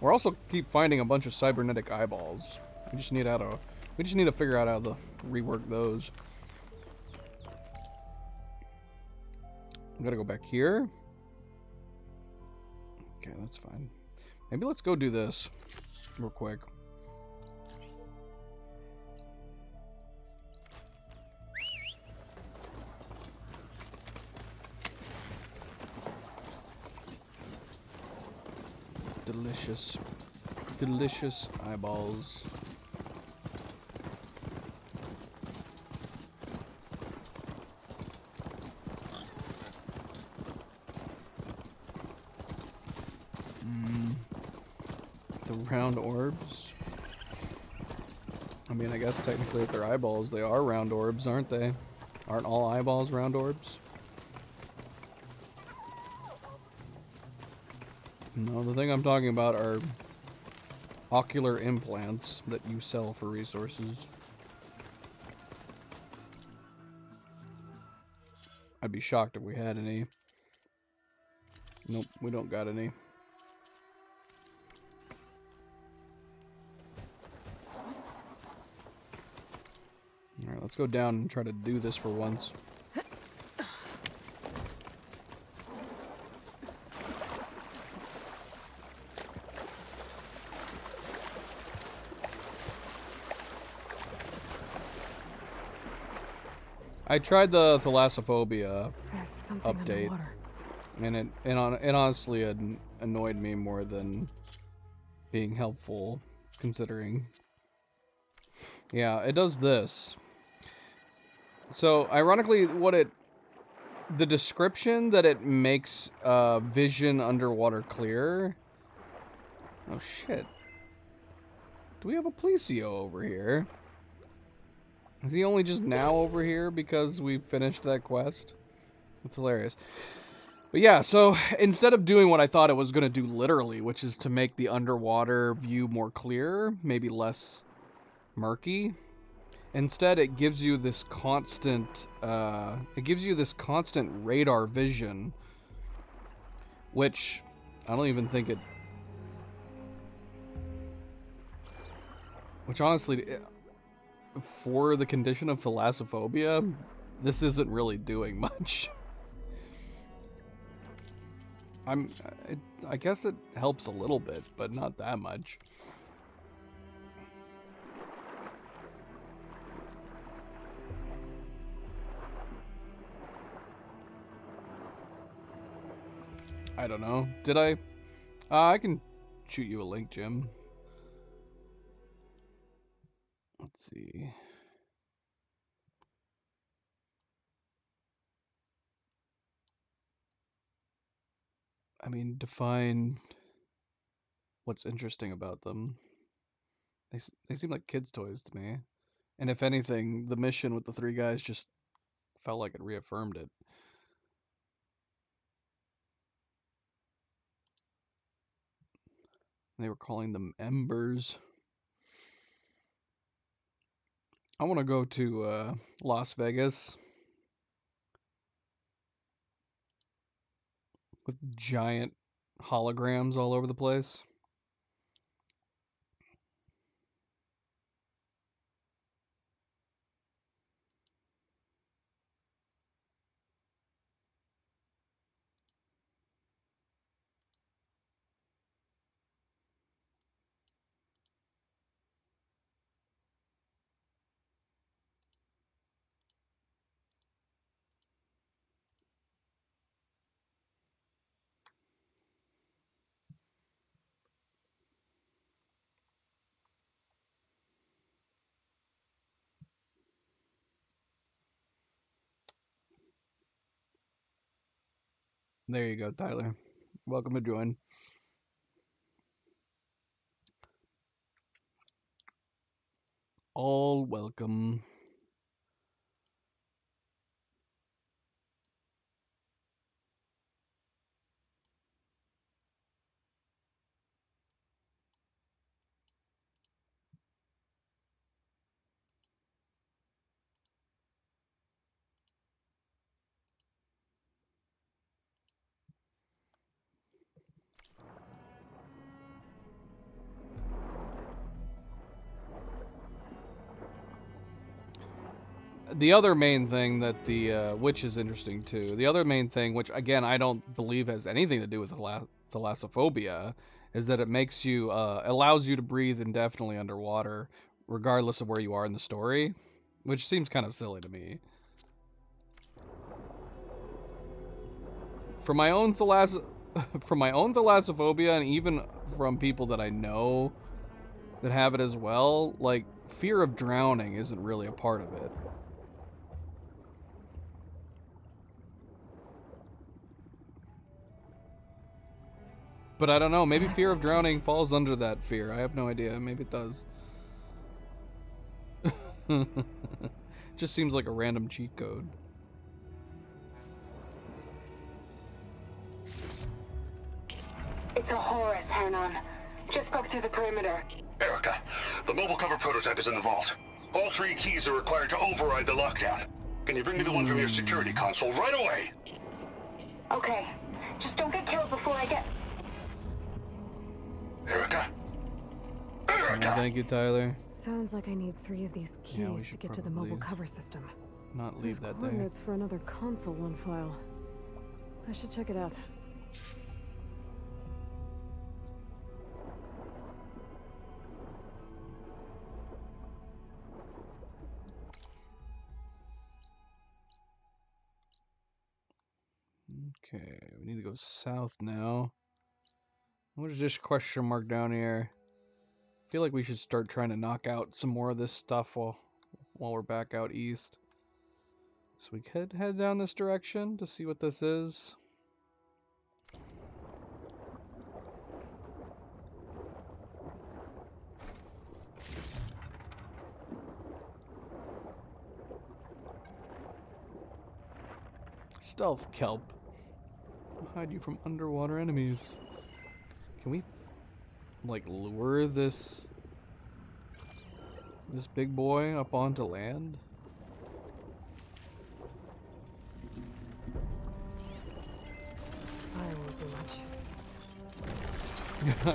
We're also keep finding a bunch of cybernetic eyeballs. We just need to figure out how to rework those. We gotta go back here. Okay, that's fine. Maybe let's go do this real quick. Delicious. Delicious eyeballs. The round orbs. I mean, I guess technically if they're eyeballs, they are round orbs, aren't they? Aren't all eyeballs round orbs? No, the thing I'm talking about are ocular implants that you sell for resources. I'd be shocked if we had any. Nope, we don't got any. Alright, let's go down and try to do this for once. I tried the Thalassophobia update, and it honestly annoyed me more than being helpful, considering. Yeah, it does this. So, ironically, the description that it makes vision underwater clear. Oh shit. Do we have a Plesio over here? Is he only just now over here because we finished that quest? That's hilarious. But yeah, so instead of doing what I thought it was going to do literally, which is to make the underwater view more clear, maybe less murky, instead it gives you this constant radar vision, which I don't even think it Which honestly, for the condition of thalassophobia, this isn't really doing much. I guess it helps a little bit, but not that much. I don't know. Did I? I can shoot you a link, Jim. Let's see. I mean, define what's interesting about them. They seem like kids' toys to me. And if anything, the mission with the 3 guys just felt like it reaffirmed it. They were calling them Embers. I want to go to Las Vegas with giant holograms all over the place. There you go, Tyler. Welcome to join. All welcome. The other main thing that which is interesting too, the other main thing, which again I don't believe has anything to do with thalassophobia, is that it makes you, allows you to breathe indefinitely underwater, regardless of where you are in the story, which seems kind of silly to me. For my own thalassophobia, and even from people that I know that have it as well, like, fear of drowning isn't really a part of it. But I don't know, maybe fear of drowning falls under that fear. I have no idea. Maybe it does. Just seems like a random cheat code. It's a Horus, Hernon. Just broke through the perimeter. Erica, the mobile cover prototype is in the vault. All 3 keys are required to override the lockdown. Can you bring me the one from your security console right away? Okay. Just don't get killed before I get... Erica? Erica! Thank you, Tyler. Sounds like I need 3 of these keys to get to the mobile cover system. Not leave that there. Coordinates for another console on file. I should check it out. Okay, we need to go south now. What is this question mark down here? I feel like we should start trying to knock out some more of this stuff while we're back out east. So we could head down this direction to see what this is. Stealth kelp. Hide you from underwater enemies. Can we, like, lure this big boy up onto land? Fire won't do much.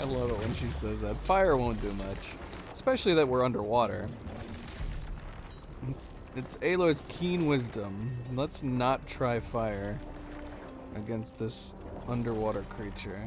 I love it when she says that. Fire won't do much. Especially that we're underwater. It's Aloy's keen wisdom. Let's not try fire against this underwater creature.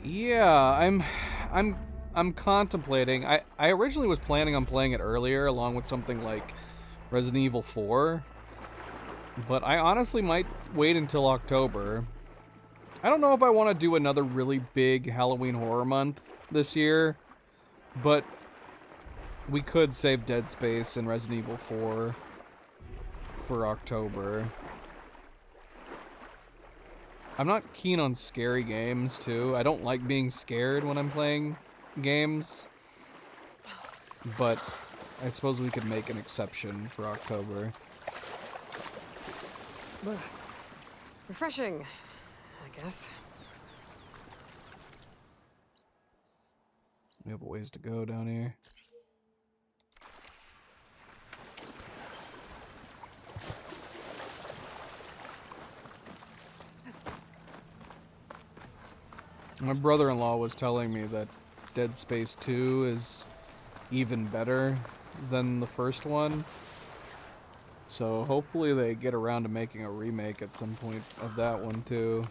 Yeah, I'm contemplating. I originally was planning on playing it earlier along with something like Resident Evil 4, but I honestly might wait until October. I don't know if I want to do another really big Halloween horror month this year, but we could save Dead Space and Resident Evil 4 for October. I'm not keen on scary games, too. I don't like being scared when I'm playing games. But I suppose we could make an exception for October. Refreshing, I guess. We have a ways to go down here. My brother-in-law was telling me that Dead Space 2 is even better than the first one. So hopefully they get around to making a remake at some point of that one too.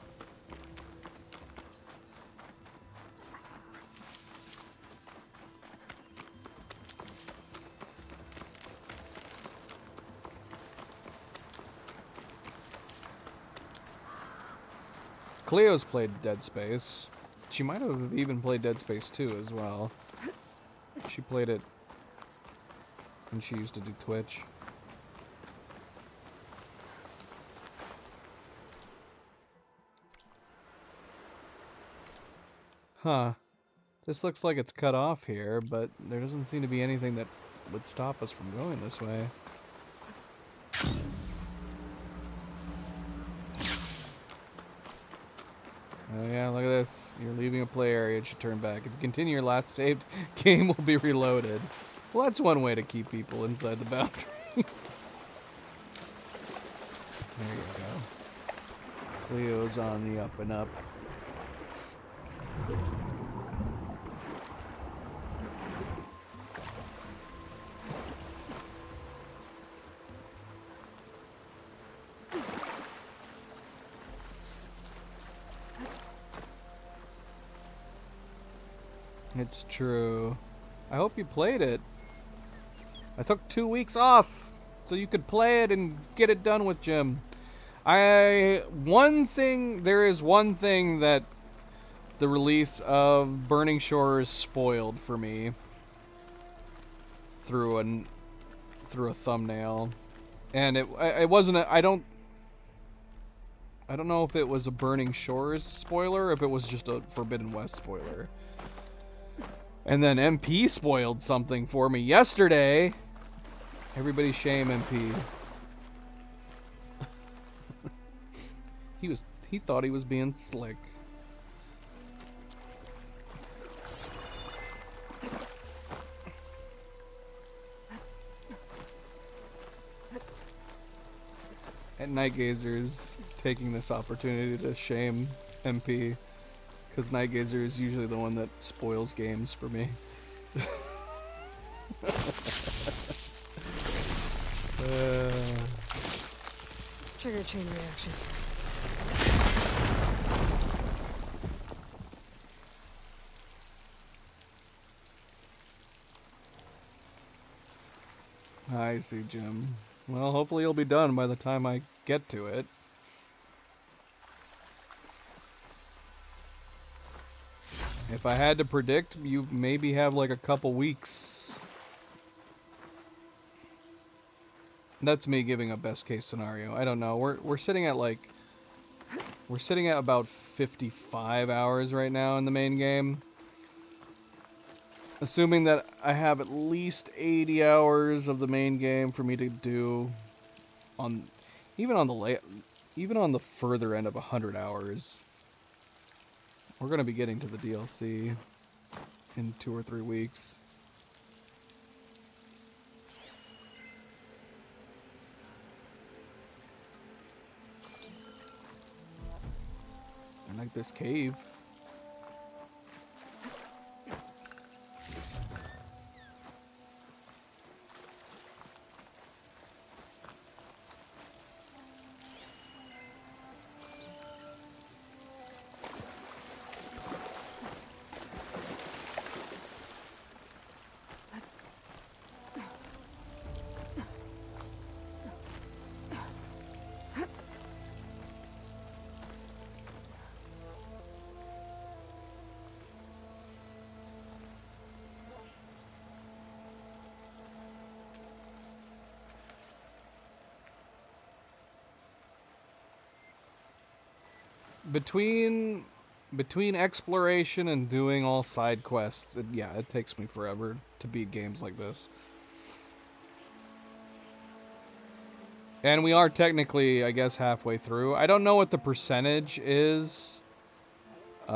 Cleo's played Dead Space. She might have even played Dead Space 2 as well. She played it when she used to do Twitch. Huh. This looks like it's cut off here, but there doesn't seem to be anything that would stop us from going this way. Oh yeah, look at this. You're leaving a play area, it should turn back. If you continue, your last saved game will be reloaded. Well, that's one way to keep people inside the boundaries. There you go. Cleo's on the up and up. It's true. I hope you played it. I took 2 weeks off so you could play it and get it done with Jim. There is one thing that the release of Burning Shores spoiled for me through a thumbnail. And it wasn't I don't know if it was a Burning Shores spoiler or if it was just a Forbidden West spoiler. And then MP spoiled something for me yesterday. Everybody shame MP. He thought he was being slick. And Nightgazer is taking this opportunity to shame MP. Because Nightgazer is usually the one that spoils games for me. Let's trigger a chain reaction. I see, Jim. Well, hopefully you'll be done by the time I get to it. If I had to predict, you maybe have like a couple weeks. That's me giving a best case scenario. I don't know. We're sitting at about 55 hours right now in the main game. Assuming that I have at least 80 hours of the main game for me to do on even on the further end of 100 hours. We're going to be getting to the DLC in 2 or 3 weeks. I like this cave. Between exploration and doing all side quests, it takes me forever to beat games like this. And we are technically, I guess, halfway through. I don't know what the percentage is. Is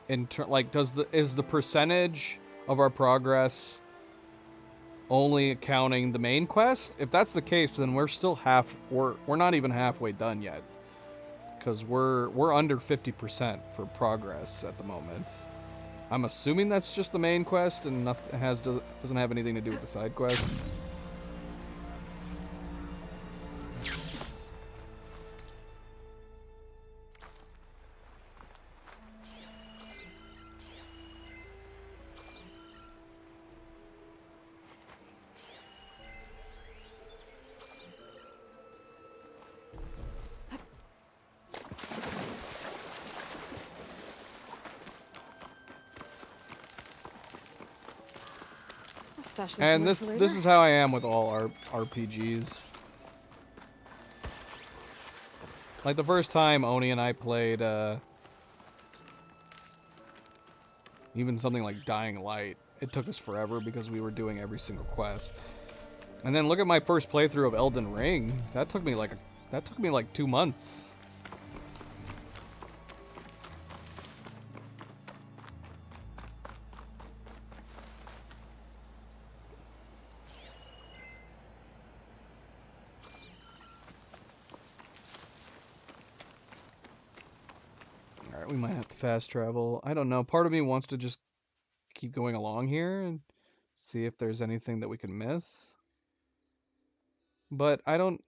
the percentage of our progress only counting the main quest? If that's the case, then we're still we're not even halfway done yet. Because we're under 50% for progress at the moment. I'm assuming that's just the main quest and nothing doesn't have anything to do with the side quests. And this is how I am with all RPGs. Like the first time Oni and I played even something like Dying Light, it took us forever because we were doing every single quest. And then look at my first playthrough of Elden Ring. That took me like 2 months. We might have to fast travel. I don't know. Part of me wants to just keep going along here and see if there's anything that we can miss. But I don't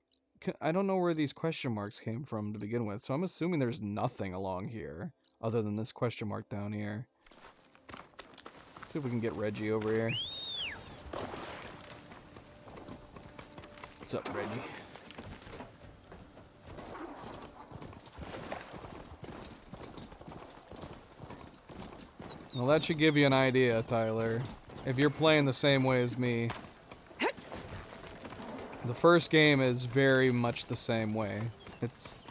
know where these question marks came from to begin with. So I'm assuming there's nothing along here other than this question mark down here. Let's see if we can get Reggie over here. What's up, Reggie? Well, that should give you an idea, Tyler. If you're playing the same way as me, the first game is very much the same way. It's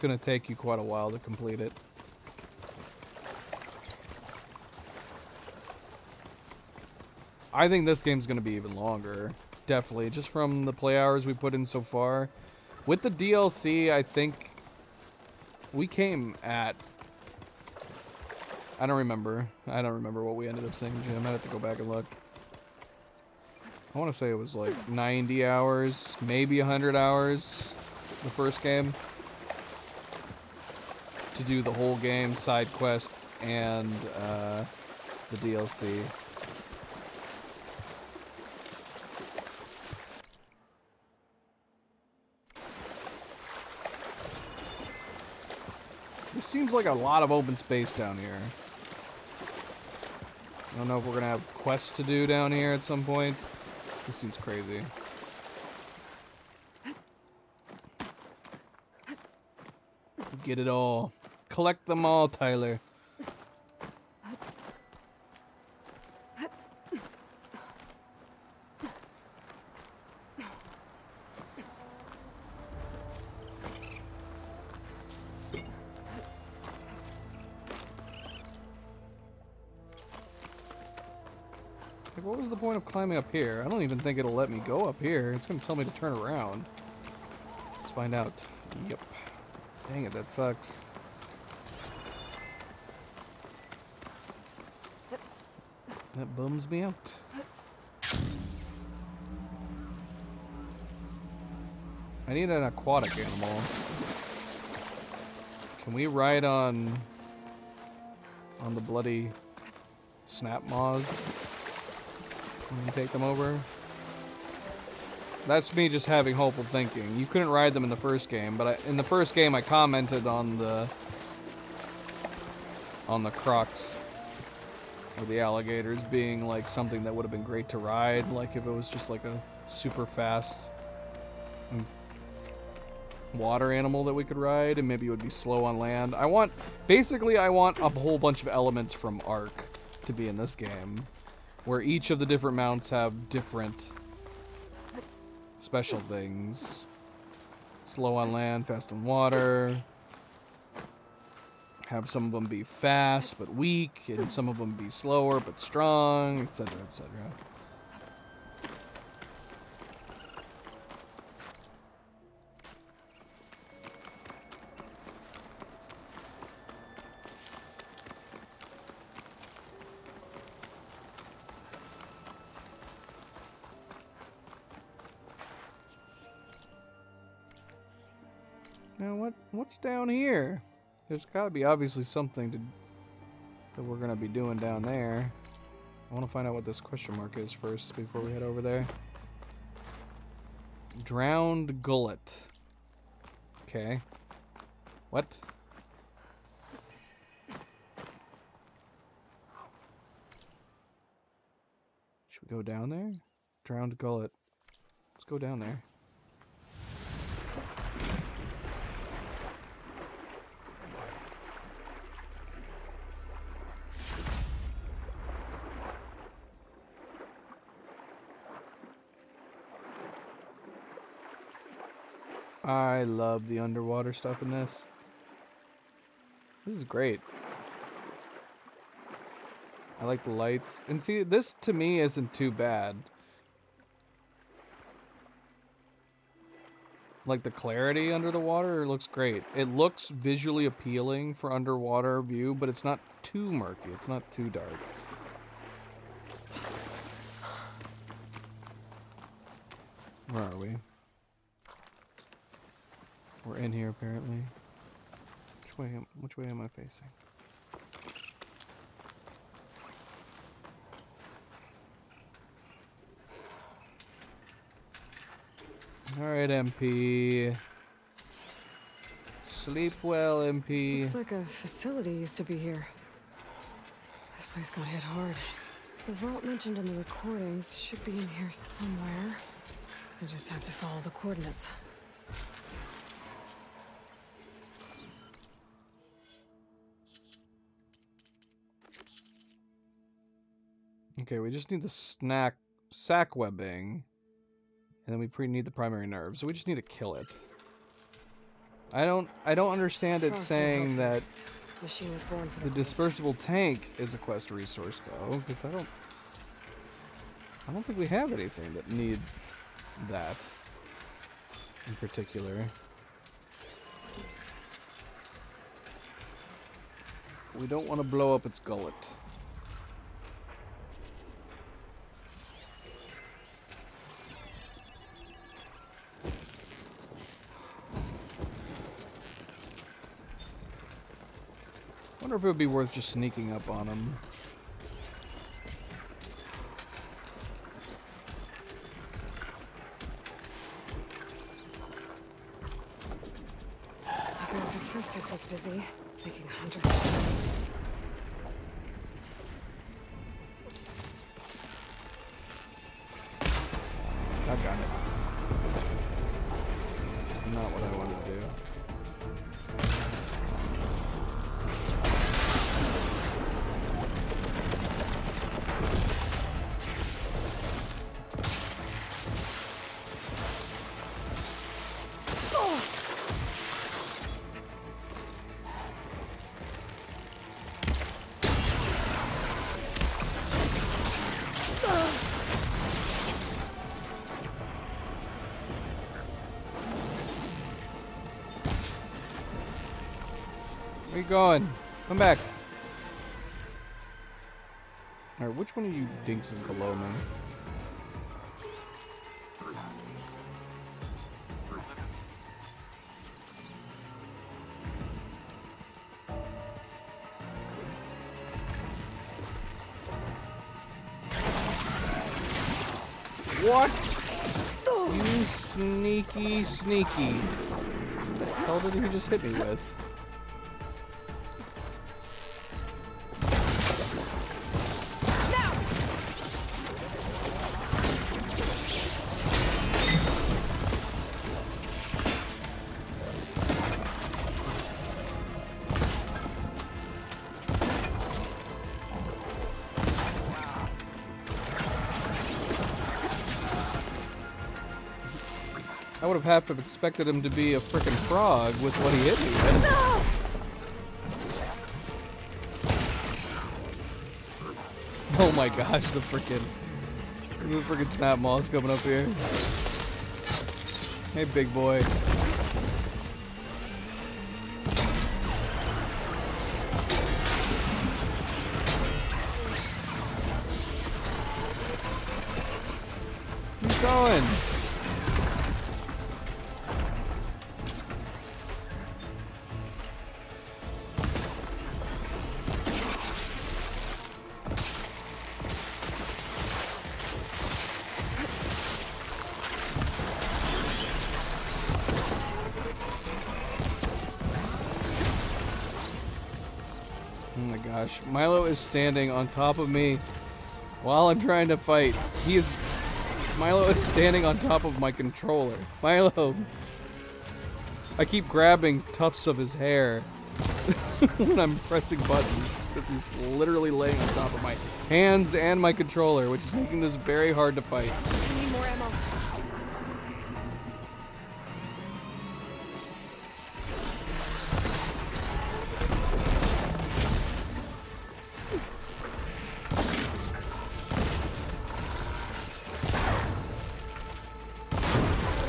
gonna take you quite a while to complete it. I think this game's gonna be even longer. Definitely, just from the play hours we put in so far. With the DLC, I think we came at... I don't remember what we ended up saying, Jim. I might have to go back and look. I want to say it was like 90 hours, maybe 100 hours, the first game. To do the whole game, side quests, and the DLC. This seems like a lot of open space down here. I don't know if we're gonna have quests to do down here at some point. This seems crazy. Get it all. Collect them all, Tyler. Like, what was the point of climbing up here? I don't even think it'll let me go up here. It's gonna tell me to turn around. Let's find out. Yep. Dang it, that sucks. That bums me out. I need an aquatic animal. Can we ride on the bloody snap maws and take them over? That's me just having hopeful thinking. You couldn't ride them in the first game, but in the first game I commented on the crocs or the alligators being like something that would have been great to ride, like if it was just like a super fast water animal that we could ride, and maybe it would be slow on land. Basically I want a whole bunch of elements from Ark to be in this game, where each of the different mounts have different special things. Slow on land, fast on water. Have some of them be fast but weak, and some of them be slower but strong, etc., etc. Now what's down here? There's gotta be obviously something that we're gonna be doing down there. I wanna find out what this question mark is first before we head over there. Drowned gullet. Okay. What? Should we go down there? Drowned gullet. Let's go down there. I love the underwater stuff in this. This is great. I like the lights. And see, this to me isn't too bad. Like the clarity under the water looks great. It looks visually appealing for underwater view, but it's not too murky. It's not too dark. Where are we? We're in here apparently. Which way am I facing? Alright, MP. Sleep well, MP. Looks like a facility used to be here. This place got hit hard. The vault mentioned in the recordings should be in here somewhere. I just have to follow the coordinates. Okay, we just need the sack webbing, and then we need the primary nerve, so we just need to kill it. I don't understand it saying that Machine was born for the dispersible tank is a quest resource though, because I don't think we have anything that needs that in particular. We don't want to blow up its gullet. I wonder if it would be worth just sneaking up on him. Because Hephaestus was busy making hunter-gatherers. I got it. It's not what I wanted to do. going? Come back. Alright, which one of you dinks is below me? What? You sneaky, sneaky. What the hell did he just hit me with? I would have half expected him to be a frickin' frog with what he hit me with. Oh my gosh, the frickin' snap mall's coming up here. Hey, big boy. Keep going. Oh my gosh, Milo is standing on top of me while I'm trying to fight. Milo is standing on top of my controller. Milo! I keep grabbing tufts of his hair when I'm pressing buttons because he's literally laying on top of my hands and my controller, which is making this very hard to fight. I need more ammo.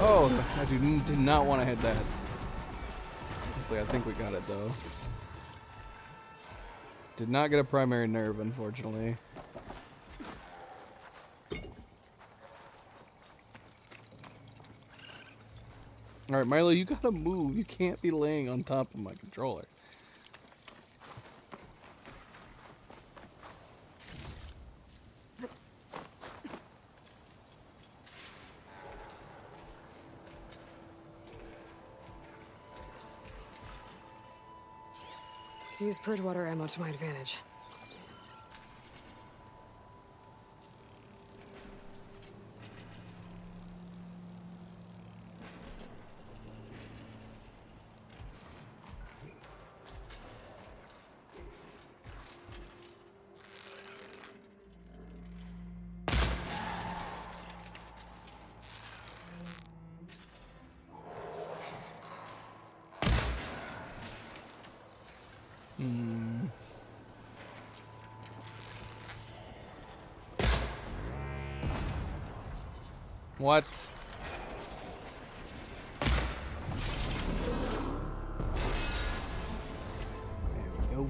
Oh, I did not want to hit that. Hopefully, I think we got it though. Did not get a primary nerve, unfortunately. Alright, Milo, you gotta move. You can't be laying on top of my controller. Use purge water ammo to my advantage. What? There we go.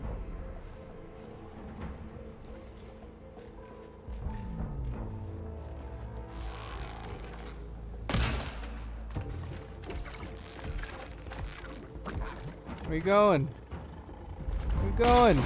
Where you going? Where you going?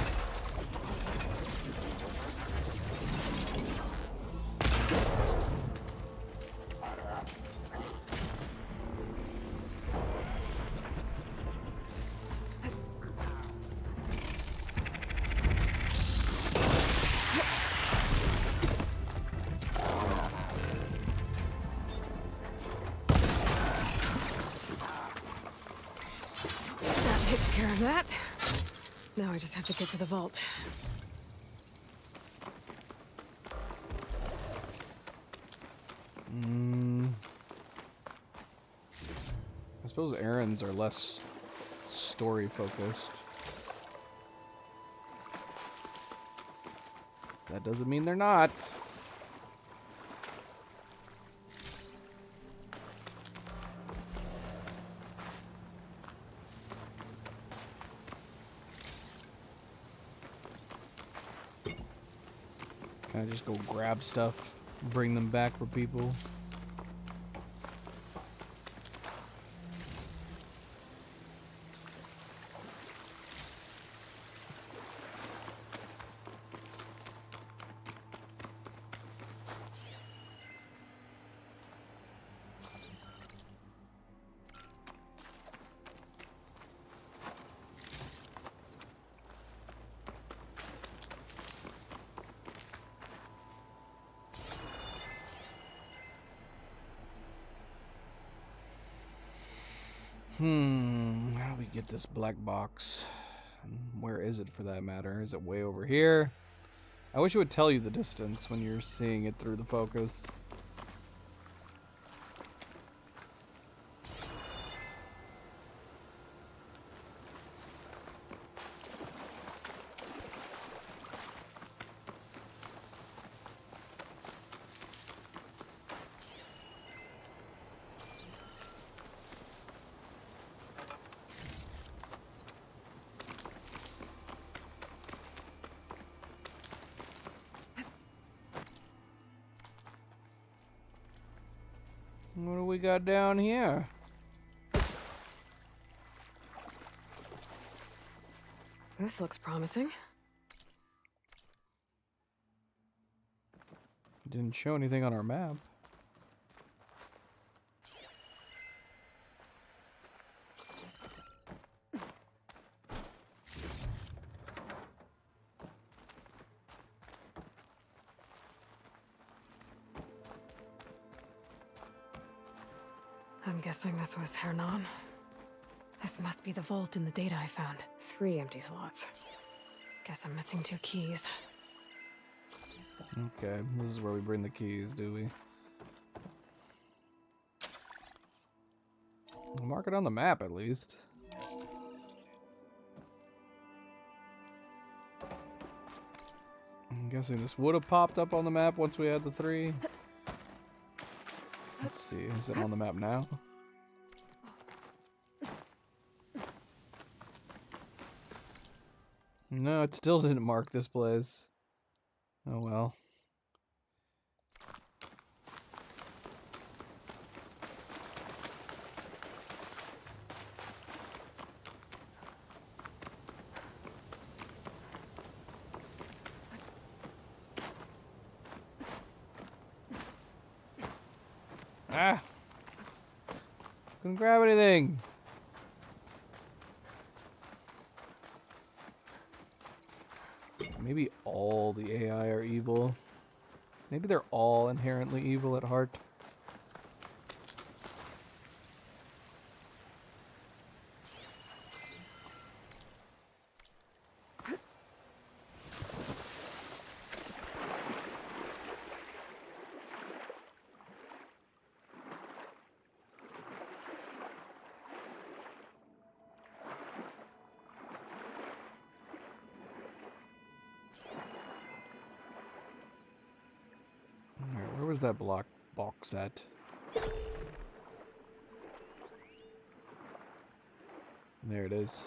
Takes care of that. Now I just have to get to the vault. I suppose errands are less story focused. That doesn't mean they're not. Can I just go grab stuff, bring them back for people? How do we get this black box? Where is it for that matter? Is it way over here? I wish it would tell you the distance when you're seeing it through the focus. What do we got down here? This looks promising. Didn't show anything on our map. I'm guessing this was Hernan. This must be the vault in the data I found. 3 empty slots. Guess I'm missing 2 keys. Okay, this is where we bring the keys, do we? We'll mark it on the map at least. I'm guessing this would have popped up on the map once we had the 3. Let's see, is it on the map now? No, it still didn't mark this place. Oh well. Ah! Couldn't grab anything. Maybe all the AI are evil. Maybe they're all inherently evil at heart. Where was that block box at? There it is.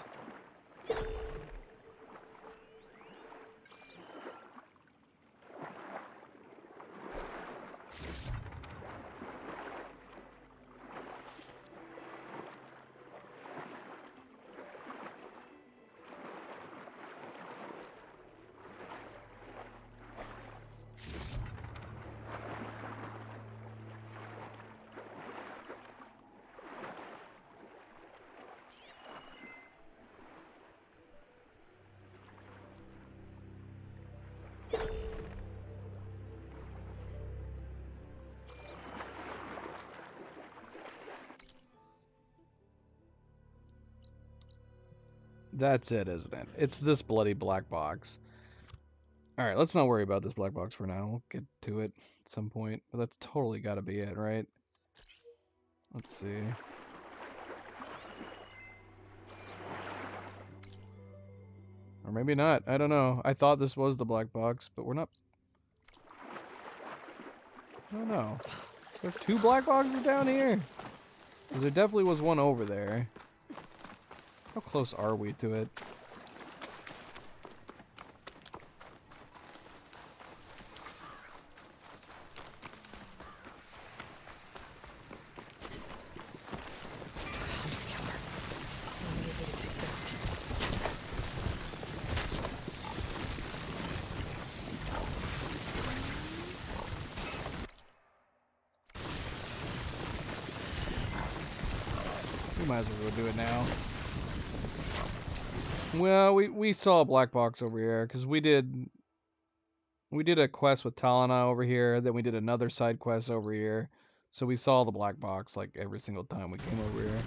That's it, isn't it? It's this bloody black box. Alright, let's not worry about this black box for now. We'll get to it at some point. But that's totally gotta be it, right? Let's see. Or maybe not. I don't know. I thought this was the black box, but we're not... I don't know. There are 2 black boxes down here? Because there definitely was one over there. How close are we to it? might as well go do it now. Well, we saw a black box over here because we did a quest with Talana over here, then we did another side quest over here. So we saw the black box like every single time we came over here.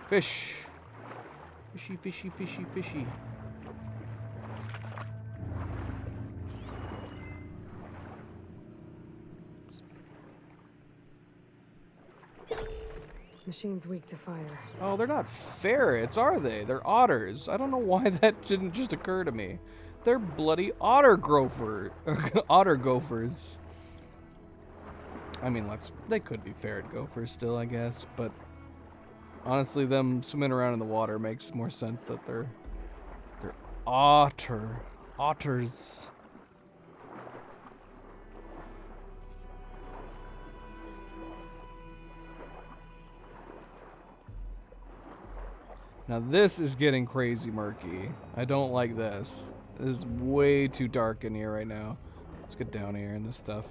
Fish. Fishy, fishy, fishy, fishy. Machine's weak to fire. Oh, they're not ferrets, are they? They're otters. I don't know why that didn't just occur to me. They're bloody otter gophers. I mean, they could be ferret gophers still, I guess, but honestly, them swimming around in the water makes more sense that they're otters. Now this is getting crazy murky. I don't like this. This is way too dark in here right now. Let's get down here in this stuff.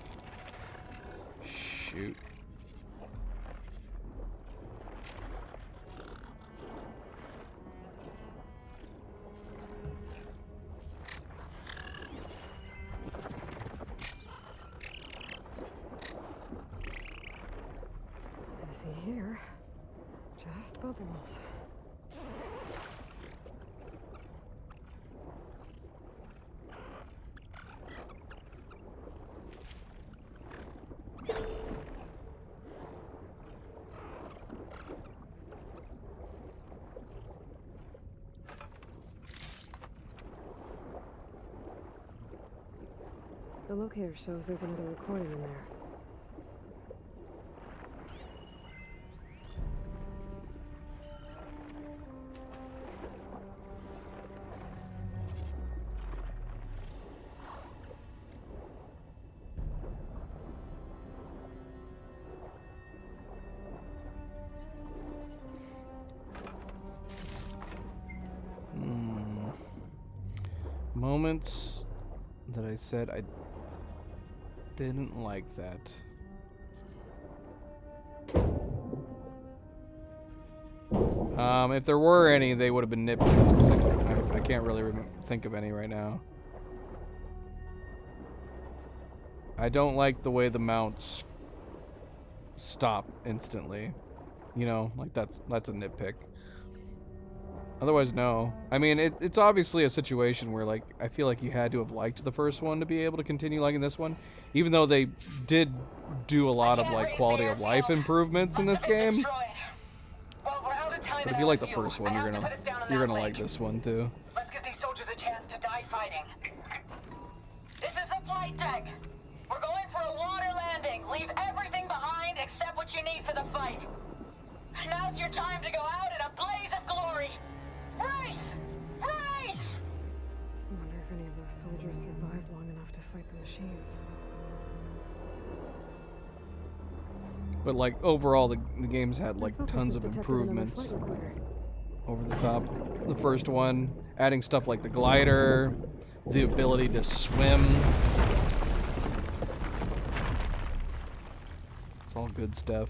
Shoot. Here, just bubbles. The locator shows there's another recording in there. Moments that I said I didn't like that. If there were any, they would have been nitpicks, because I can't really think of any right now. I don't like the way the mounts stop instantly. You know, like that's a nitpick. Otherwise, no. I mean, it's obviously a situation where, like, I feel like you had to have liked the first one to be able to continue liking this one. Even though they did do a lot of, like, quality of life improvements in this game. But if you like the first one, you're gonna like this one, too. Let's give these soldiers a chance to die fighting. This is the flight deck. We're going for a water landing. Leave everything behind except what you need for the fight. Now's your time to go out in a blaze of glory. Race! Race! I wonder if any of those soldiers survived long enough to fight the machines. But like overall, the game's had like tons of improvements over the top. The first one, adding stuff like the glider, the ability to swim. It's all good stuff.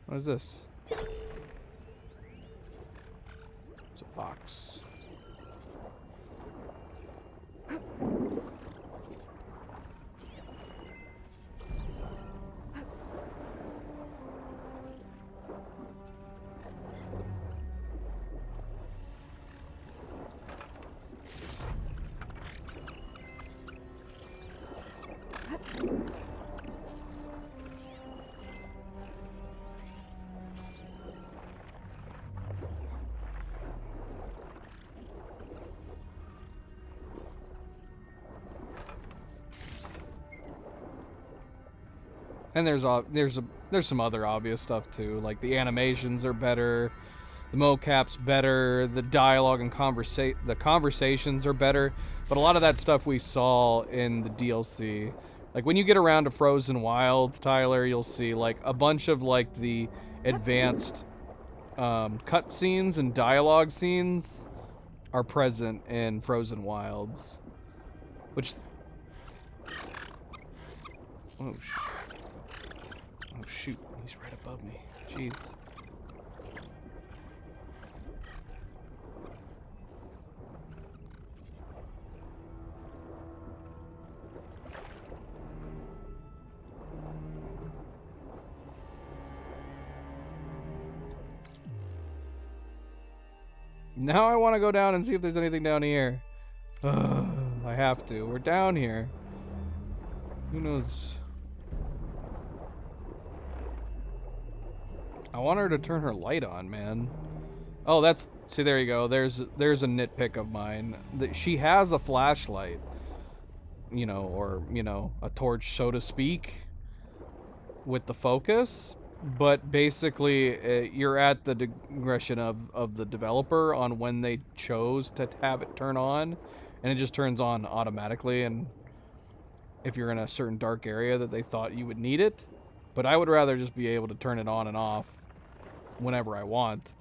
What is this? It's a box. And there's some other obvious stuff too, like the animations are better, the mocap's better, the dialogue and the conversations are better, but a lot of that stuff we saw in the DLC. Like when you get around to Frozen Wilds, Tyler, you'll see like a bunch of like the advanced cutscenes and dialogue scenes are present in Frozen Wilds, which oh shoot, he's right above me. Jeez. Now I want to go down and see if there's anything down here. I have to. We're down here. Who knows? I want her to turn her light on, man. Oh, see, there you go. There's a nitpick of mine. She has a flashlight, you know, or, you know, a torch, so to speak, with the focus. But basically, you're at the discretion of the developer on when they chose to have it turn on, and it just turns on automatically. And if you're in a certain dark area that they thought you would need it, but I would rather just be able to turn it on and off whenever I want,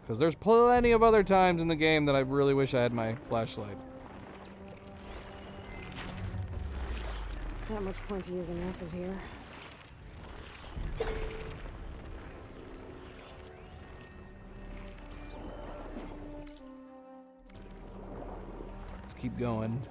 because there's plenty of other times in the game that I really wish I had my flashlight. Not much point to using acid here. Let's keep going.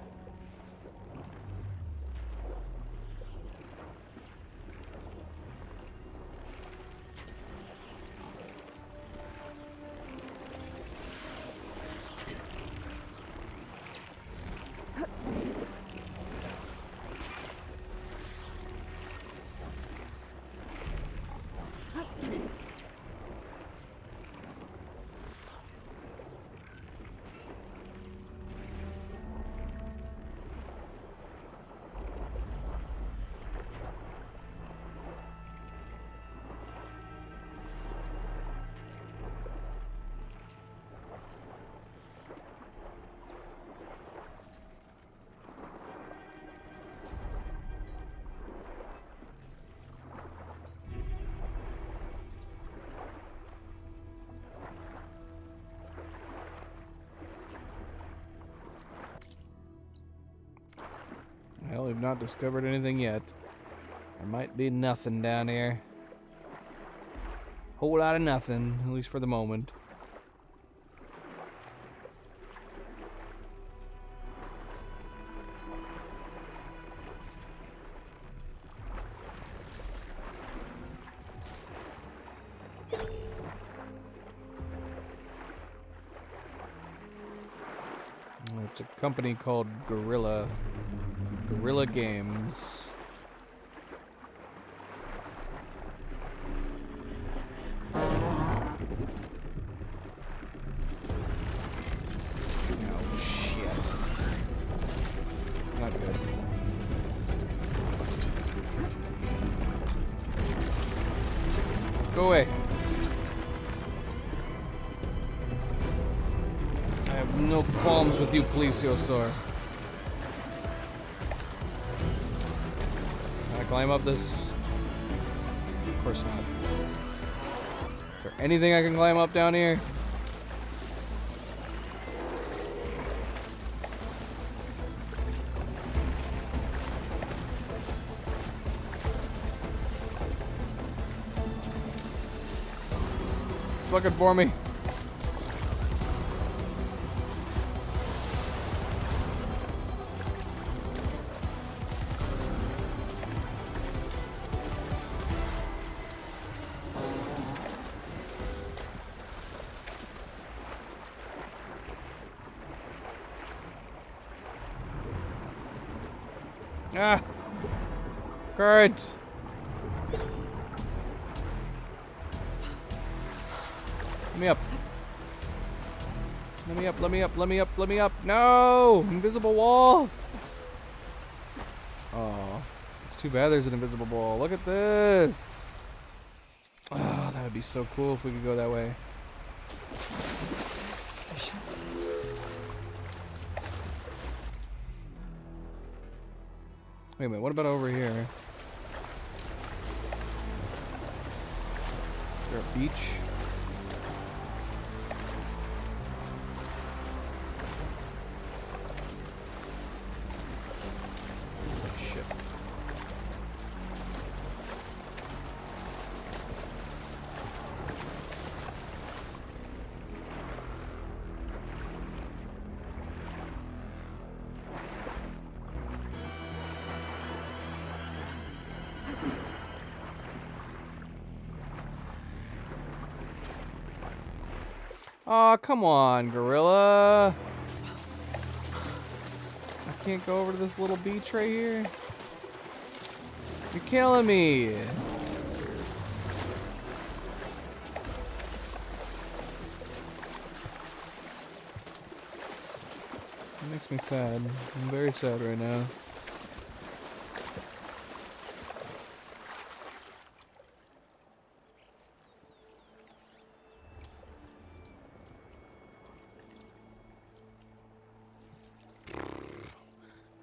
Well, we've not discovered anything yet. There might be nothing down here. Whole lot of nothing, at least for the moment. It's a company called Guerrilla Games. Oh shit. Not good. Go away. I have no qualms with you, Plesiosaur. Can I climb up this? Of course not. Is there anything I can climb up down here? It's looking for me. Ah! Courage! Let me up. Let me up, let me up, let me up, let me up. No! Invisible wall! Oh. It's Too bad there's an invisible ball. Look at this. Oh, that would be so cool if we could go that way. Wait a minute, what about over here? Is there a beach? Shit. Aw, come on, gorilla. I can't go over to this little beach right here. You're killing me. It makes me sad. I'm very sad right now.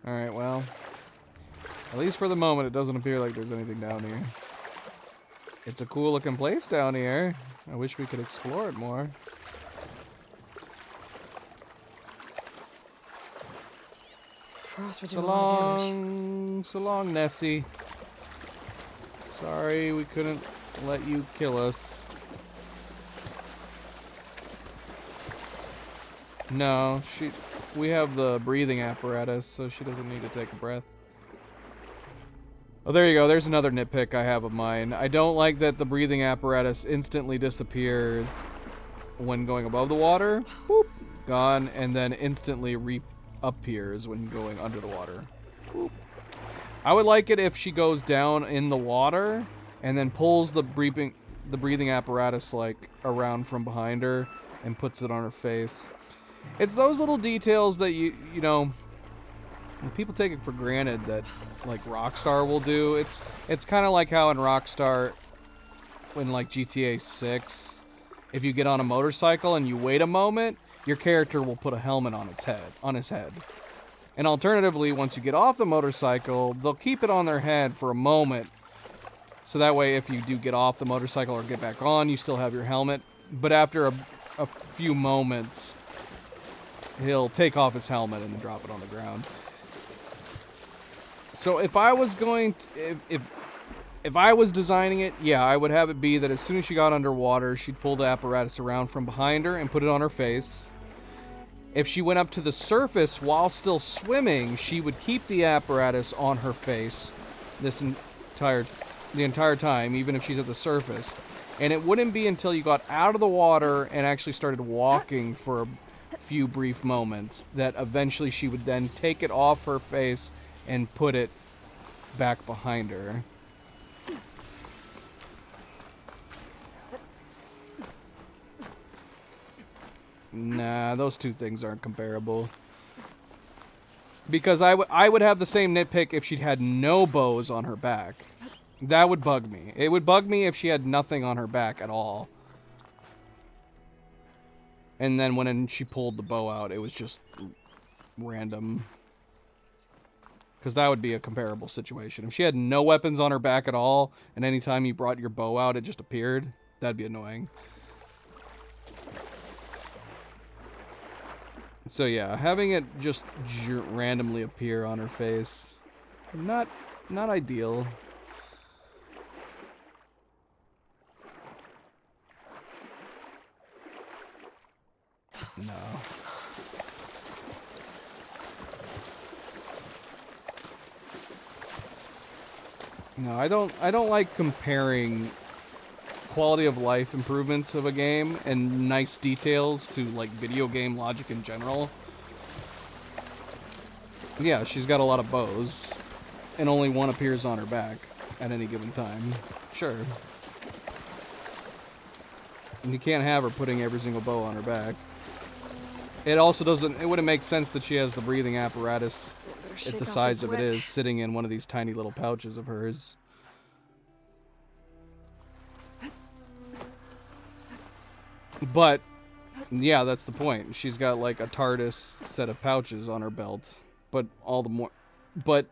Alright, well, at least for the moment it doesn't appear like there's anything down here. It's a cool looking place down here. I wish we could explore it more. Frost would do a lot of damage. So long, Nessie. Sorry we couldn't let you kill us. No, we have the breathing apparatus, so she doesn't need to take a breath. Oh, there you go. There's another nitpick I have of mine. I don't like that the breathing apparatus instantly disappears when going above the water. Boop, gone, and then instantly reappears when going under the water. Boop. I would like it if she goes down in the water and then pulls the breathing apparatus like around from behind her and puts it on her face. It's those little details that you know, people take it for granted that like Rockstar will do. It's kind of like how in Rockstar, when like GTA 6, if you get on a motorcycle and you wait a moment, your character will put a helmet on his head. And alternatively, once you get off the motorcycle, they'll keep it on their head for a moment. So that way, if you do get off the motorcycle or get back on, you still have your helmet. But after a few moments, he'll take off his helmet and then drop it on the ground. So if I was going to, if I was designing it, yeah, I would have it be that as soon as she got underwater, she'd pull the apparatus around from behind her and put it on her face. If she went up to the surface while still swimming, she would keep the apparatus on her face the entire time, even if she's at the surface. And it wouldn't be until you got out of the water and actually started walking for a few brief moments that eventually she would then take it off her face and put it back behind her. Nah, those two things aren't comparable. Because I would have the same nitpick if she'd had no bows on her back. That would bug me. It would bug me if she had nothing on her back at all. And then when she pulled the bow out, it was just random. Because that would be a comparable situation. If she had no weapons on her back at all, and anytime you brought your bow out, it just appeared, that'd be annoying. So yeah, having it just randomly appear on her face, not ideal. No. No, I don't like comparing quality of life improvements of a game and nice details to like video game logic in general. Yeah, she's got a lot of bows and only one appears on her back at any given time. Sure. And you can't have her putting every single bow on her back. It also wouldn't make sense that she has the breathing apparatus at the size of it is, sitting in one of these tiny little pouches of hers. But yeah, that's the point. She's got like a TARDIS set of pouches on her belt, but all the more, but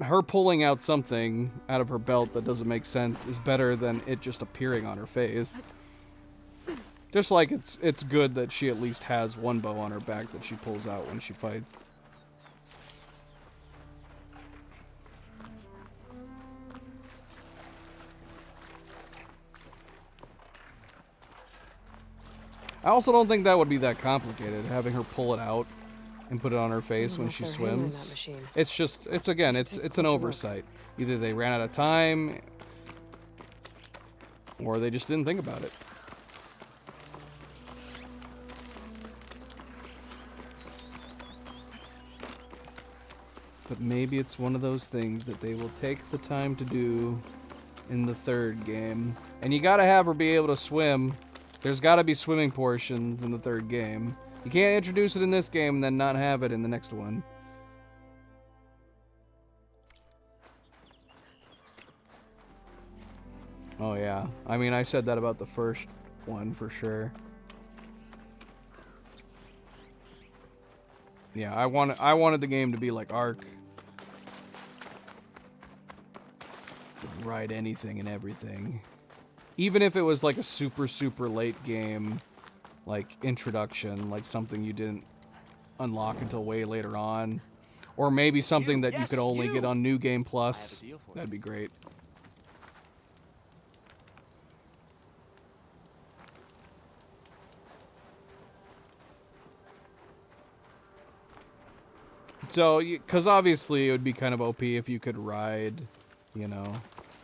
her pulling out something out of her belt that doesn't make sense is better than it just appearing on her face. Just like it's good that she at least has one bow on her back that she pulls out when she fights. I also don't think that would be that complicated, having her pull it out and put it on her face when she swims. It's just, it's an oversight. Either they ran out of time, or they just didn't think about it. But maybe it's one of those things that they will take the time to do in the third game. And you gotta have her be able to swim. There's gotta be swimming portions in the third game. You can't introduce it in this game and then not have it in the next one. Oh yeah. I mean, I said that about the first one for sure. Yeah, I wanted the game to be like Ark. Could ride anything and everything. Even if it was like a super late game, like introduction, like something you didn't unlock until way later on, or maybe something that you could only get on New Game Plus, that'd be great. So, because obviously it would be kind of OP if you could ride, you know,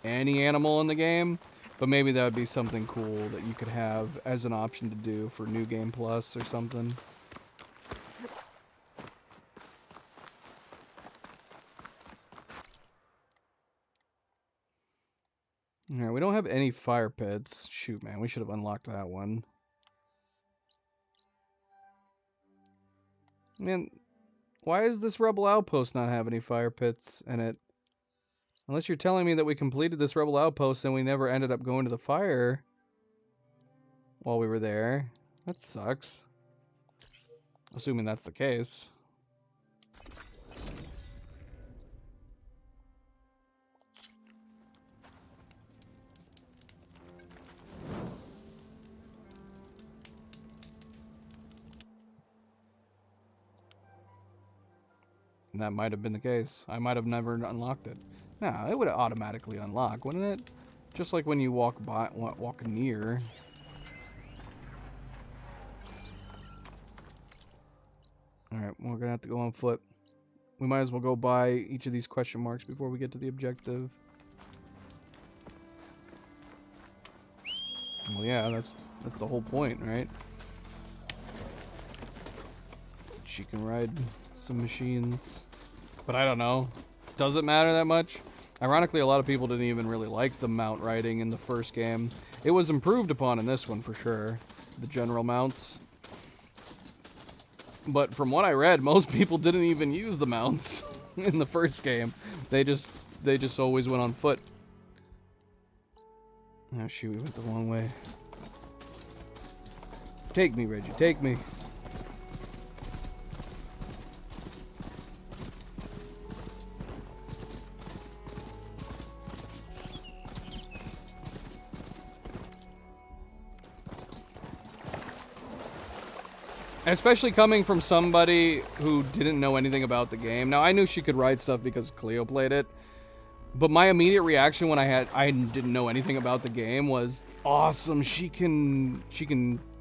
any animal in the game. But maybe that would be something cool that you could have as an option to do for New Game Plus or something. Alright, we don't have any fire pits. Shoot, man, we should have unlocked that one. Man, why does this Rebel Outpost not have any fire pits in it? Unless you're telling me that we completed this Rebel Outpost and we never ended up going to the fire while we were there. That sucks. Assuming that's the case. And that might have been the case. I might have never unlocked it. Nah, it would automatically unlock, wouldn't it? Just like when you walk near. Alright, we're gonna have to go on foot. We might as well go by each of these question marks before we get to the objective. Well, yeah, that's the whole point, right? She can ride some machines. But I don't know. Does it matter that much? Ironically, a lot of people didn't even really like the mount riding in the first game. It was improved upon in this one for sure. The general mounts. But from what I read, most people didn't even use the mounts in the first game. They just always went on foot. Oh shoot, we went the wrong way. Take me, Reggie, take me. Especially coming from somebody who didn't know anything about the game. Now, I knew she could ride stuff because Cleo played it. But my immediate reaction when I didn't know anything about the game was, awesome, she can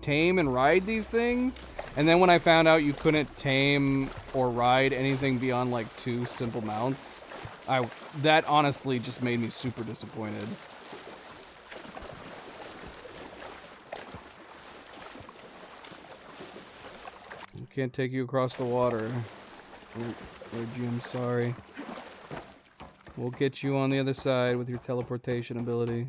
tame and ride these things? And then when I found out you couldn't tame or ride anything beyond like 2 simple mounts, that honestly just made me super disappointed. Can't take you across the water. Reggie, I'm sorry. We'll get you on the other side with your teleportation ability.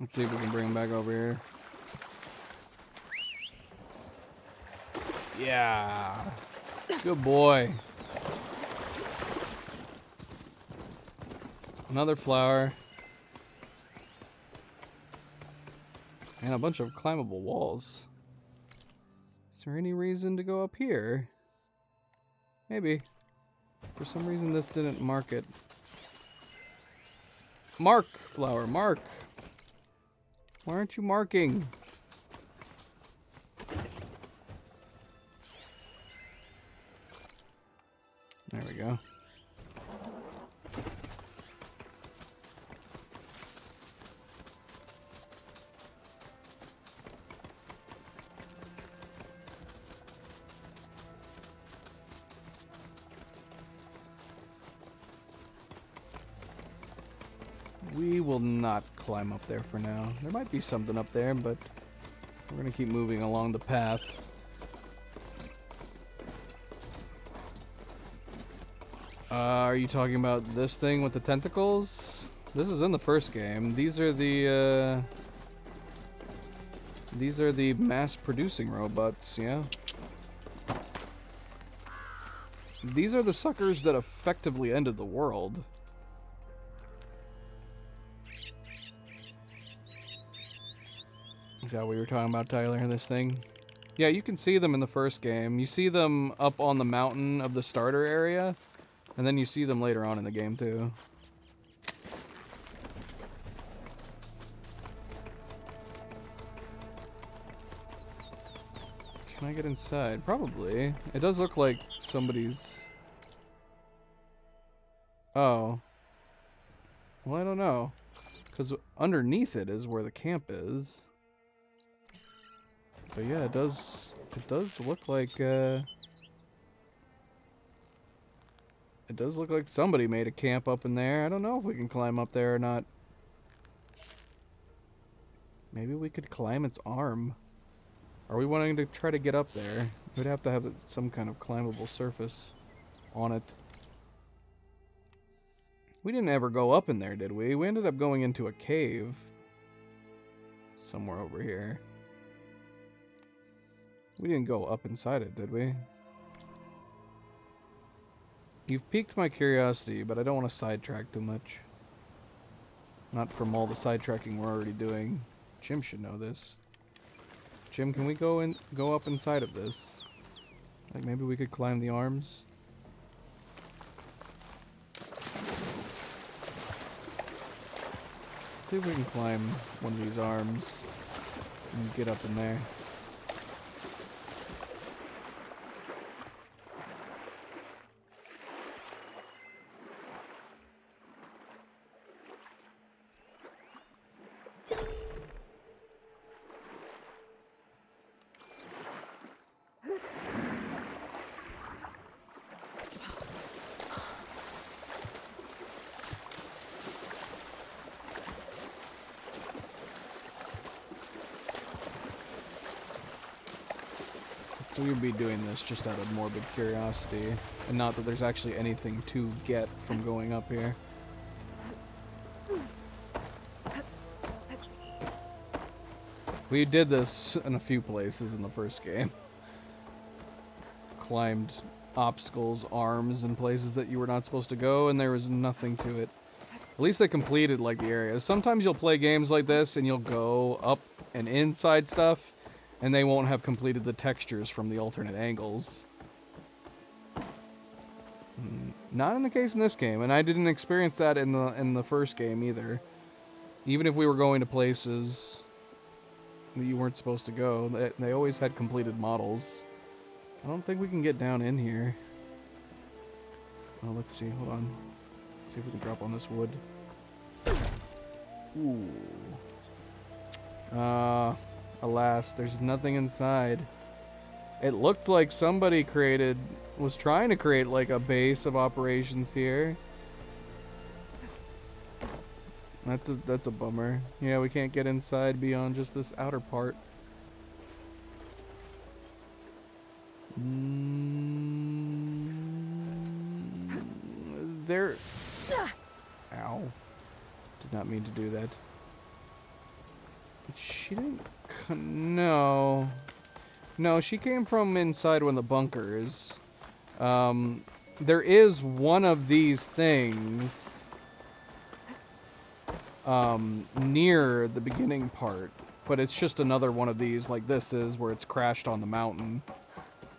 Let's see if we can bring him back over here. Yeah. Good boy. Another flower. And a bunch of climbable walls. Is there any reason to go up here? Maybe. For some reason this didn't mark it. Mark, flower, mark. Why aren't you marking? There we go. We will not climb up there for now. There might be something up there, but we're gonna keep moving along the path. Are you talking about this thing with the tentacles? This is in the first game. These are the mass-producing robots, yeah? These are the suckers that effectively ended the world. Is that what you were talking about, Tyler, this thing? Yeah, you can see them in the first game. You see them up on the mountain of the starter area, and then you see them later on in the game, too. Can I get inside? Probably. It does look like somebody's... Oh. Well, I don't know. Because underneath it is where the camp is. But yeah, it does look like, it does look like somebody made a camp up in there. I don't know if we can climb up there or not. Maybe we could climb its arm. Are we wanting to try to get up there? We'd have to have some kind of climbable surface on it. We didn't ever go up in there, did we? We ended up going into a cave. Somewhere over here. We didn't go up inside it, did we? You've piqued my curiosity, but I don't want to sidetrack too much. Not from all the sidetracking we're already doing. Jim should know this. Jim, can we go up inside of this? Like maybe we could climb the arms? Let's see if we can climb one of these arms and get up in there. So we'd be doing this just out of morbid curiosity, and not that there's actually anything to get from going up here. We did this in a few places in the first game. Climbed obstacles, arms, and places that you were not supposed to go, and there was nothing to it. At least they completed, like, the areas. Sometimes you'll play games like this, and you'll go up and inside stuff, and they won't have completed the textures from the alternate angles. Not in the case in this game, and I didn't experience that in the first game either. Even if we were going to places that you weren't supposed to go, they always had completed models. I don't think we can get down in here. Oh, let's see. Hold on. Let's see if we can drop on this wood. Ooh. Alas, there's nothing inside. It looked like somebody was trying to create like a base of operations here. That's a bummer. Yeah, we can't get inside beyond just this outer part. Ow. Did not mean to do that. She didn't... No. No, she came from inside one of the bunkers. There is one of these things near the beginning part, but it's just another one of these like this is, where it's crashed on the mountain.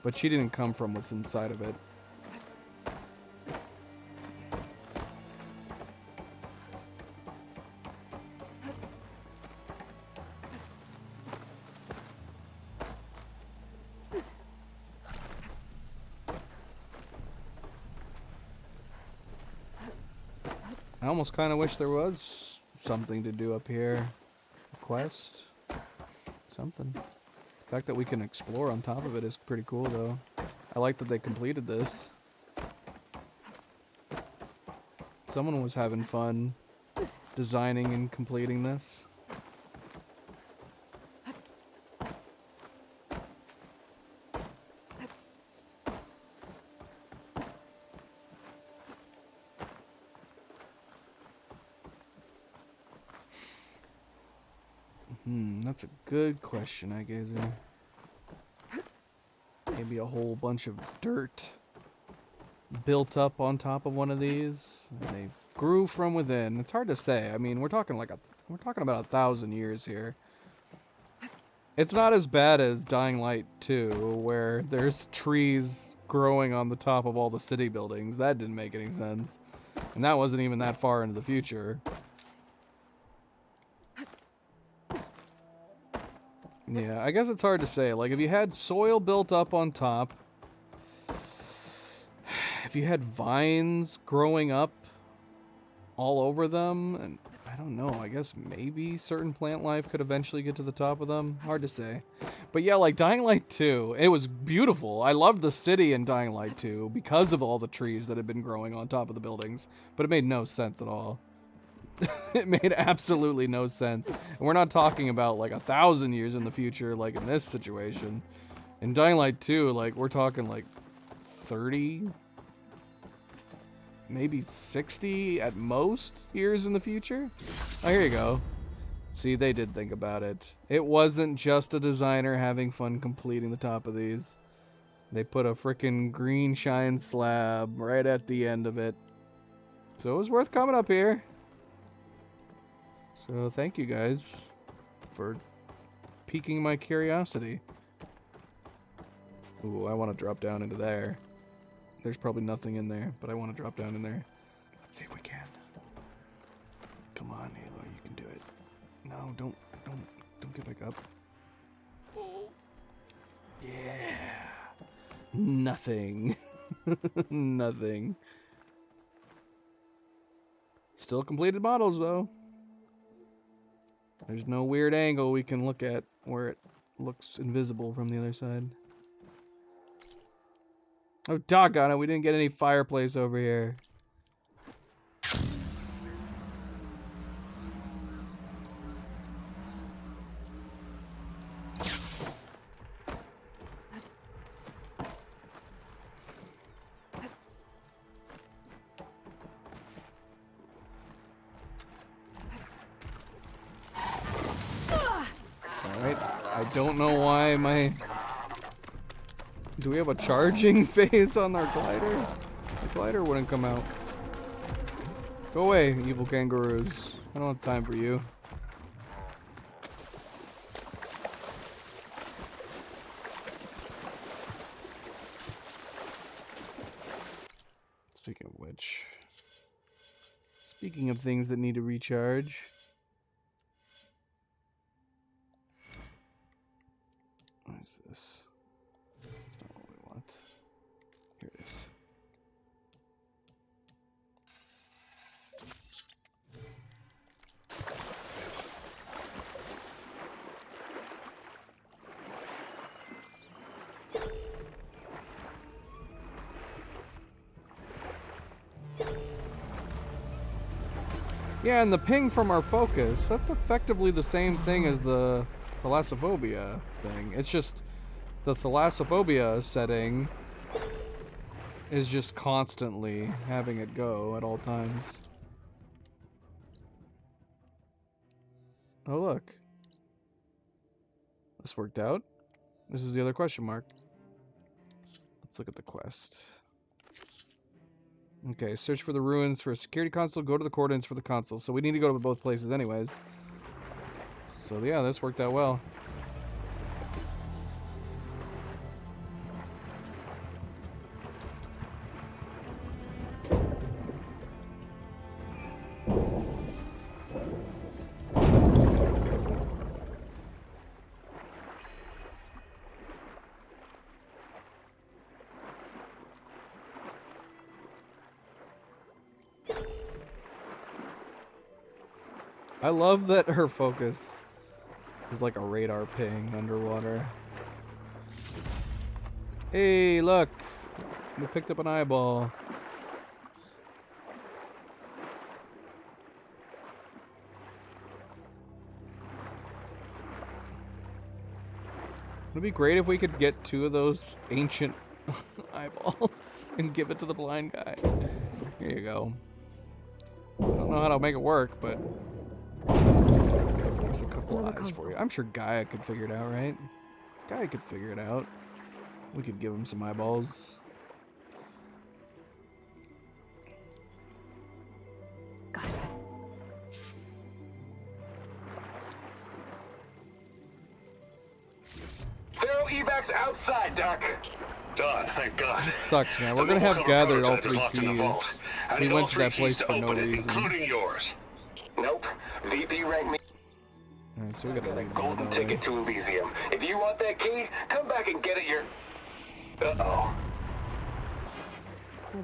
But she didn't come from what's inside of it. I almost kind of wish there was something to do up here. A quest? Something. The fact that we can explore on top of it is pretty cool, though. I like that they completed this. Someone was having fun designing and completing this. That's a good question, I guess. Maybe a whole bunch of dirt built up on top of one of these. And they grew from within. It's hard to say. I mean, we're talking about 1,000 years here. It's not as bad as Dying Light 2, where there's trees growing on the top of all the city buildings. That didn't make any sense. And that wasn't even that far into the future. Yeah, I guess it's hard to say. Like, if you had soil built up on top, if you had vines growing up all over them, and I don't know, I guess maybe certain plant life could eventually get to the top of them. Hard to say. But yeah, like Dying Light 2, it was beautiful. I loved the city in Dying Light 2 because of all the trees that had been growing on top of the buildings, but it made no sense at all. It made absolutely no sense. And we're not talking about like 1,000 years in the future like in this situation. In Dying Light 2, like we're talking like 30, maybe 60 at most years in the future. Oh, here you go. See, they did think about it. It wasn't just a designer having fun completing the top of these. They put a frickin' green shine slab right at the end of it. So it was worth coming up here. So thank you guys for piquing my curiosity. Ooh, I want to drop down into there. There's probably nothing in there, but I want to drop down in there. Let's see if we can. Come on, Halo, you can do it. No, don't get back up. Oh. Yeah. Nothing. Nothing. Still completed models though. There's no weird angle we can look at where it looks invisible from the other side. Oh, doggone it, we didn't get any fireplace over here. I don't know why my... Do we have a charging phase on our glider? The glider wouldn't come out. Go away, evil kangaroos. I don't have time for you. Speaking of which... Speaking of things that need to recharge... What is this? That's not what we want. Here it is. Yeah, and the ping from our focus, that's effectively the same thing as the Thalassophobia thing. It's just the Thalassophobia setting is just constantly having it go at all times. Oh look, This worked out. This is the other question mark. Let's look at the quest. Okay, search for the ruins for a security console. Go to the coordinates for the console. So we need to go to both places anyways. So yeah, this worked out well. I love that her focus is like a radar ping underwater. Hey, look! We picked up an eyeball. It'd be great if we could get 2 of those ancient eyeballs and give it to the blind guy. Here you go. I don't know how to make it work, but there's a couple eyes for you. I'm sure Gaia could figure it out, right? Gaia could figure it out. We could give him some eyeballs. Got it. Pharaoh evacs outside, Doc. Done, thank God. Sucks, man. We're gonna have gathered all 3 keys. We went to that place for no reason. Including yours. Nope. VP ranked me. Alright, so we gotta leave Golden ticket to Elysium. If you want that key, come back and get it your... Uh-oh.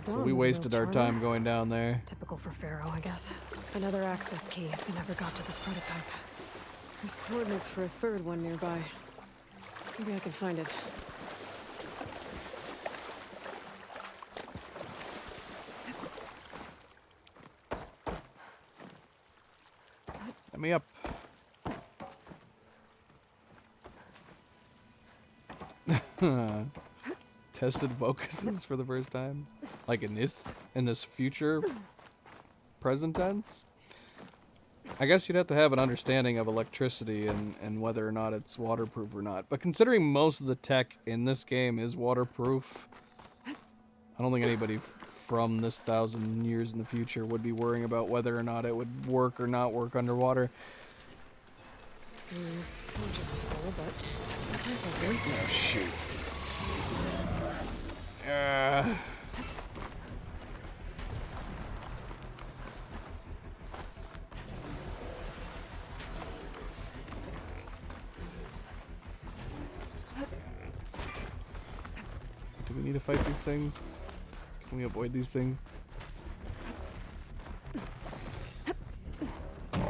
So we wasted our time going down there. Typical for Pharaoh, I guess. Another access key. I never got to this prototype. There's coordinates for a 3rd one nearby. Maybe I can find it. Let me up. Tested focuses for the first time, like in this future present tense. I guess you'd have to have an understanding of electricity and whether or not it's waterproof or not. But considering most of the tech in this game is waterproof, I don't think anybody from this 1,000 years in the future would be worrying about whether or not it would work or not work underwater. Just full, but Oh shoot. Do we need to fight these things? Can we avoid these things? Oh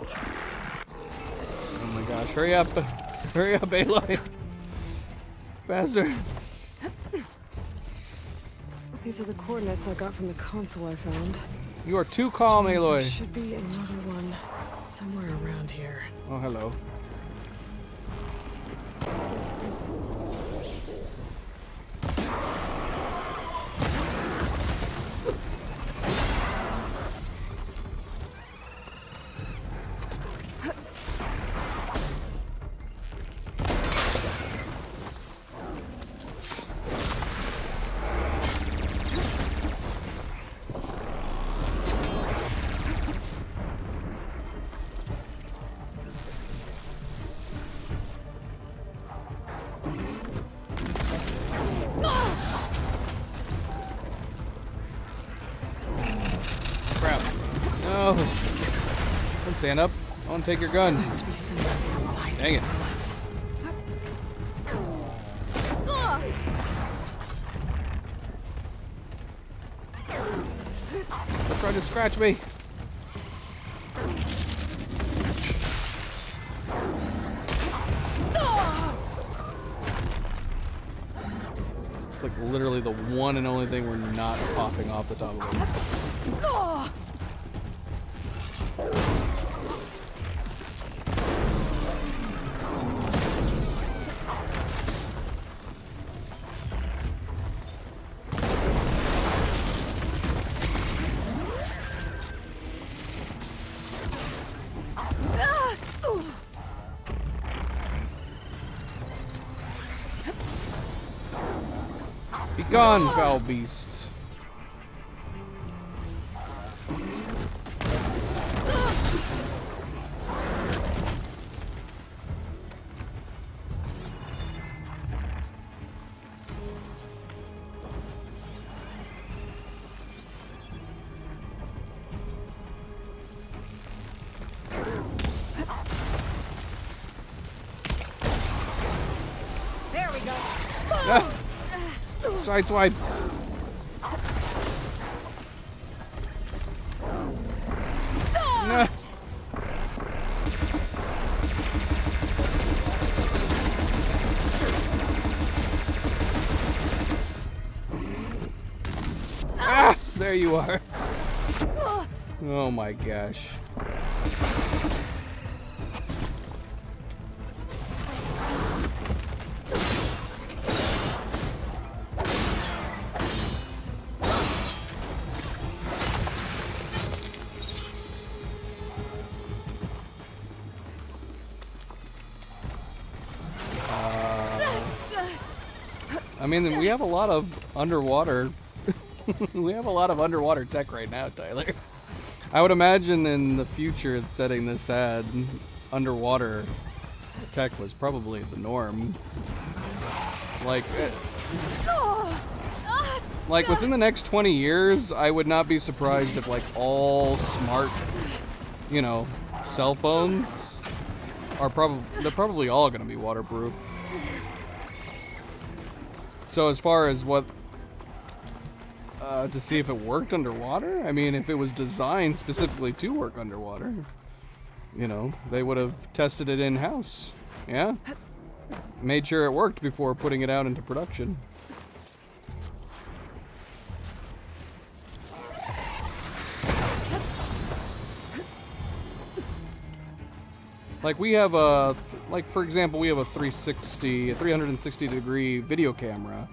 my gosh, hurry up! Hurry up, Aloy! Faster! these are the coordinates I got from the console I found. You are too calm, Aloy! There should be another one somewhere around here. Oh, hello. Stand up. I want to take your gun. Dang it. They're trying to scratch me. It's like literally the one and only thing we're not popping off the top of it. gone, foul beast. There we go. Sideswiped. Nah. Ah, there you are. Oh my gosh. I mean, we have a lot of underwater. We have a lot of underwater tech right now, Tyler. I would imagine in the future, setting this ad, underwater tech was probably the norm. Like within the next 20 years, I would not be surprised if like all smart, you know, cell phones are probably all going to be waterproof. So as far as what, to see if it worked underwater, I mean, if it was designed specifically to work underwater, you know, they would have tested it in-house, yeah? Made sure it worked before putting it out into production. Like we have a, like for example, we have a 360 degree video camera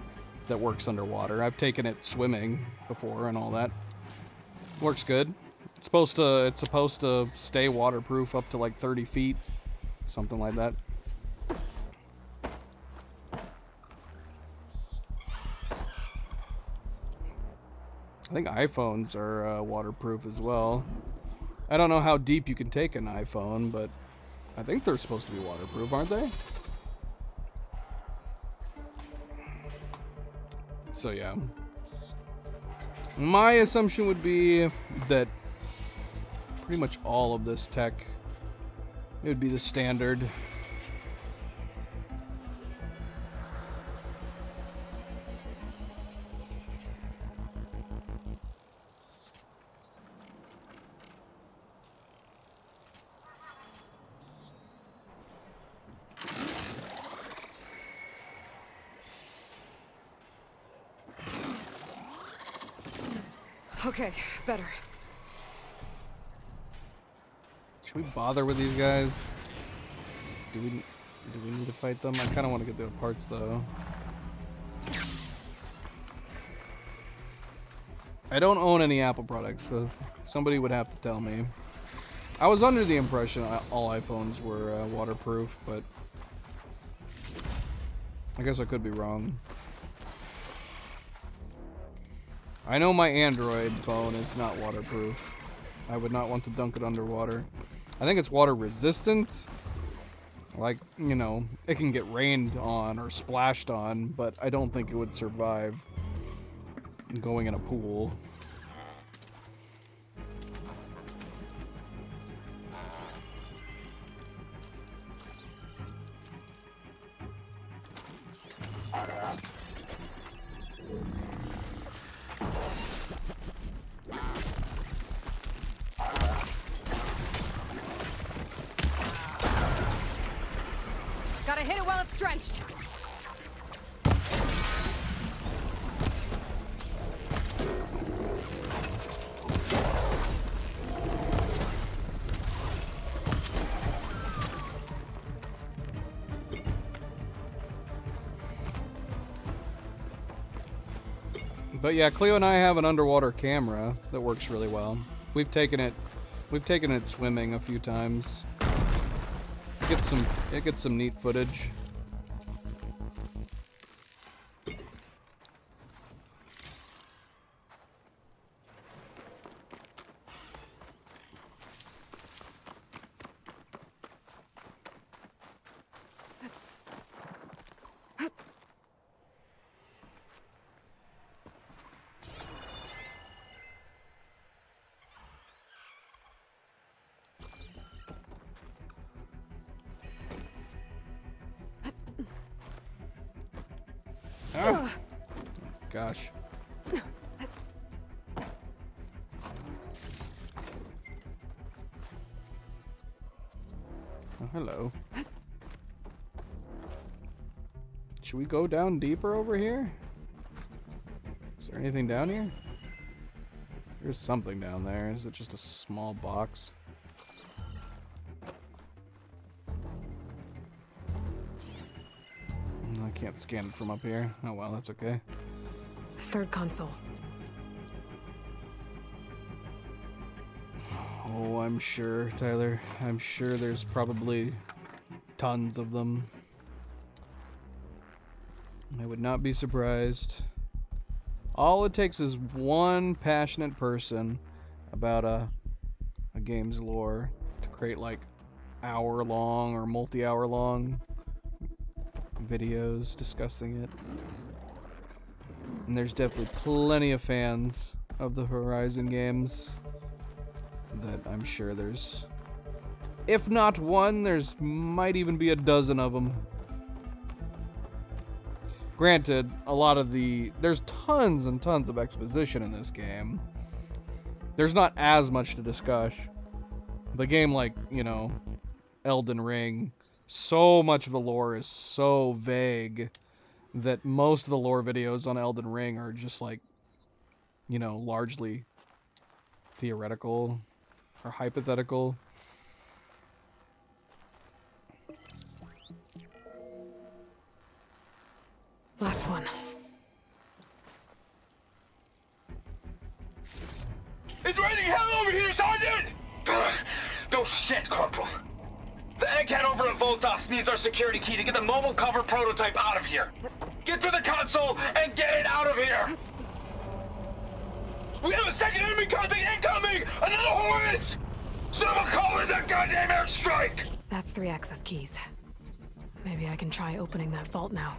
that works underwater. I've taken it swimming before and all that. Works good. It's supposed to stay waterproof up to like 30 feet, something like that. I think iPhones are waterproof as well. I don't know how deep you can take an iPhone, but I think they're supposed to be waterproof, aren't they? So yeah. My assumption would be that pretty much all of this tech, it would be the standard. Okay, better. Should we bother with these guys? Do we need to fight them? I kind of want to get the parts though. I don't own any Apple products, so somebody would have to tell me. I was under the impression all iPhones were waterproof, but I guess I could be wrong. I know my Android phone is not waterproof. I would not want to dunk it underwater. I think it's water resistant. Like, you know, it can get rained on or splashed on, but I don't think it would survive going in a pool. Gotta hit it while it's drenched. But yeah, Cleo and I have an underwater camera that works really well. We've taken it swimming a few times. It gets some neat footage. Ah. Gosh. Oh, hello. Should we go down deeper over here? Is there anything down here? There's something down there. Is it just a small box? I can't scan it from up here. Oh well, that's okay. Third console. Oh, I'm sure, Tyler. I'm sure there's probably tons of them. I would not be surprised. All it takes is one passionate person about a game's lore to create like hour-long or multi-hour-long videos discussing it. And there's definitely plenty of fans of the Horizon games that I'm sure there's, if not one, there's might even be a dozen of them. Granted, a lot of there's tons and tons of exposition in this game. There's not as much to discuss. The game, like, you know, Elden Ring, so much of the lore is so vague that most of the lore videos on Elden Ring are just like, you know, largely theoretical or hypothetical. Last one. It's raining hell over here, Sergeant! No shit, Corporal. The egghead over at Voltox needs our security key to get the mobile cover prototype out of here. Get to the console and get it out of here! We have a second enemy contact incoming! Another Horus! Someone call in that goddamn airstrike! That's 3 access keys. Maybe I can try opening that vault now.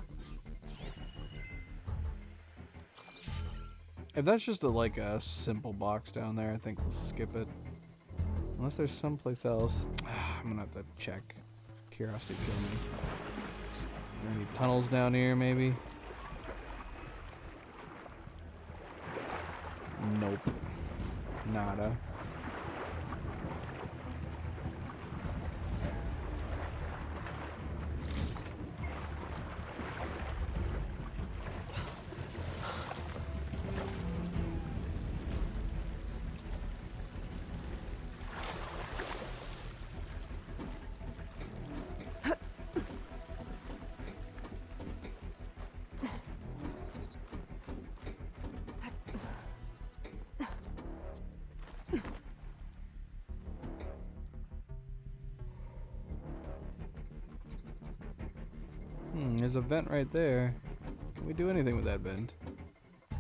If that's just like a simple box down there, I think we'll skip it. Unless there's someplace else. I'm gonna have to check. Curiosity killed me. Is there any tunnels down here, maybe? Nope. Nada. There's a vent right there. Can we do anything with that vent? I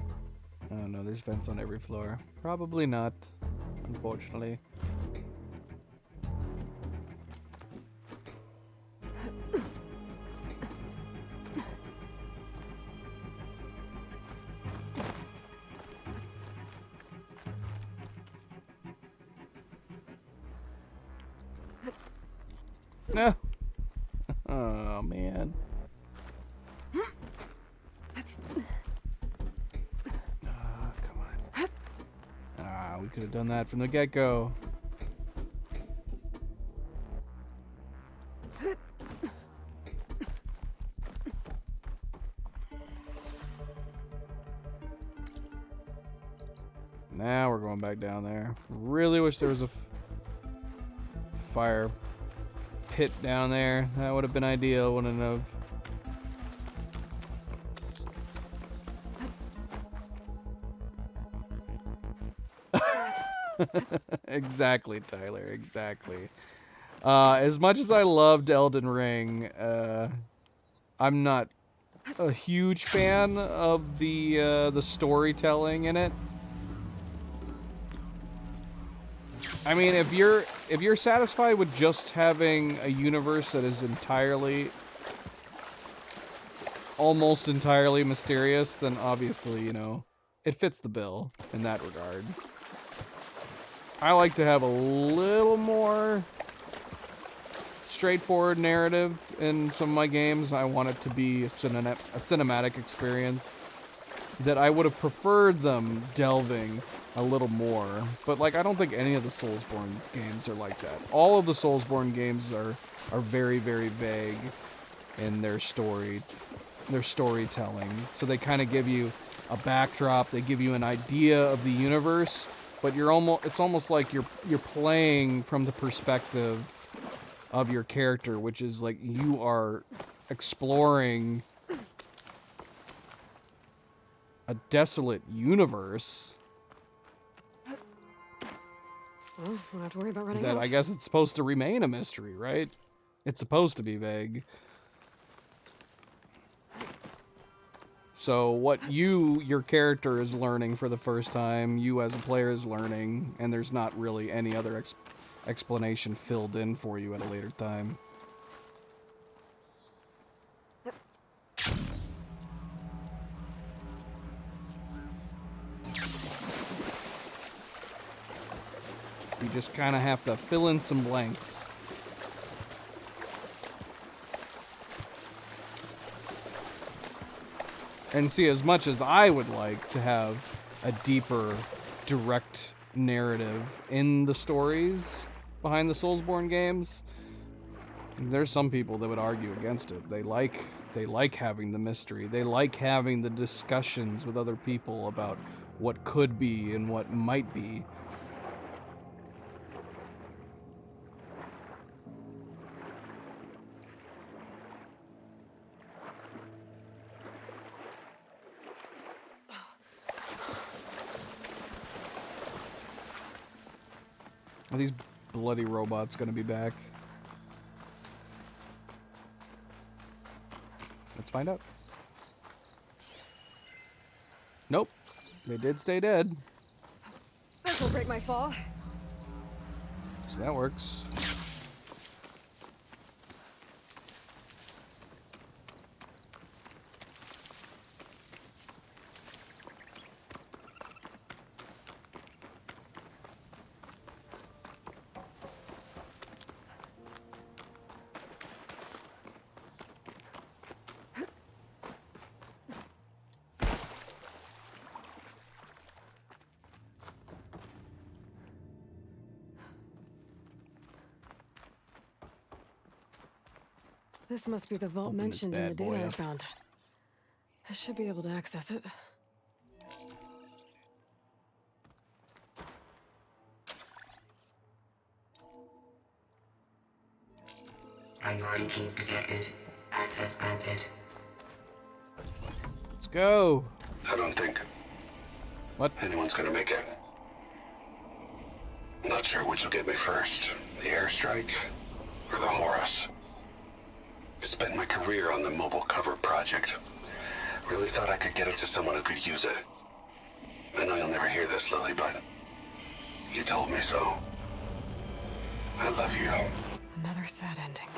don't know, there's vents on every floor. Probably not, unfortunately. No! Oh, man. We could have done that from the get-go. Now we're going back down there. Really wish there was a fire pit down there. That would have been ideal, wouldn't it have? Exactly, Tyler, exactly. As much as I loved Elden Ring, I'm not a huge fan of the storytelling in it. I mean, if you're satisfied with just having a universe that is almost entirely mysterious, then obviously, you know, it fits the bill in that regard. I like to have a little more straightforward narrative in some of my games. I want it to be a cinematic experience that I would have preferred them delving a little more. But like, I don't think any of the Soulsborne games are like that. All of the Soulsborne games are very, very vague in their storytelling. So they kind of give you a backdrop, they give you an idea of the universe, but it's almost like you're playing from the perspective of your character, which is like you are exploring a desolate universe. Well, we don't have to worry about running That out. I guess it's supposed to remain a mystery, right? It's supposed to be vague. So what your character is learning for the first time, you as a player is learning, and there's not really any other explanation filled in for you at a later time. You just kind of have to fill in some blanks. And see, as much as I would like to have a deeper, direct narrative in the stories behind the Soulsborne games, there's some people that would argue against it. They like having the mystery. They like having the discussions with other people about what could be and what might be. Are these bloody robots gonna be back? Let's find out. Nope. They did stay dead. This'll break my fall. So that works. This must be the vault Open this mentioned in the bad data boy I up. found. I should be able to access it. Priority keys detected. Access granted. Let's go. I don't think anyone's gonna make it. Not sure which will get me first. The airstrike or the Horus. Spent my career on the mobile cover project. Really thought I could get it to someone who could use it. I know you'll never hear this, Lily, but you told me so. I love you. Another sad ending.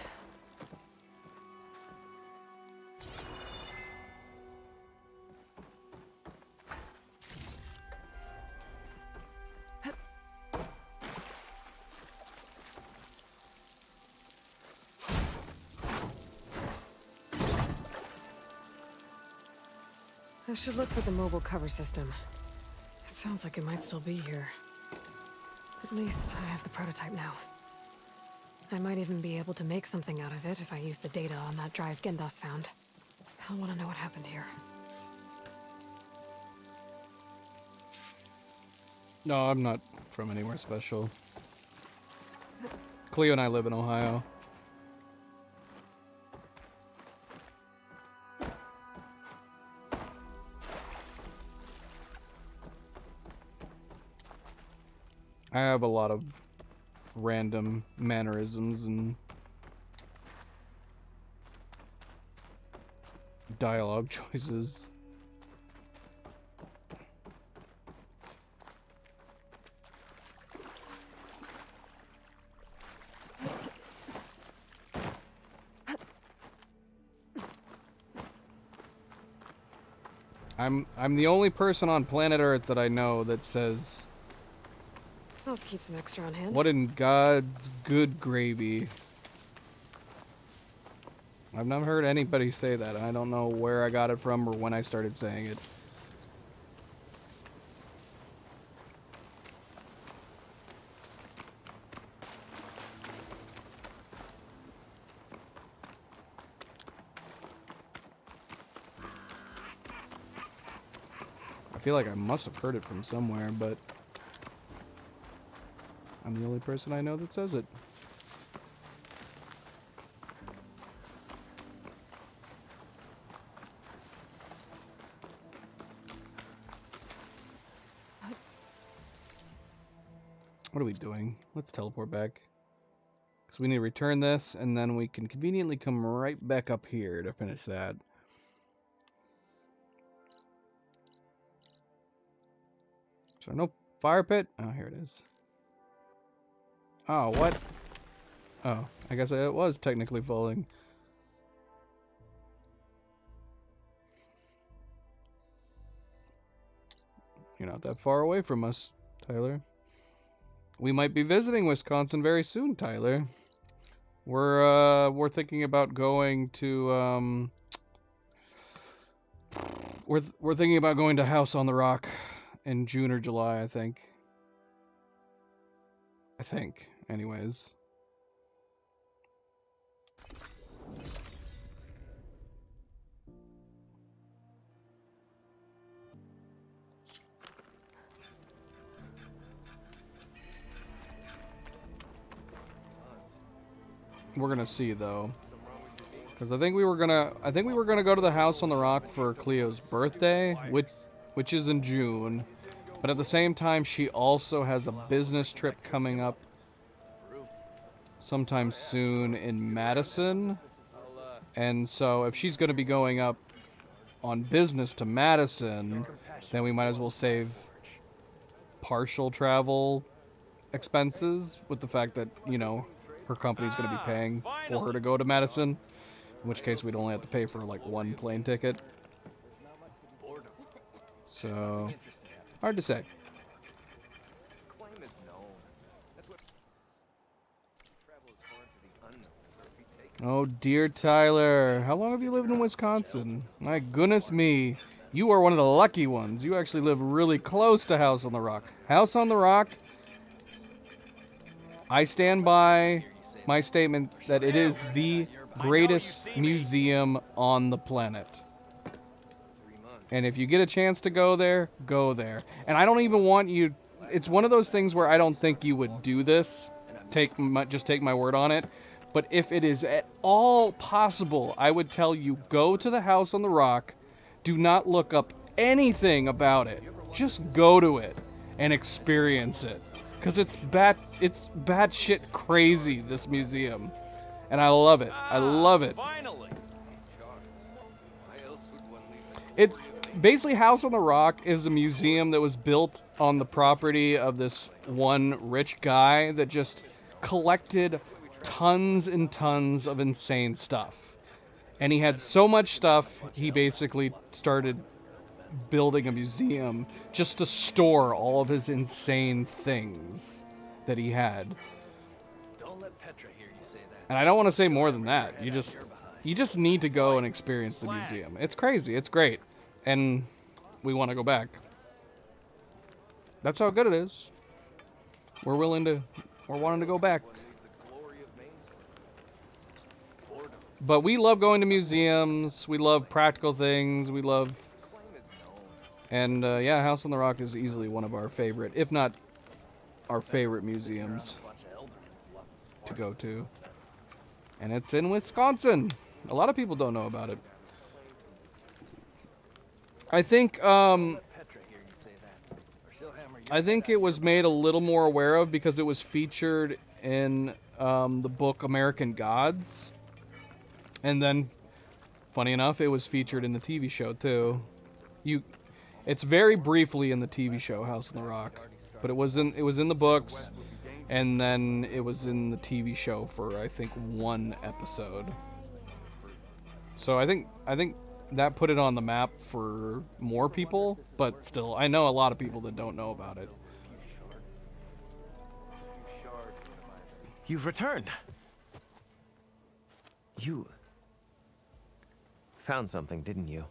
I should look for the mobile cover system. It sounds like it might still be here. At least I have the prototype now. I might even be able to make something out of it if I use the data on that drive Gendas found. I'll want to know what happened here. No, I'm not from anywhere special. Cleo and I live in Ohio. I have a lot of random mannerisms and dialogue choices. I'm the only person on planet Earth that I know that says, I'll keep some extra on hand. "What in God's good gravy I've never heard anybody say that. I don't know where I got it from or when I started saying it. I feel like I must have heard it from somewhere, but I'm the only person I know that says it. What are we doing? Let's teleport back. Because we need to return this, and then we can conveniently come right back up here to finish that. Is there no fire pit? Oh, here it is. Oh, what? Oh, I guess it was technically falling. You're not that far away from us, Tyler. We might be visiting Wisconsin very soon, Tyler. We're thinking about going to we're thinking about going to House on the Rock in June or July, I think. Anyways. We're gonna see though, because I think we were gonna go to the House on the Rock for Cleo's birthday, which is in June, but at the same time she also has a business trip coming up sometime soon in Madison, and so if she's gonna be going up on business to Madison, then we might as well save partial travel expenses with the fact that, you know, her company's going to be paying for her to go to Madison, in which case we'd only have to pay for like one plane ticket. So, hard to say. Oh dear Tyler, how long have you lived in Wisconsin? My goodness me, you are one of the lucky ones. You actually live really close to House on the Rock. House on the Rock, I stand by my statement that it is the greatest museum on the planet. And if you get a chance to go there, go there. And I don't even want you... It's one of those things where I don't think you would do this. Just take my word on it. But if it is at all possible, I would tell you, go to the House on the Rock. Do not look up anything about it. Just go to it and experience it. Because it's batshit crazy, this museum. And I love it. I love it. It's basically House on the Rock is a museum that was built on the property of this one rich guy that just collected tons and tons of insane stuff. And he had so much stuff, he basically started building a museum just to store all of his insane things that he had. Don't let Petra hear you say that. And I don't want to say more than that. You just need to go and experience the museum. It's crazy. It's great. And we want to go back. That's how good it is. We're wanting to go back. But we love going to museums. We love practical things. We love... And yeah, House on the Rock is easily one of our favorite, if not our favorite museums to go to. And it's in Wisconsin. A lot of people don't know about it. I think it was made a little more aware of because it was featured in the book American Gods. And then, funny enough, it was featured in the TV show too. It's very briefly in the TV show House on the Rock, but it was in the books, and then it was in the TV show for I think one episode. So I think that put it on the map for more people, but still, I know a lot of people that don't know about it. You've returned. You found something, didn't you?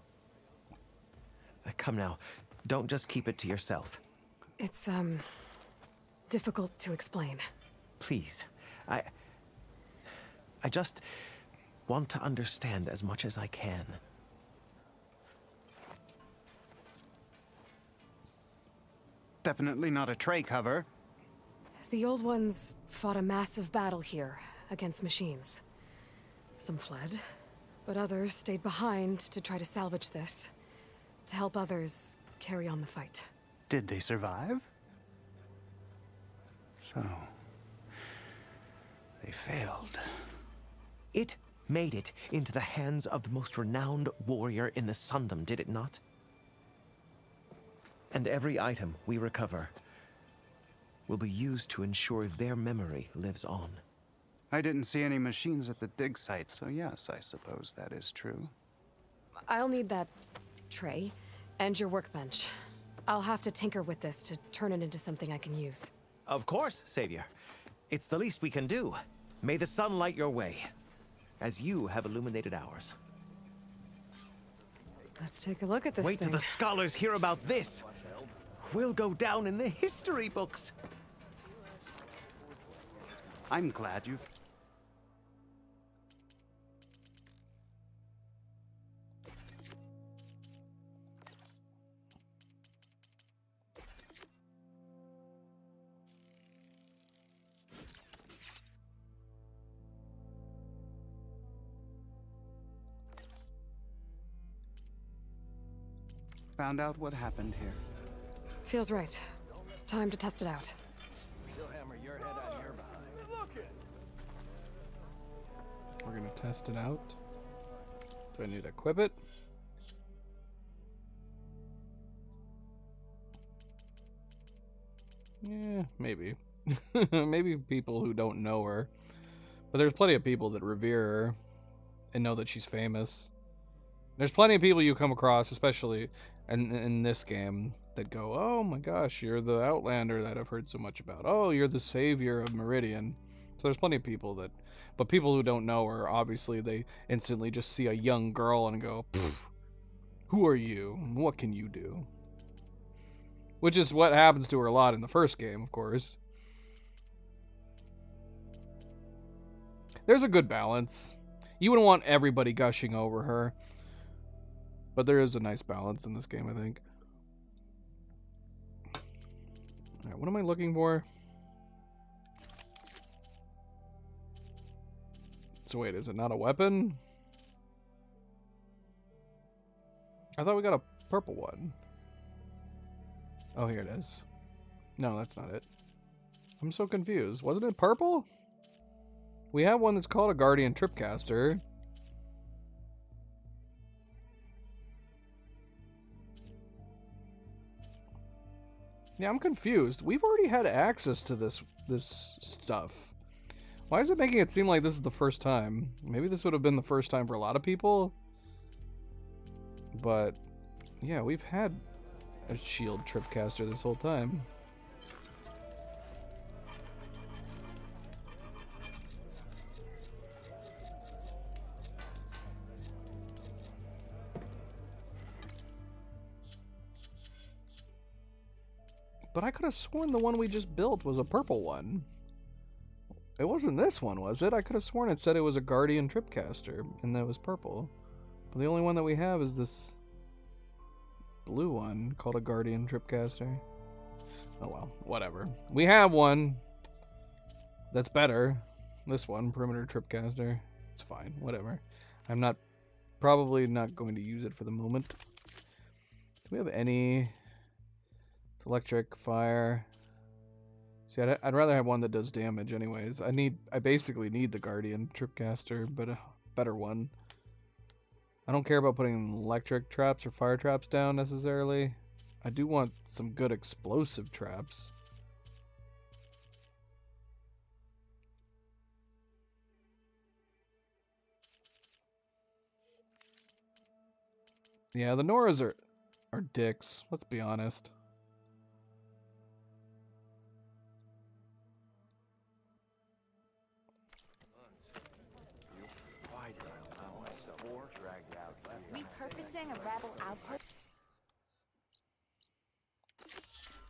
Come now, don't just keep it to yourself. It's, difficult to explain. Please, I just want to understand as much as I can. Definitely not a tray cover. The old ones fought a massive battle here against machines. Some fled, but others stayed behind to try to salvage this, to help others carry on the fight. Did they survive? So, they failed. It made it into the hands of the most renowned warrior in the Sundom, did it not? And every item we recover will be used to ensure their memory lives on. I didn't see any machines at the dig site, so yes, I suppose that is true. I'll need that tray and your workbench. I'll have to tinker with this to turn it into something I can use. Of course, Savior. It's the least we can do. May the sun light your way, as you have illuminated ours. Let's take a look at this Wait thing. till the scholars hear about this. We'll go down in the history books. I'm glad you've... found out what happened here. Feels right. Time to test it out. We're gonna test it out. Do I need to equip it? Yeah, maybe. Maybe people who don't know her. But there's plenty of people that revere her and know that she's famous. There's plenty of people you come across, especially in this game, that go, oh my gosh, you're the Outlander that I've heard so much about. Oh, you're the savior of Meridian. So there's plenty of people that... But people who don't know her, obviously, they instantly just see a young girl and go, who are you? What can you do? Which is what happens to her a lot in the first game, of course. There's a good balance. You wouldn't want everybody gushing over her. But there is a nice balance in this game, I think. Alright, what am I looking for? So wait, is it not a weapon? I thought we got a purple one. Oh, here it is. No, that's not it. I'm so confused. Wasn't it purple? We have one that's called a Guardian Tripcaster. Yeah, I'm confused. We've already had access to this stuff. Why is it making it seem like this is the first time? Maybe this would have been the first time for a lot of people. But yeah, we've had a shield tripcaster this whole time. But I could have sworn the one we just built was a purple one. It wasn't this one, was it? I could have sworn it said it was a Guardian Tripcaster, and that was purple. But the only one that we have is this blue one called a Guardian Tripcaster. Oh well, whatever. We have one that's better. This one, Perimeter Tripcaster. It's fine, whatever. I'm probably not going to use it for the moment. Do we have any... Electric, fire. See, I'd rather have one that does damage anyways. I basically need the Guardian Tripcaster, but a better one. I don't care about putting electric traps or fire traps down necessarily. I do want some good explosive traps. Yeah, the Noras are dicks, let's be honest. Repurposing a rebel outpost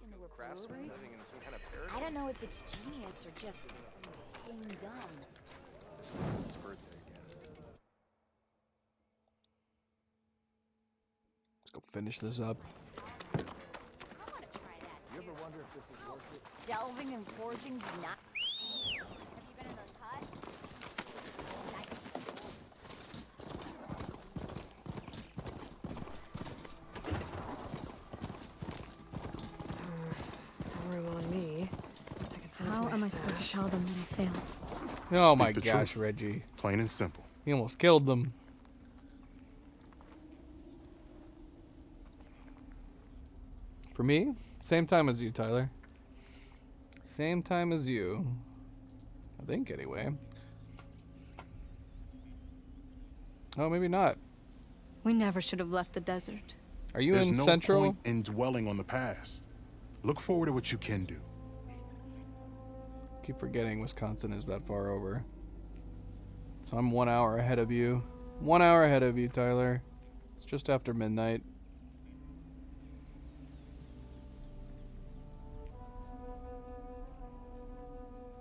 into a brewery? Living in some kind of paradise. I don't know if it's genius or just plain dumb. It's birthday again. Let's go finish this up. I want to try that too. You ever wonder if this is worth it? Delving and forging do not. Have you been in those huts? Room on me. I can send it to How my am I supposed to stash. tell them that I failed? Oh Speak my the gosh, truth. Reggie. Plain and simple. He almost killed them. For me, same time as you, Tyler. Same time as you. I think, anyway. Oh, maybe not. We never should have left the desert. Are you There's in no Central? point in dwelling on the past. Look forward to what you can do. Keep forgetting Wisconsin is that far over. So I'm 1 hour ahead of you. 1 hour ahead of you, Tyler. It's just after midnight.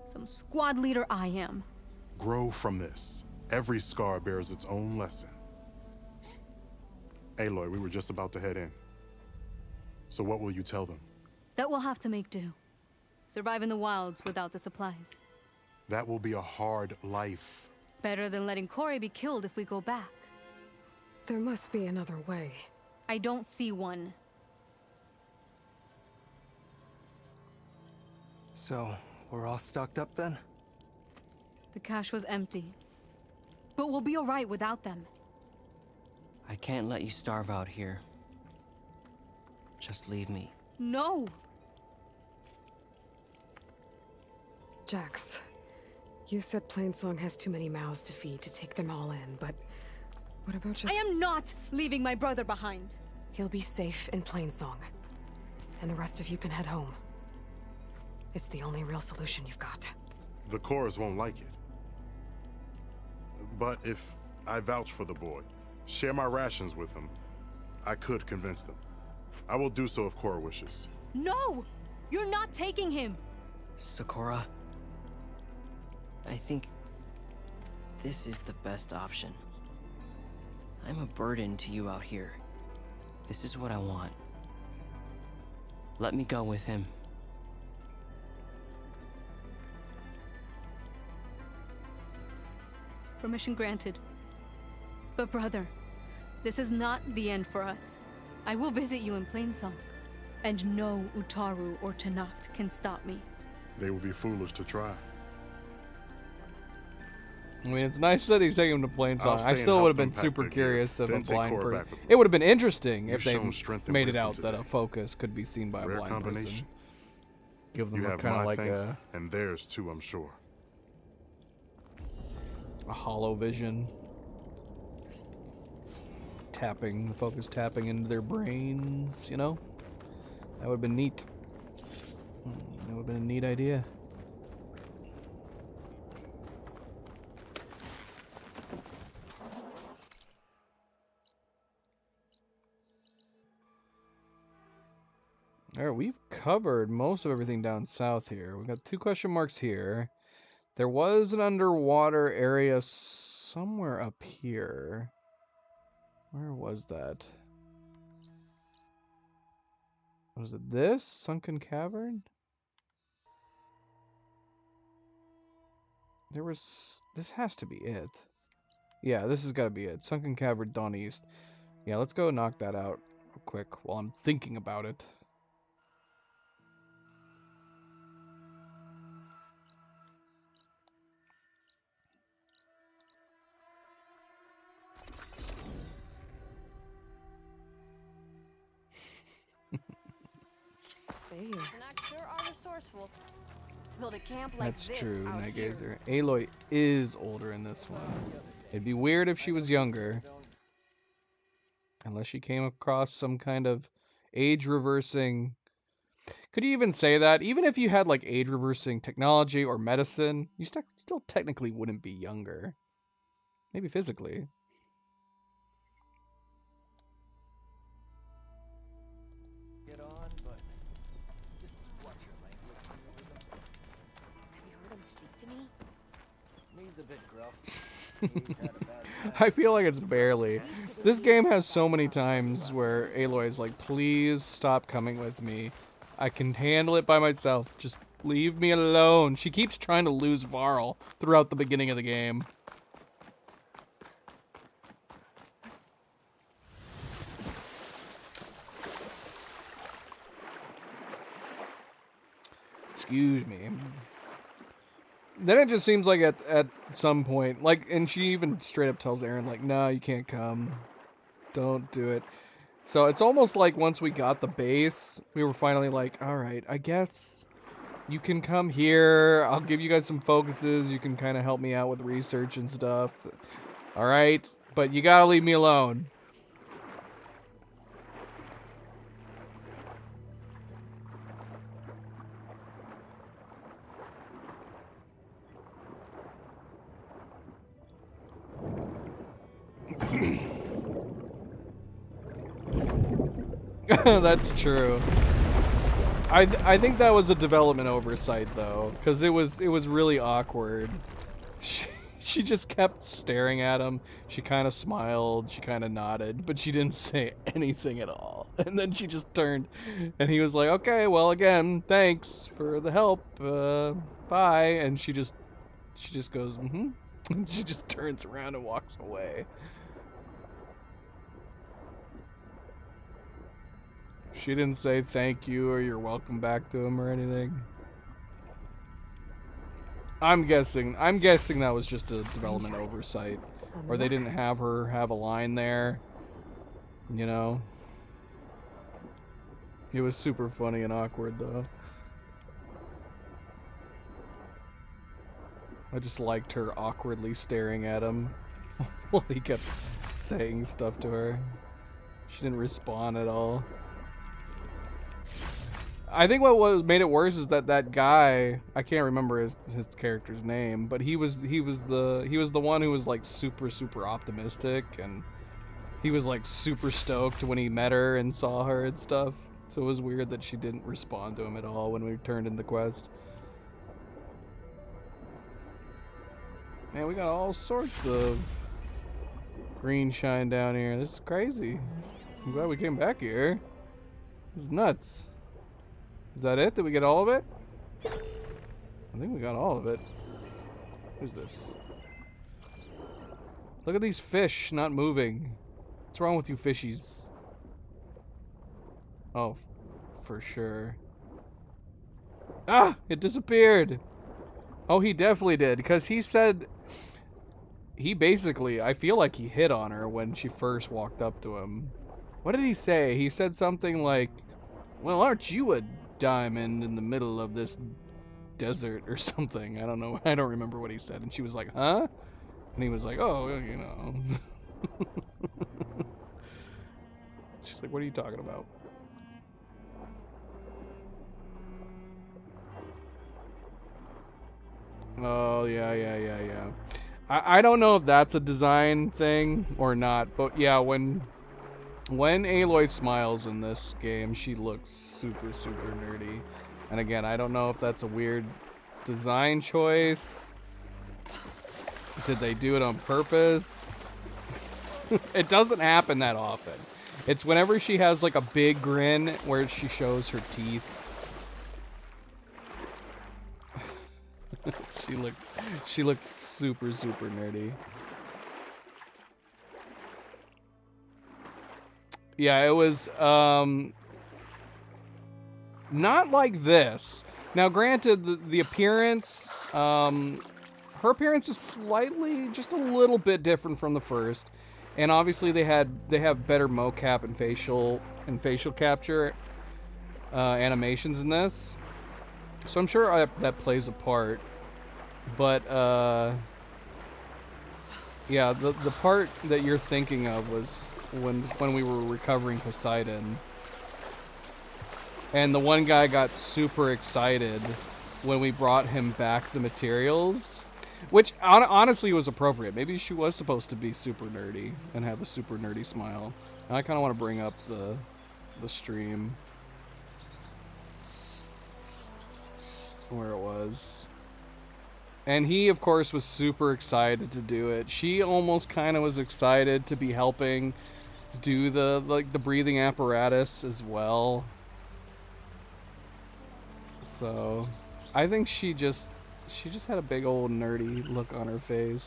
Some squad leader I am. Grow from this. Every scar bears its own lesson. Aloy, we were just about to head in. So what will you tell them? That we'll have to make do. Survive in the wilds without the supplies. That will be a hard life. Better than letting Corey be killed if we go back. There must be another way. I don't see one. So, we're all stocked up then? The cache was empty. But we'll be alright without them. I can't let you starve out here. Just leave me. No! Jax, you said Plainsong has too many mouths to feed to take them all in, but what about just— I am not leaving my brother behind. He'll be safe in Plainsong, and the rest of you can head home. It's the only real solution you've got. The Cores won't like it. But if I vouch for the boy, share my rations with him, I could convince them. I will do so if Cora wishes. No! You're not taking him! Sakura, I think this is the best option. I'm a burden to you out here. This is what I want. Let me go with him. Permission granted. But brother, this is not the end for us. I will visit you in Plainsong. And no Utaru or Tenakth can stop me. They would be foolish to try. I mean, it's nice that he's taking him to Plainsong. I'll I stay and still help would have them been pack super their gear, curious if a then take blind Cora person. back with me. It would have been interesting You've if they shown strength and made it wisdom out that today. a focus could be seen by a Rare blind person. combination. Give them You a have kind of my like thanks, and theirs too, I'm sure. a hollow vision. Tapping, the focus tapping into their brains, you know? That would have been neat. That would have been a neat idea. Alright, we've covered most of everything down south here. We've got 2 question marks here. There was an underwater area somewhere up here. Where was that? Was it this? Sunken Cavern? There was... This has to be it. Yeah, this has got to be it. Sunken Cavern, Dawn East. Yeah, let's go knock that out real quick while I'm thinking about it. Stay here. Tenakth sure are resourceful. To build a camp like That's this true, out here. Nightgazer. Aloy is older in this one. It'd be weird if she was younger. Unless she came across some kind of age-reversing... Could you even say that? Even if you had, like, age-reversing technology or medicine, you still technically wouldn't be younger. Maybe physically. He's a bit gruff. I feel like it's barely. This game has so many times where Aloy's like, please stop coming with me. I can handle it by myself. Just leave me alone. She keeps trying to lose Varl throughout the beginning of the game. Excuse me. Then it just seems like at some point, like, and she even straight up tells Aaron, like, no, you can't come. Don't do it. So it's almost like once we got the base, we were finally like, all right, I guess you can come here. I'll give you guys some focuses. You can kind of help me out with research and stuff. All right, but you gotta leave me alone. That's true. I think that was a development oversight though, because it was really awkward. She just kept staring at him. She kind of smiled. She kind of nodded, but she didn't say anything at all. And then she just turned, and he was like, "Okay, well, again, thanks for the help. Bye." And she just goes, "Mm-hmm." And she just turns around and walks away. She didn't say thank you or you're welcome back to him or anything. I'm guessing that was just a development oversight, or they didn't have her have a line there. You know, it was super funny and awkward though. I just liked her awkwardly staring at him while he kept saying stuff to her. She didn't respond at all. I think what made it worse is that guy, I can't remember his character's name, but he was the one who was like super optimistic, and he was like super stoked when he met her and saw her and stuff. So it was weird that she didn't respond to him at all when we turned in the quest. Man, we got all sorts of green shine down here. This is crazy. I'm glad we came back here. This is nuts. Is that it? Did we get all of it? I think we got all of it. Who's this? Look at these fish not moving. What's wrong with you fishies? Oh, for sure. Ah! It disappeared! Oh, he definitely did, because he said... He basically, I feel like he hit on her when she first walked up to him. What did he say? He said something like, well, aren't you a diamond in the middle of this desert or something? I don't know. I don't remember what he said. And she was like, huh? And he was like, oh, you know. She's like, what are you talking about? Oh, yeah. I don't know if that's a design thing or not, but yeah, when Aloy smiles in this game, she looks super nerdy. And again, I don't know if that's a weird design choice. Did they do it on purpose? It doesn't happen that often. It's whenever she has like a big grin where she shows her teeth. She looks super nerdy. Yeah, it was not like this. Now, granted, the appearance, her appearance is slightly, just a little bit different from the first, and obviously they have better mocap and facial capture animations in this, so I'm sure that plays a part. But yeah, the part that you're thinking of was when we were recovering Poseidon, and the one guy got super excited when we brought him back the materials, which honestly was appropriate. Maybe she was supposed to be super nerdy and have a super nerdy smile. And I kind of want to bring up the stream where it was. And he, of course, was super excited to do it. She almost kind of was excited to be helping do the breathing apparatus as well. So, I think she just had a big old nerdy look on her face.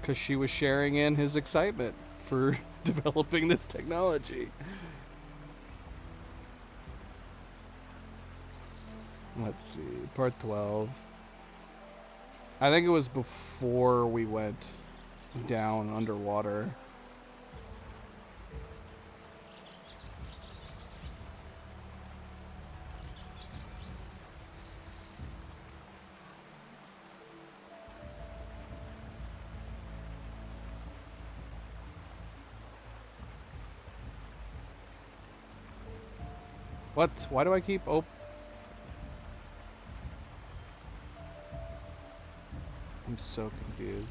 Because she was sharing in his excitement for developing this technology. Let's see, part 12. I think it was before we went down underwater. What? Why do I keep I'm so confused.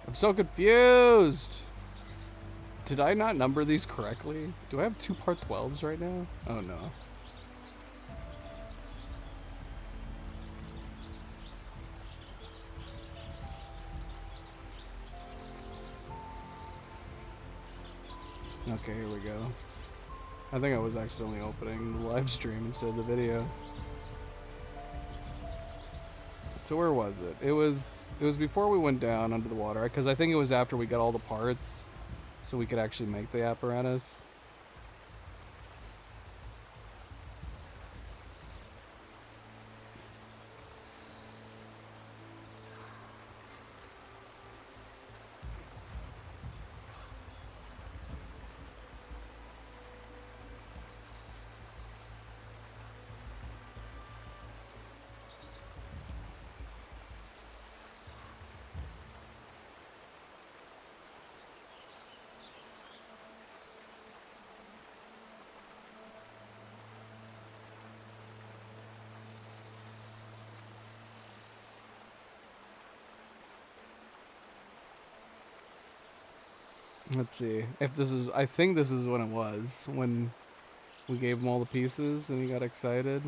I'm so confused! Did I not number these correctly? Do I have 2 part 12s right now? Oh no. Okay, here we go. I think I was accidentally opening the live stream instead of the video. So where was it? It was before we went down under the water, because I think it was after we got all the parts so we could actually make the apparatus. Let's see if this is, I think this is when it was, when we gave him all the pieces and he got excited.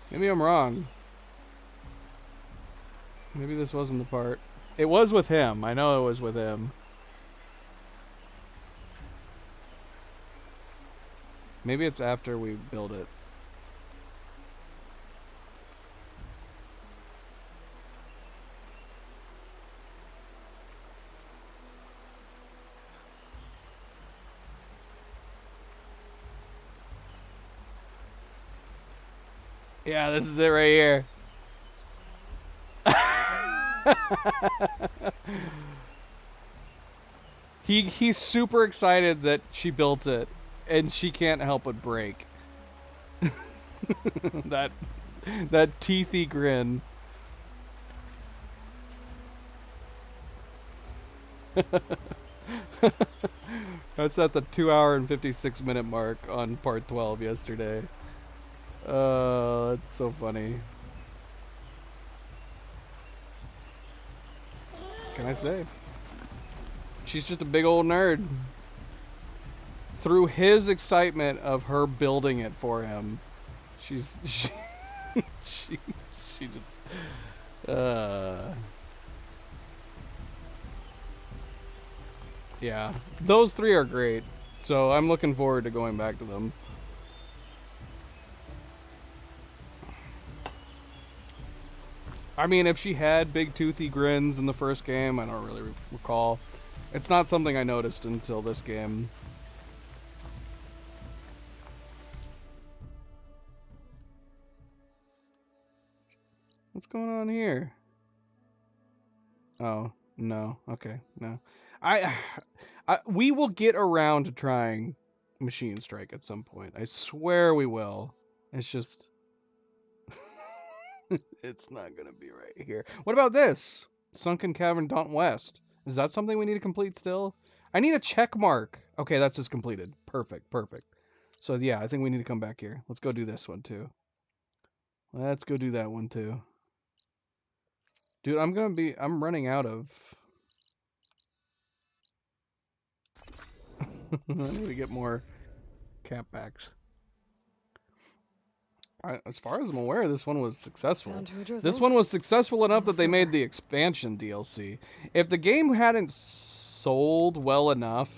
Maybe I'm wrong. Maybe this wasn't the part. It was with him. I know it was with him. Maybe it's after we build it. Yeah, this is it right here. He's super excited that she built it, and she can't help but break. that teethy grin. That's at the 2 hour and 56 minute mark on part 12 yesterday. That's so funny. Can I say? She's just a big old nerd. Through his excitement of her building it for him, she just yeah, those 3 are great. So I'm looking forward to going back to them. I mean, if she had big toothy grins in the first game, I don't really recall. It's not something I noticed until this game. What's going on here? Oh, no. Okay, no. We will get around to trying Machine Strike at some point. I swear we will. It's just... it's not gonna be right here. What about this? Sunken Cavern Daunt West. Is that something we need to complete still? I need a check mark. Okay, that's just completed. Perfect, perfect. So yeah, I think we need to come back here. Let's go do this one too. Let's go do that one too. Dude, I'm running out of... I need to get more cap backs. As far as I'm aware, this one was successful. This one was successful enough that they made the expansion DLC. If the game hadn't sold well enough,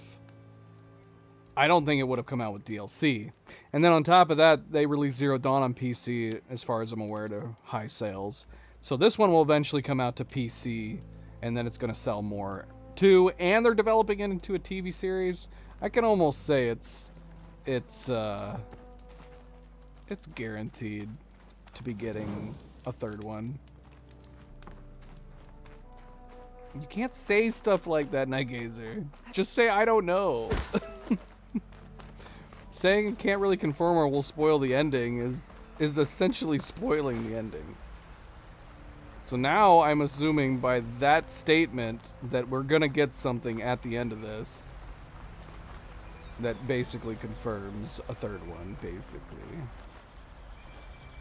I don't think it would have come out with DLC. And then on top of that, they released Zero Dawn on PC, as far as I'm aware, to high sales. So this one will eventually come out to PC, and then it's going to sell more too. And they're developing it into a TV series. I can almost say it's guaranteed to be getting a third one. You can't say stuff like that, Nightgazer. Just say, I don't know. Saying it can't really confirm or will spoil the ending is essentially spoiling the ending. So now I'm assuming by that statement that we're gonna get something at the end of this that basically confirms a third one, basically.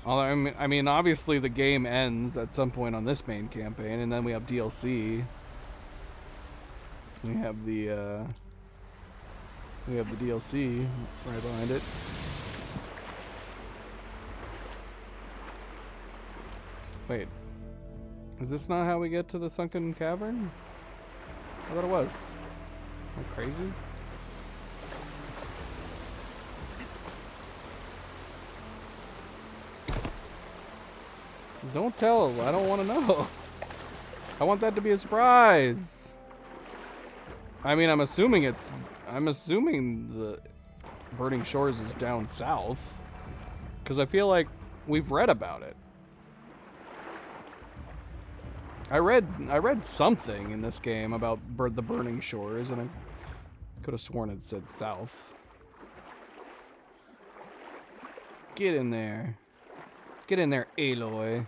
I mean, obviously the game ends at some point on this main campaign, and then we have DLC. We have the DLC right behind it. Wait, is this not how we get to the Sunken Cavern? I thought it was. Am I crazy? Don't tell. I don't want to know. I want that to be a surprise. I mean, I'm assuming the Burning Shores is down south, because I feel like we've read about it. I read something in this game about the Burning Shores, and I could have sworn it said south. Get in there. Get in there, Aloy.